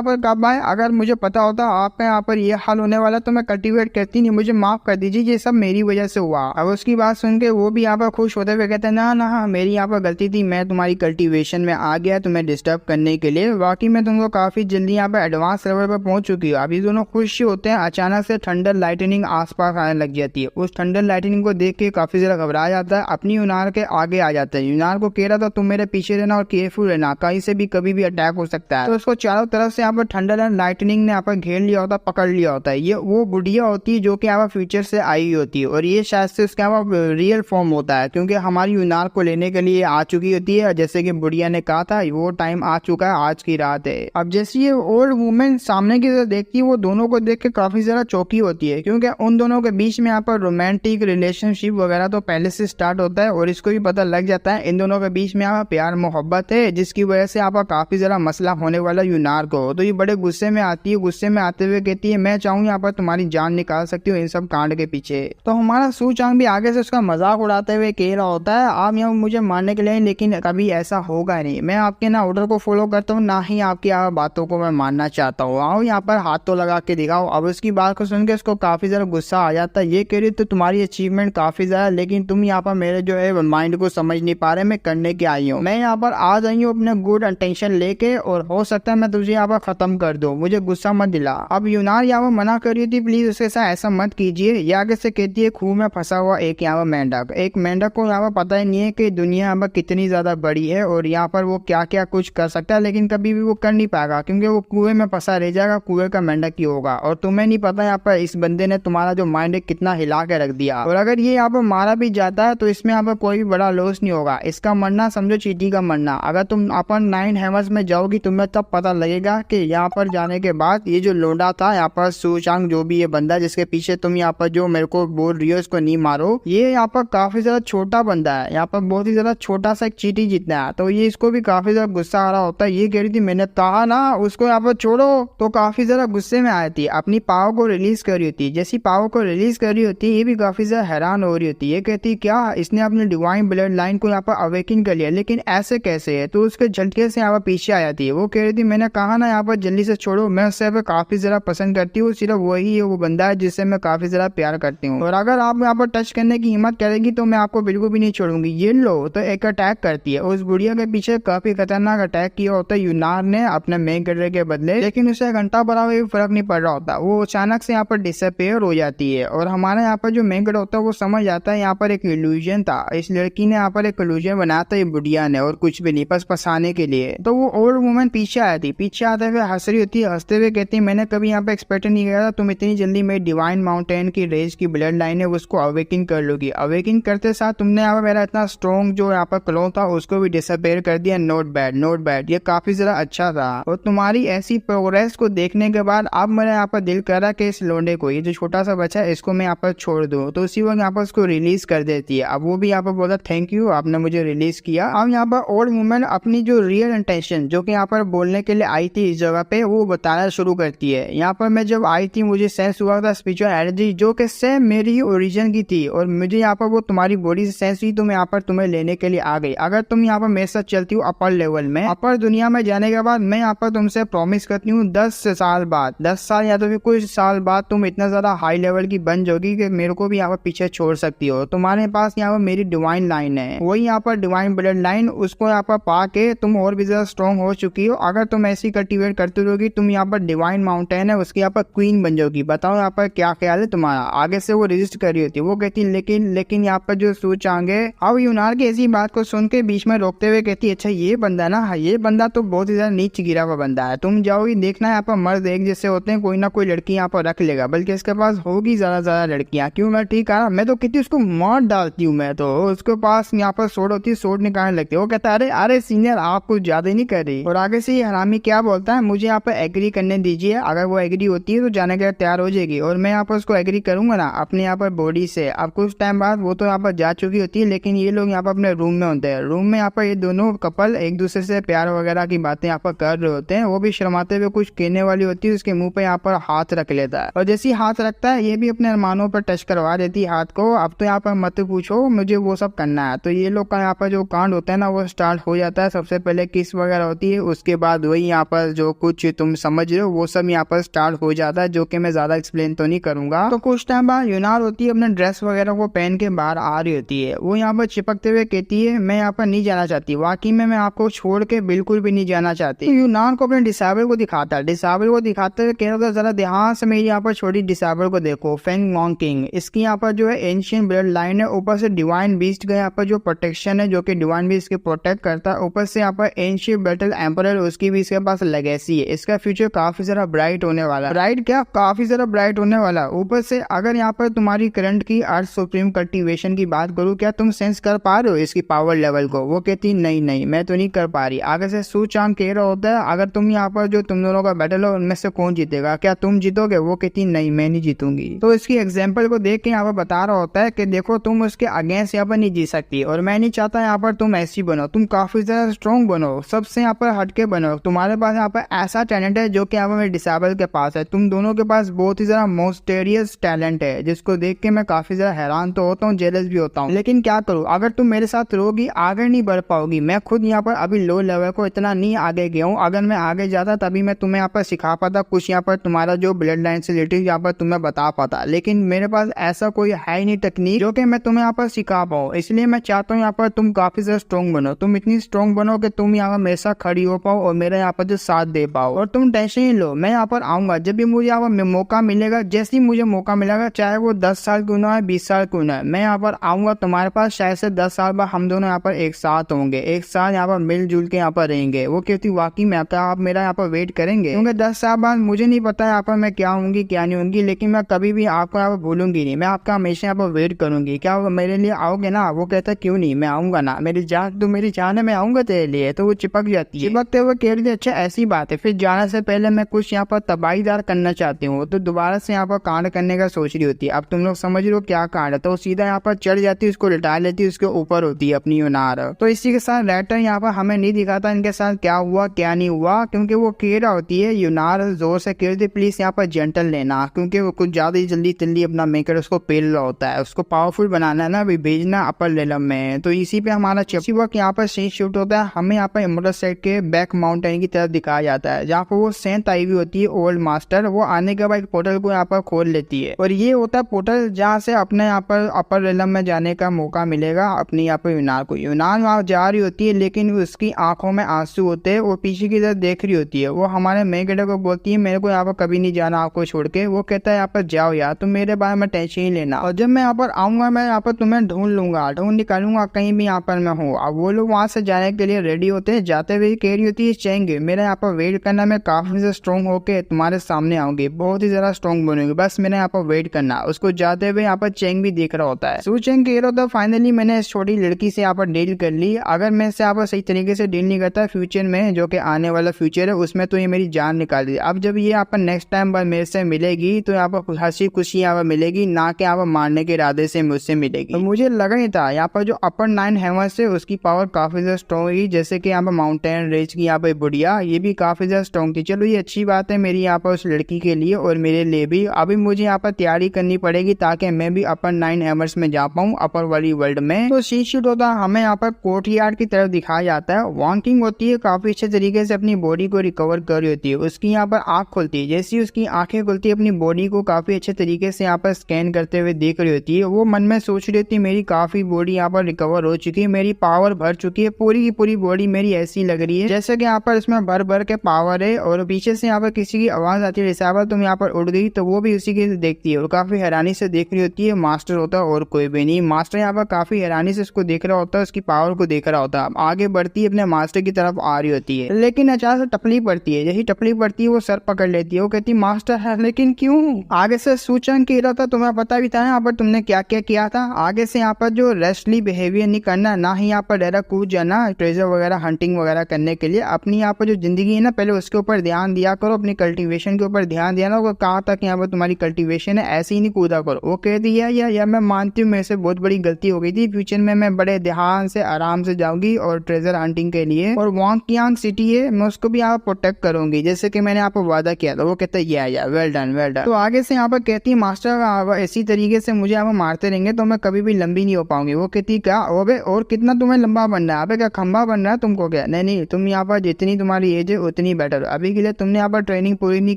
पर कब आए, अगर मुझे पता होता आपका यहाँ पर ये हाल होने वाला तो मैं कल्टीवेट करती नहीं, मुझे माफ कर दीजिए ये सब मेरी वजह से हुआ। अब उसकी बात सुन के वो भी यहाँ पर खुश होते हुए कहते हैं ना मेरी यहाँ पर गलती थी, मैं तुम्हारी कल्टीवेशन में आ गया, तुम्हें डिस्टर्ब करने के लिए। बाकी मैं तुमको काफी जल्दी यहाँ पे एडवांस लेवल पर पहुंच चुकी हूँ। अभी दोनों खुश होते हैं, अचानक से थंडर लाइटनिंग आसपास आने लग जाती है। उस थंडर लाइटनिंग को देख के काफी ज्यादा घबरा जाता है, अपनी यूनार के आगे आ जाता है। यूनार को कह रहा था तुम मेरे पीछे रहना और केयरफुल रहना, कहीं से भी कभी भी अटैक हो सकता है। तो उसको चारों तरफ से यहाँ पर थंडर एंड लाइटनिंग ने यहाँ पर घेर लिया होता, पकड़ लिया होता है। ये वो बुढ़िया होती है जो कि यहाँ पर फ्यूचर से आई होती है, और ये शायद से उसका यहाँ पर रियल फॉर्म होता है, क्योंकि हमारी यूनार को लेने के लिए आ चुकी होती है। जैसे कि बुढ़िया ने कहा था, वो टाइम आ चुका है, आज की रात है। अब जैसे ये ओल्ड वुमेन सामने की तरफ देखती है, वो दोनों को देख के काफी ज्यादा चौकी होती है, क्योंकि उन दोनों के बीच में यहाँ पर रोमांटिक रिलेशनशिप वगैरह तो पहले से स्टार्ट होता है, और इसको भी पता लग जाता है इन दोनों के बीच में यहाँ प्यार मोहब्बत है, जिसकी वजह से यहाँ पर काफी ज्यादा मसला होने वाला यूनार को। तो ये बड़े गुस्से में आती है, गुस्से में आते हुए कहती है मैं चाहूँ यहाँ पर तुम्हारी जान निकाल सकती हूँ इन सब कांड के पीछे। तो हमारा सूचांग भी आगे से उसका मजाक उड़ाते हुए कह रहा होता है आप यहाँ मुझे मारने के लिए, लेकिन कभी ऐसा होगा नहीं। मैं आपके ना ऑर्डर को फॉलो करता हूँ, ना ही आपकी बातों को मैं मानना चाहता हूँ। आओ यहाँ पर हाथ तो लगा के दिखाओ। अब उसकी बात को सुन के उसको काफी ज्यादा गुस्सा आ जाता है। ये कह रही तो तुम्हारी अचीवमेंट काफी ज्यादा, लेकिन तुम यहाँ पर मेरे जो है माइंड को समझ नहीं पा रहे, मैं करने के आई हूँ। मैं यहाँ पर आ गई हूँ अपने गुड इंटेंशन लेके, और हो सकता है मैं तुझे यहाँ पर खत्म कर दूँ, मुझे गुस्सा मत दिला। अब यूनार यहाँ पर मना कर रही थी प्लीज उसके साथ ऐसा मत कीजिए। ये आगे से कहती है खूह में फंसा हुआ एक यहाँ पर मेंढक, एक मेंढक को यहाँ पर पता ही नहीं है कि दुनिया यहाँ पर कितनी ज्यादा बड़ी है और यहाँ पर वो क्या क्या कुछ कर सकता है, लेकिन कभी भी वो कर नहीं पाएगा, क्योंकि वो कुएं में फंसा रह जाएगा, कुएं का मेंढक ही होगा। और तुम्हें नहीं पता यहाँ पर इस बंदे ने तुम्हारा जो माइंड है कितना हिला के रख दिया, और अगर ये यहाँ पर मारा भी जाता है तो इसमें यहाँ पर कोई भी बड़ा लॉस नहीं होगा। इसका मरना समझो चींटी का मरना। अगर तुम अपन 9 हेवंस में जाओगी तुम्हें तब पता लगेगा कि यहाँ पर जाने के बाद ये जो लोंडा था यहाँ पर सूचांग, जो भी ये बंदा जिसके पीछे तुम यहाँ पर जो मेरे को बोल रही हो इसको नहीं मारो, ये यहाँ पर काफी ज्यादा छोटा बंदा है, यहाँ पर बहुत ही ज्यादा छोटा सा एक चींटी जितना है। तो ये इसको भी काफी ज्यादा गुस्सा आ रहा होता है। ये कह रही थी मैंने कहा ना उसको यहाँ पर छोड़ो, तो काफी ज्यादा गुस्से में आई थी, अपनी पावर को रिलीज कर रही होती। जैसी पावर को रिलीज कर रही होती ये भी काफी ज्यादा हैरान हो रही होती। ये कहती क्या इसने अपने डिवाइन ब्लड लाइन को यहाँ पर अवेकिन कर लिया, लेकिन ऐसे कैसे है? तो उसके झटके से यहाँ पर पीछे आ जाती है। वो कह रही थी मैंने कहा ना यहाँ पर जल्दी से छोड़ो, मैं उससे काफी ज्यादा पसंद करती हूँ, सिर्फ वही है वो बंदा है जिससे मैं काफी ज्यादा प्यार करती हूँ, और अगर आप यहाँ पर टच करने की हिम्मत करेगी तो मैं आपको बिल्कुल भी नहीं छोड़ूंगी। ये लो, तो एक अटैक करती है। उस बुढ़िया के पीछे काफी खतरनाक अटैक किया होता है यूनार ने अपने मेन कैरेक्टर के बदले, लेकिन उसे घंटा भरा हुआ फर्क नहीं पड़ रहा होता। वो अचानक से यहाँ पर डिसअपेयर हो जाती है, और हमारा यहाँ पर जो मेन कैरेक्टर होता है वो समझ जाता है यहाँ पर एक इल्यूजन था। इस लड़की ने यहाँ पर एक इल्यूजन बनाया था ये बुढ़िया ने, और कुछ भी नहीं, बस फंसाने के लिए। तो वो ओल्ड वुमन पीछे आई थी, पीछे आते हुए हंस रही होती है, हंसते हुए कहती है मैंने कभी यहाँ पे एक्सपेक्ट नहीं किया था तुम इतनी जल्दी मेरी डिवाइन माउंटेन की रेज की ब्लड लाइन है उसको अवेकिंग कर लोगी। अवेकिंग करते साथ तुमने यहाँ पर मेरा इतना स्ट्रॉन्ग जो यहाँ पर क्लो था उसको भी डिसअपेयर कर दिया। नोट बैड, नोट बैड, ये काफी ज्यादा अच्छा था। और तुम्हारी ऐसी प्रोग्रेस को देखने के बाद अब मेरा यहाँ पर दिल कर रहा कि इस लोंडे को, ये जो छोटा सा बच्चा है इसको मैं यहाँ पर छोड़ दूं। तो उसी वक्त यहाँ पर उसको रिलीज कर देती है। अब वो भी यहाँ पर बोला थैंक यू आपने मुझे रिलीज किया। अब यहाँ पर ओल्ड वुमन अपनी जो रियल इंटेंशन जो कि यहाँ पर बोलने के लिए आई थी इस जगह पे वो बताना शुरू करती है। यहाँ पर मैं जब आई थी मुझे सेंस हुआ था स्पिरिचुअल एनर्जी जो कि सेम मेरी ही ओरिजिन की थी, और मुझे यहाँ पर वो तुम्हारी बॉडी से सेंस हुई, तो मैं यहाँ पर तुम्हें लेने के लिए आ गई। अगर तुम यहाँ पर मेरे साथ चलती हो अपर लेवल में, अपर दुनिया में जाने के बाद मैं यहाँ पर तुमसे प्रॉमिस करती हूँ 10 साल बाद, 10 साल या तो फिर कुछ साल बाद तुम इतना ज्यादा हाई लेवल की बन जाओगी कि मेरे को भी यहाँ पर पीछे छोड़ सकती हो। तुम्हारे पास यहाँ पर मेरी डिवाइन लाइन है, वही यहाँ पर डिवाइन ब्लड लाइन, उसको यहाँ पर पा के तुम और भी ज्यादा स्ट्रॉन्ग हो चुकी हो। अगर तुम ऐसी कल्टिवेट करती रहोगी तुम यहाँ पर डिवाइन माउंटेन है उसकी यहाँ पर क्वीन बन जाओगी। बताओ यहाँ पर क्या ख्याल है तुम्हारा? आगे से वो रजिस्ट कर रही होती है। वो कहती लेकिन यहाँ पर जो सूचांग है, अब यूनार की ऐसी बात को सुन के बीच में रोकते हुए कहती अच्छा ये बंदा ना, ये बंदा तो बहुत ही ज्यादा नीच गिरा हुआ बंदा है। तुम जाओगी देखना यहाँ पर मर्द एक जैसे होते हैं, कोई ना कोई लड़की यहाँ पर रख लेगा, बल्कि इसके पास होगी ज्यादा लड़कियां। क्यों? मैं ठीक है, मैं तो कितनी उसको मार डालती हूँ। मैं तो उसके पास यहाँ पर सोड होती है, सोड निकालने लगती है। वो कहता है अरे सीनियर आप कुछ ज्यादा ही नहीं कर रही। और आगे से ये हरामी क्या बोलता है मुझे यहाँ पर एग्री करने दीजिए। अगर वो एग्री होती है तो जाने के लिए तैयार हो जाएगी, और मैं यहाँ पर उसको एग्री करूंगा ना अपने यहाँ पर बॉडी से। अब कुछ टाइम बाद वो तो यहाँ पर जा चुकी होती है, लेकिन ये लोग यहाँ पर अपने रूम में होते हैं। रूम में यहाँ पर ये दोनों कपल एक दूसरे से प्यार वगैरह की बातें यहाँ पर कर रहे होते हैं। वो भी शर्माते हुए कुछ कहने वाली होती है, उसके मुंह पे यहाँ पर हाथ रख लेता है, और जैसे ही हाथ रखता है ये भी अपने अरमानों पर टच करवा देती है हाथ को। अब तो यहाँ पर मत पूछो मुझे वो सब करना है। तो ये लोग का यहाँ पर जो कांड होता है ना वो स्टार्ट हो जाता है। सबसे पहले किस वगैरह होती है, उसके बाद वही यहाँ पर जो कुछ तुम समझ रहे हो वो सब यहाँ पर स्टार्ट हो जाता है, जो कि मैं ज्यादा एक्सप्लेन तो नहीं करूंगा। तो कुछ टाइम बाद यूनार होती है अपने ड्रेस वगैरह को पहन के बाहर आ रही होती है। वो यहाँ पर चिपकते हुए कहती है मैं यहाँ पर नहीं जाना चाहती, वाकई में मैं आपको छोड़ छोड़ के बिल्कुल भी नहीं जाना चाहती। तो यूनान को अपने डिसेबल को दिखाता है, डिसेबल को दिखाते हुए कह रहा था जरा ध्यान से मेरी यहाँ पर छोटी डिसेबल को देखो, फेंग मॉन्ग किंग। इसकी यहाँ पर जो है एंशियंट ब्लड लाइन है, ऊपर से डिवाइन बीस्ट का यहाँ पर जो प्रोटेक्शन है जो कि डिवाइन बीस्ट के प्रोटेक्ट करता है, ऊपर से यहाँ पर एंशियंट बैटल एम्परर उसकी भी इसके पास लेगेसी है। इसका फ्यूचर काफी ज्यादा ब्राइट होने वाला है, ब्राइट क्या काफी ज्यादा ब्राइट होने वाला। ऊपर से अगर यहाँ पर तुम्हारी करंट की अर्थ सुप्रीम कल्टीवेशन की बात करूँ, क्या तुम सेंस कर पा रहे हो इसकी पावर लेवल को? वो कहती नहीं मैं तो नहीं कर पा रही। आगे से सू चांग कह रहा होता है अगर तुम यहाँ पर जो तुम दोनों का बैटल हो उनमें से कौन जीतेगा, क्या तुम जीतोगे? वो कहती नहीं मैं नहीं जीतूंगी। तो इसकी एग्जाम्पल को देख के यहाँ पर बता रहा होता है कि देखो तुम उसके अगेंस्ट यहाँ पर नहीं जीत सकती और मैं नहीं चाहता यहाँ पर तुम ऐसी बनो, तुम काफी ज्यादा स्ट्रॉन्ग बनो, सबसे यहाँ पर हटके बनो। तुम्हारे पास यहाँ पर ऐसा टैलेंट है जो कि यहाँ पर मेरे डिसेबल के पास है, तुम दोनों के पास बहुत ही ज्यादा मोस्टेरियस टैलेंट है जिसको देख के मैं काफी ज्यादा हैरान तो होता हूँ, जेलस भी होता हूँ। लेकिन क्या करूँ, अगर तुम मेरे साथ रहोगी आगे नहीं बढ़ पाओगी। मैं खुद यहाँ पर अभी लो लेवल को इतना नहीं आगे गया हूँ, अगर मैं आगे जाता तभी मैं तुम्हें यहाँ पर सिखा पाता, कुछ यहाँ पर तुम्हारा जो ब्लड लाइन से रिलेटेड यहाँ पर तुम्हें बता पाता। लेकिन मेरे पास ऐसा कोई है ही नहीं टेक्निक जो कि मैं तुम्हें यहाँ पर सिखा पाऊँ। इसलिए मैं चाहता हूँ यहाँ पर तुम काफी ज्यादा स्ट्रॉन्ग बनो, तुम इतनी स्ट्रॉन्ग बनो कि तुम यहाँ पर मेरे साथ खड़ी हो पाओ और मेरा यहाँ पर जो साथ दे पाओ। और तुम टेंशन ही लो, मैं यहाँ पर आऊंगा जब भी मुझे यहाँ पर मौका मिलेगा, जैसे ही मुझे मौका मिलेगा, चाहे वो 10 साल क्यों ना है 20 साल क्यों ना है, मैं यहाँ पर आऊंगा तुम्हारे पास। शायद से 10 साल बाद हम दोनों यहाँ पर एक साथ होंगे, एक साथ यहाँ पर मिलजुल के यहाँ पर रहेंगे। वो कहती वाकई में क्या आप मेरा यहाँ पर वेट करेंगे? क्योंकि 10 साल बाद मुझे नहीं पता यहाँ पर मैं क्या होंगी क्या नहीं होंगी, लेकिन मैं कभी भी आपको यहाँ पर भूलूंगी नहीं, मैं आपका हमेशा यहाँ पर वेट करूंगी। क्या मेरे लिए आओगे ना? वो कहता क्यों नहीं, मैं आऊंगा ना, मेरी जान तू मेरी जान है, मैं आऊंगा तेरे लिए। तो वो चिपक जाती है, चिपकते हुए कह रही अच्छा ऐसी बात है, फिर जाने से पहले मैं कुछ यहाँ पर तबाहीदार करना चाहती हूँ। तो दोबारा से यहाँ पर कांड करने का सोच रही होती है। अब तुम लोग समझ रहे हो क्या कांड है। तो सीधा यहाँ पर चढ़ जाती है, उसको लिटा लेती है, उसके ऊपर होती है अपनी यूनार। तो इसी के साथ राइटर यहाँ पर हमें नहीं दिखाता इनके साथ क्या हुआ क्या नहीं हुआ, क्योंकि वो कह रहा होती है यूनार जोर से कह रही प्लीज यहाँ पर जेंटल लेना, क्योंकि वो कुछ ज्यादा ही जल्दी तिल्ली अपना मेकर उसको पेल रहा होता है, उसको पावरफुल बनाना है ना, अभी भेजना अपर लेवल में। तो इसी पे हमारा चैप्टर वक्त यहाँ पर सीन शूट होता है। हमें यहाँ पर इमरल्ड साइड के बैक माउंटेन की तरफ दिखाया जाता है जहाँ पर वो सेंट आई हुई होती है ओल्ड मास्टर। वो आने के बाद एक पोर्टल को यहाँ पर खोल लेती है और ये होता है पोर्टल जहाँ से अपने यहाँ पर अपर रेलम में जाने का मौका मिलेगा अपनी यहाँ पर यूनान को। यूनान वहाँ जा रही होती है लेकिन उसकी आंखों में आंसू होते हैं, वो पीछे की तरफ देख रही होती है। वो हमारे मेगेडर को बोलती है मेरे को यहाँ पर कभी नहीं जाना आपको छोड़ के। वो कहता है यहाँ पर जाओ यार, तुम मेरे बारे में टेंशन ही लेना, और जब मैं यहाँ पर आऊंगा मैं यहाँ पर तुम्हें ढूंढ लूंगा, ढूंढ निकालूंगा कहीं भी यहाँ पर मैं हूँ। अब वो लोग वहाँ से जाने के लिए रेडी होते हैं। जाते हुए कह रही होती है चेंगे मेरा यहाँ पर वेट करना, मैं काफी ज्यादा स्ट्रॉन्ग होके तुम्हारे सामने आऊंगी, बहुत ही ज्यादा स्ट्रॉन्ग बनूंगी, बस मेरा यहाँ पर वेट करना। उसको जाते हुए यहाँ पर चेंग भी देख रहा होता है। सू चेंग कह रहा होता है फाइनली मैंने इस छोटी लड़की से यहाँ पर डील कर ली, अगर मैं इससे यहाँ पर सही तरीके से डील नहीं करता फ्यूचर में जो कि आने वाला फ्यूचर है उसमें तो ये मेरी जान निकाल दी। अब जब ये यहाँ पर नेक्स्ट टाइम मेरे से मिलेगी तो यहाँ पर हंसी खुशी यहाँ पर मिलेगी, ना कि यहाँ पर मारने के इरादे से मुझसे मिलेगी। तो मुझे लगा ही था यहाँ पर जो अपर 9 हेवंस है उसकी पावर काफी ज्यादा स्ट्रॉन्ग है, जैसे कि यहाँ पर माउंटेन रेंज की यहाँ पर बुढ़िया ये भी काफी ज्यादा स्ट्रॉन्ग थी। चलो ये अच्छी बात है मेरी यहाँ पर उस लड़की के लिए और मेरे लिए भी। अभी मुझे यहाँ पर तैयारी करनी पड़ेगी ताकि मैं भी अपर 9 हेवंस में जा पाऊँ, अपर वाली वर्ल्ड में। तो सीन शूट होता है हमें यहाँ पर कोर्टयार्ड की तरफ दिखाया जाता है। वॉकिंग होती है, काफी अच्छे तरीके से अपनी बॉडी को रिकवर कर रही होती है। उसकी यहाँ पर आंख खुलती है, जैसी उसकी आंखें खुलती है अपनी बॉडी को काफी अच्छे तरीके से यहाँ पर स्कैन करते हुए देख रही होती है। वो मन में सोच रही होती है मेरी काफी बॉडी यहाँ पर रिकवर हो चुकी है, मेरी पावर भर चुकी है, पूरी की पूरी बॉडी मेरी ऐसी लग रही है जैसे कि यहाँ पर इसमें भर भर के पावर है। और पीछे से यहाँ पर किसी की आवाज आती है डिसेबल तुम यहाँ पर उड़ गई, तो वो भी उसी की देखती है और काफी हैरानी से देख रही होती है। मास्टर होता है और कोई भी नहीं, मास्टर यहाँ पर काफी हैरानी से उसको देख रहा होता है, उसकी पावर को देख रहा होता है। आगे बढ़ती है अपने मास्टर की तरफ आ रही होती है, लेकिन अचानक से टपली पड़ती है। यही टपली पड़ती है वो सर पकड़ लेती है, वो कहती मास्टर है लेकिन क्यों? आगे से सूचन कह रहा था तुम्हें पता भी था यहाँ पर तुमने क्या क्या किया था, आगे से यहाँ पर जो रेस्टली बिहेवियर नहीं करना, ना ही यहाँ पर डायरेक्ट कूद जाना ट्रेजर वगैरह हंटिंग वगैरह करने के लिए। अपनी यहाँ पर जो जिंदगी है ना पहले उसके ऊपर ध्यान दिया करो, अपनी कल्टीवेशन के ऊपर ध्यान दिया ना। वो कहा था कि यहाँ पर तुम्हारी कल्टीवेशन है, ऐसे ही नहीं कूदा करो। वो कह दिया या मैं मानती हूँ मेरे से बहुत बड़ी गलती हो गई थी, फ्यूचर में मैं बड़े ध्यान से आराम से जाऊंगी और ट्रेजर हंटिंग के लिए, और वॉन्कियांग सिटी है मैं उसको भी यहाँ पर प्रोटेक्ट करूंगी जैसे कि मैंने यहाँ पर वादा किया था। वो कहता है या वेल डन वेल डन। तो आगे से यहाँ पर कहती है मास्टर ऐसी तरीके से मुझे यहाँ पर मारते रहेंगे तो मैं कभी भी लंबी नहीं हो पाऊंगी। वो कहती क्या अबे और कितना तुम्हें लंबा बनना है, अबे क्या खंबा बनना है तुमको क्या? नहीं तुम यहाँ पर जितनी तुम्हारी एज है उतनी बेटर। अभी के लिए तुमने यहाँ पर ट्रेनिंग पूरी नहीं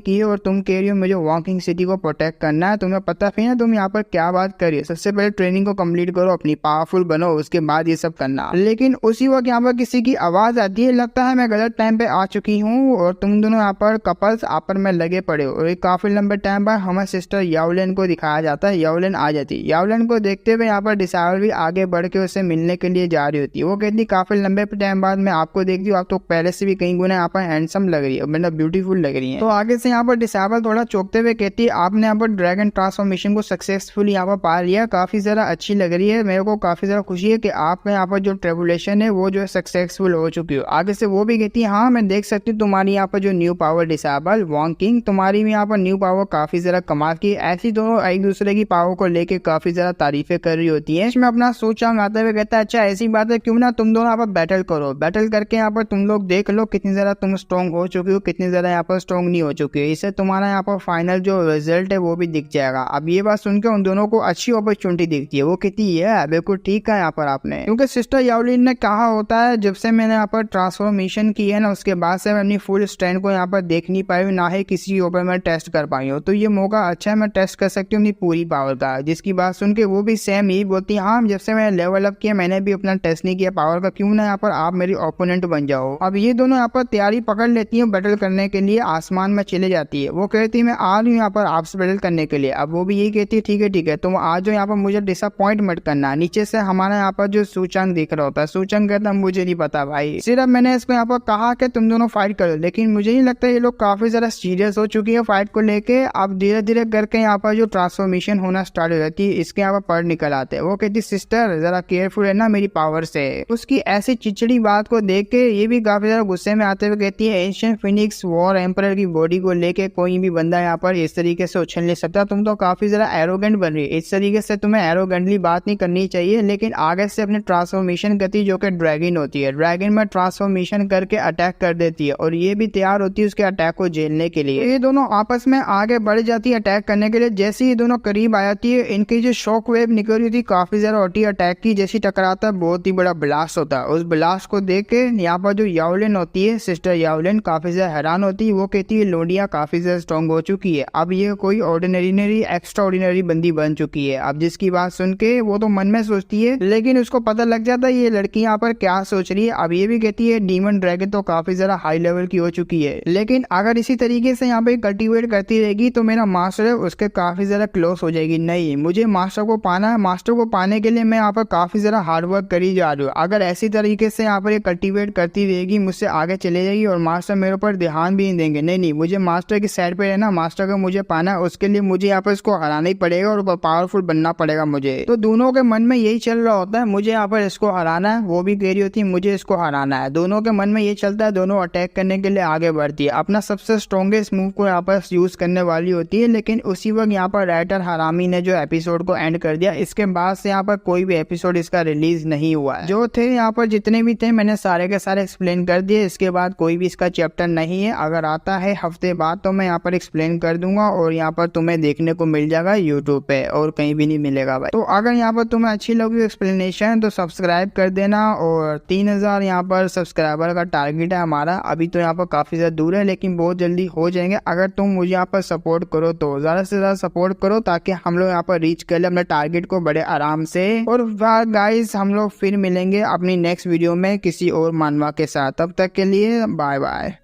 की है और तुम कह रही हो मुझे वॉकिंग सिटी को प्रोटेक्ट करना है। तुम्हें पता है ना तुम यहाँ पर क्या बात कर रही हो? सबसे पहले ट्रेनिंग को कंप्लीट करो, अपनी पावरफुल बनो, उसके बाद ये सब करना। लेकिन उसी वक्त यहाँ पर किसी की आवाज आती है, लगता है मैं गलत टाइम पे आ चुकी हूँ और तुम दोनों यहाँ पर कपल्स आपस में लगे पड़े हो। और एक काफी लंबे टाइम बाद हमें सिस्टर याओलिन को दिखाया जाता है। याओलिन आ जाती है। याओलिन को देखते हुए यहाँ पर डिसाइवर भी आगे बढ़ के उससे मिलने के लिए जा रही होती है। वो कहती काफी लंबे टाइम बाद मैं आपको देखती हूँ, आप तो पहले से भी कहीं गुना यहाँ पर हैंडसम लग रही है, मतलब ब्यूटीफुल लग रही है। तो आगे से यहाँ पर डिसाइवर थोड़ा चौंकते हुए कहती है आपने यहाँ पर ड्रैगन ट्रांसफॉर्मेशन को सक्सेसफुली यहाँ पर पा लिया, काफी ज्यादा अच्छी लग रही है, मेरे को काफी ज्यादा खुशी है कि आपका यहाँ पर जो ट्रेबुलेशन है वो जो है सक्सेसफुल हो चुकी हो। आगे से वो भी कहती है हाँ मैं देख सकती हूँ तुम्हारी यहाँ पर जो new power disable Wong king, तुम्हारी भी यहाँ पर न्यू पावर काफी ज्यादा कमाल की। ऐसी दोनों एक दूसरे की पावर को लेके काफी ज्यादा तारीफें कर रही होती है। इसमें अपना सोचांग आते हुए कहता है अच्छा ऐसी बात है, क्यों ना तुम दोनों यहाँ पर बैटल करो, बैटल करके यहाँ पर तुम लोग देख लो कितनी ज्यादा तुम स्ट्रॉन्ग हो चुकी हो, कितनी ज्यादा यहाँ पर स्ट्रॉन्ग नहीं हो चुकी है। इससे तुम्हारा यहाँ पर फाइनल जो रिजल्ट है वो भी दिख जाएगा। अब ये बात सुनकर उन दोनों को अच्छी अपॉर्चुनिटी दिखती है। वो कहती है बिल्कुल ठीक है यहाँ पर आपने, क्योंकि सिस्टर याओलिन ने कहा होता है जब से मैंने यहाँ पर ट्रांसफॉर्मेशन की है ना उसके बाद से मैं अपनी फुल स्ट्रेंथ को यहाँ पर देख नहीं पाई हूँ, ना ही किसी के ऊपर मैं टेस्ट कर पाई हूँ। तो ये मौका अच्छा है, मैं टेस्ट कर सकती हूँ अपनी पूरी पावर का। जिसकी बात सुन के वो भी सेम यही बोलती है हाँ जब से मैंने लेवल अप किया मैंने भी अपना टेस्ट नहीं किया पावर का, क्यों ना यहाँ पर आप मेरी ओपोनेंट बन जाओ। अब ये दोनों यहाँ पर तैयारी पकड़ लेती है बैटल करने के लिए, आसमान में चले जाती है। वो कहती है मैं आ रही हूँ यहाँ पर आपसे बैटल करने के लिए। अब वो भी यही कहती है ठीक है तुम आ जाओ यहाँ पर, मुझे डिसअपॉइंट मत करना। नीचे से हमारा यहाँ पर जो सूचंग दिख रहा होता है, सूचंग कहता है मुझे नहीं पता भाई, सिर्फ मैंने इसको यहाँ पर कहा कि तुम दोनों फाइट करो, लेकिन मुझे नहीं लगता ये लोग काफी ज्यादा सीरियस हो चुकी है फाइट को लेके। अब धीरे धीरे करके यहाँ पर जो ट्रांसफॉर्मेशन होना स्टार्ट हो जाती है, इसके यहाँ पर पढ़ निकल आते हैं। वो कहती सिस्टर जरा केयरफुल है ना मेरी पावर से। उसकी ऐसी चिचड़ी बात को देख के ये भी काफी ज्यादा गुस्से में आते हुए कहती है एंशिएंट फिनिक्स वॉर एम्परर की बॉडी को लेके कोई भी बंदा यहाँ पर इस तरीके से उछल नहीं सकता, तुम तो काफी ज्यादा एरोगेंट बन रही है, इस तरीके से तुम्हें एरोगेंटली बात नहीं करनी चाहिए। लेकिन आगे से अपने ट्रांसफॉर्मेशन करती जो कि ड्रैगन होती है, ड्रैगन में ट्रांसफॉर्मेशन करके अटैक कर देती है और ये भी तैयार होती है उसके अटैक को झेलने के लिए। ये दोनों आपस में आगे बढ़ जाती है अटैक करने के लिए। जैसे ही दोनों करीब आ जाती है इनकी जो शॉक वेव निकल रही थी काफी ज्यादा होती है अटैक की, जैसी टकराता है बहुत ही बड़ा ब्लास्ट होता है। उस ब्लास्ट को देख के यहाँ पर जो याओलिन होती है सिस्टर याओलिन काफी ज्यादा हैरान होती है। वो कहती है लोडिया काफी ज्यादा स्ट्रॉन्ग हो चुकी है, अब ये कोई ऑर्डिनरी एक्स्ट्रा ऑर्डिनरी बंदी बन चुकी है। अब जिसकी बात सुन के वो तो मन में सोचती है लेकिन उसको पता लग जाता है ये लड़की यहाँ पर क्या सोच रही है। अब ये भी कहती है डीमन ड्रैगन तो काफी ज्यादा हाई लेवल की हो चुकी है, लेकिन अगर इसी तरीके से यहाँ पे कल्टीवेट करती रहेगी तो मेरा मास्टर है उसके काफी ज्यादा क्लोज हो जाएगी। नहीं, मुझे मास्टर को पाना है, मास्टर को पाने के लिए मैं यहाँ पर काफी ज्यादा हार्ड वर्क करी जा रही हूँ। अगर ऐसी तरीके से यहाँ पर ये कल्टीवेट करती रहेगी मुझसे आगे चले जाएगी और मास्टर मेरे ऊपर ध्यान भी नहीं देंगे। नहीं, मुझे मास्टर की साइड पे रहना, मास्टर को मुझे पाना है, उसके लिए मुझे यहाँ पर इसको हराना ही पड़ेगा और पावरफुल बनना पड़ेगा मुझे। तो दोनों के मन में यही चल रहा होता है मुझे यहाँ पर इसको हराना है, वो भी कह रही होती है मुझे इसको हराना है। दोनों के मन में ये चलता है, दोनों अटैक करने के लिए आगे बढ़ती है, अपना सबसे स्ट्रॉन्गेस्ट मूव को यहाँ पर यूज करने वाली होती है। लेकिन उसी वक्त यहाँ पर राइटर हरामी ने जो एपिसोड को एंड कर दिया, इसके बाद से यहाँ पर कोई भी एपिसोड इसका रिलीज नहीं हुआ है। जो थे यहाँ पर जितने भी थे मैंने सारे के सारे एक्सप्लेन कर दिए, इसके बाद कोई भी इसका चैप्टर नहीं है। अगर आता है हफ्ते बाद तो मैं यहाँ पर एक्सप्लेन कर दूंगा और यहाँ पर तुम्हें देखने को मिल जाएगा यूट्यूब पे और कहीं भी नहीं मिलेगा भाई। तो अगर यहाँ पर तुम्हें अच्छी लगी एक्सप्लेनेशन तो सब्सक्राइब कर देना। और 3000 यहाँ पर सब्सक्राइबर का टारगेट है हमारा, अभी तो यहाँ पर काफी ज्यादा दूर है लेकिन बहुत जल्दी हो जाएंगे। अगर तुम मुझे यहाँ पर सपोर्ट करो तो ज्यादा से ज्यादा सपोर्ट करो ताकि हम लोग यहाँ पर रीच कर ले अपने टारगेट को बड़े आराम से। और गाइस हम लोग फिर मिलेंगे अपनी नेक्स्ट वीडियो में किसी और मानवा के साथ, तब तक के लिए बाय बाय।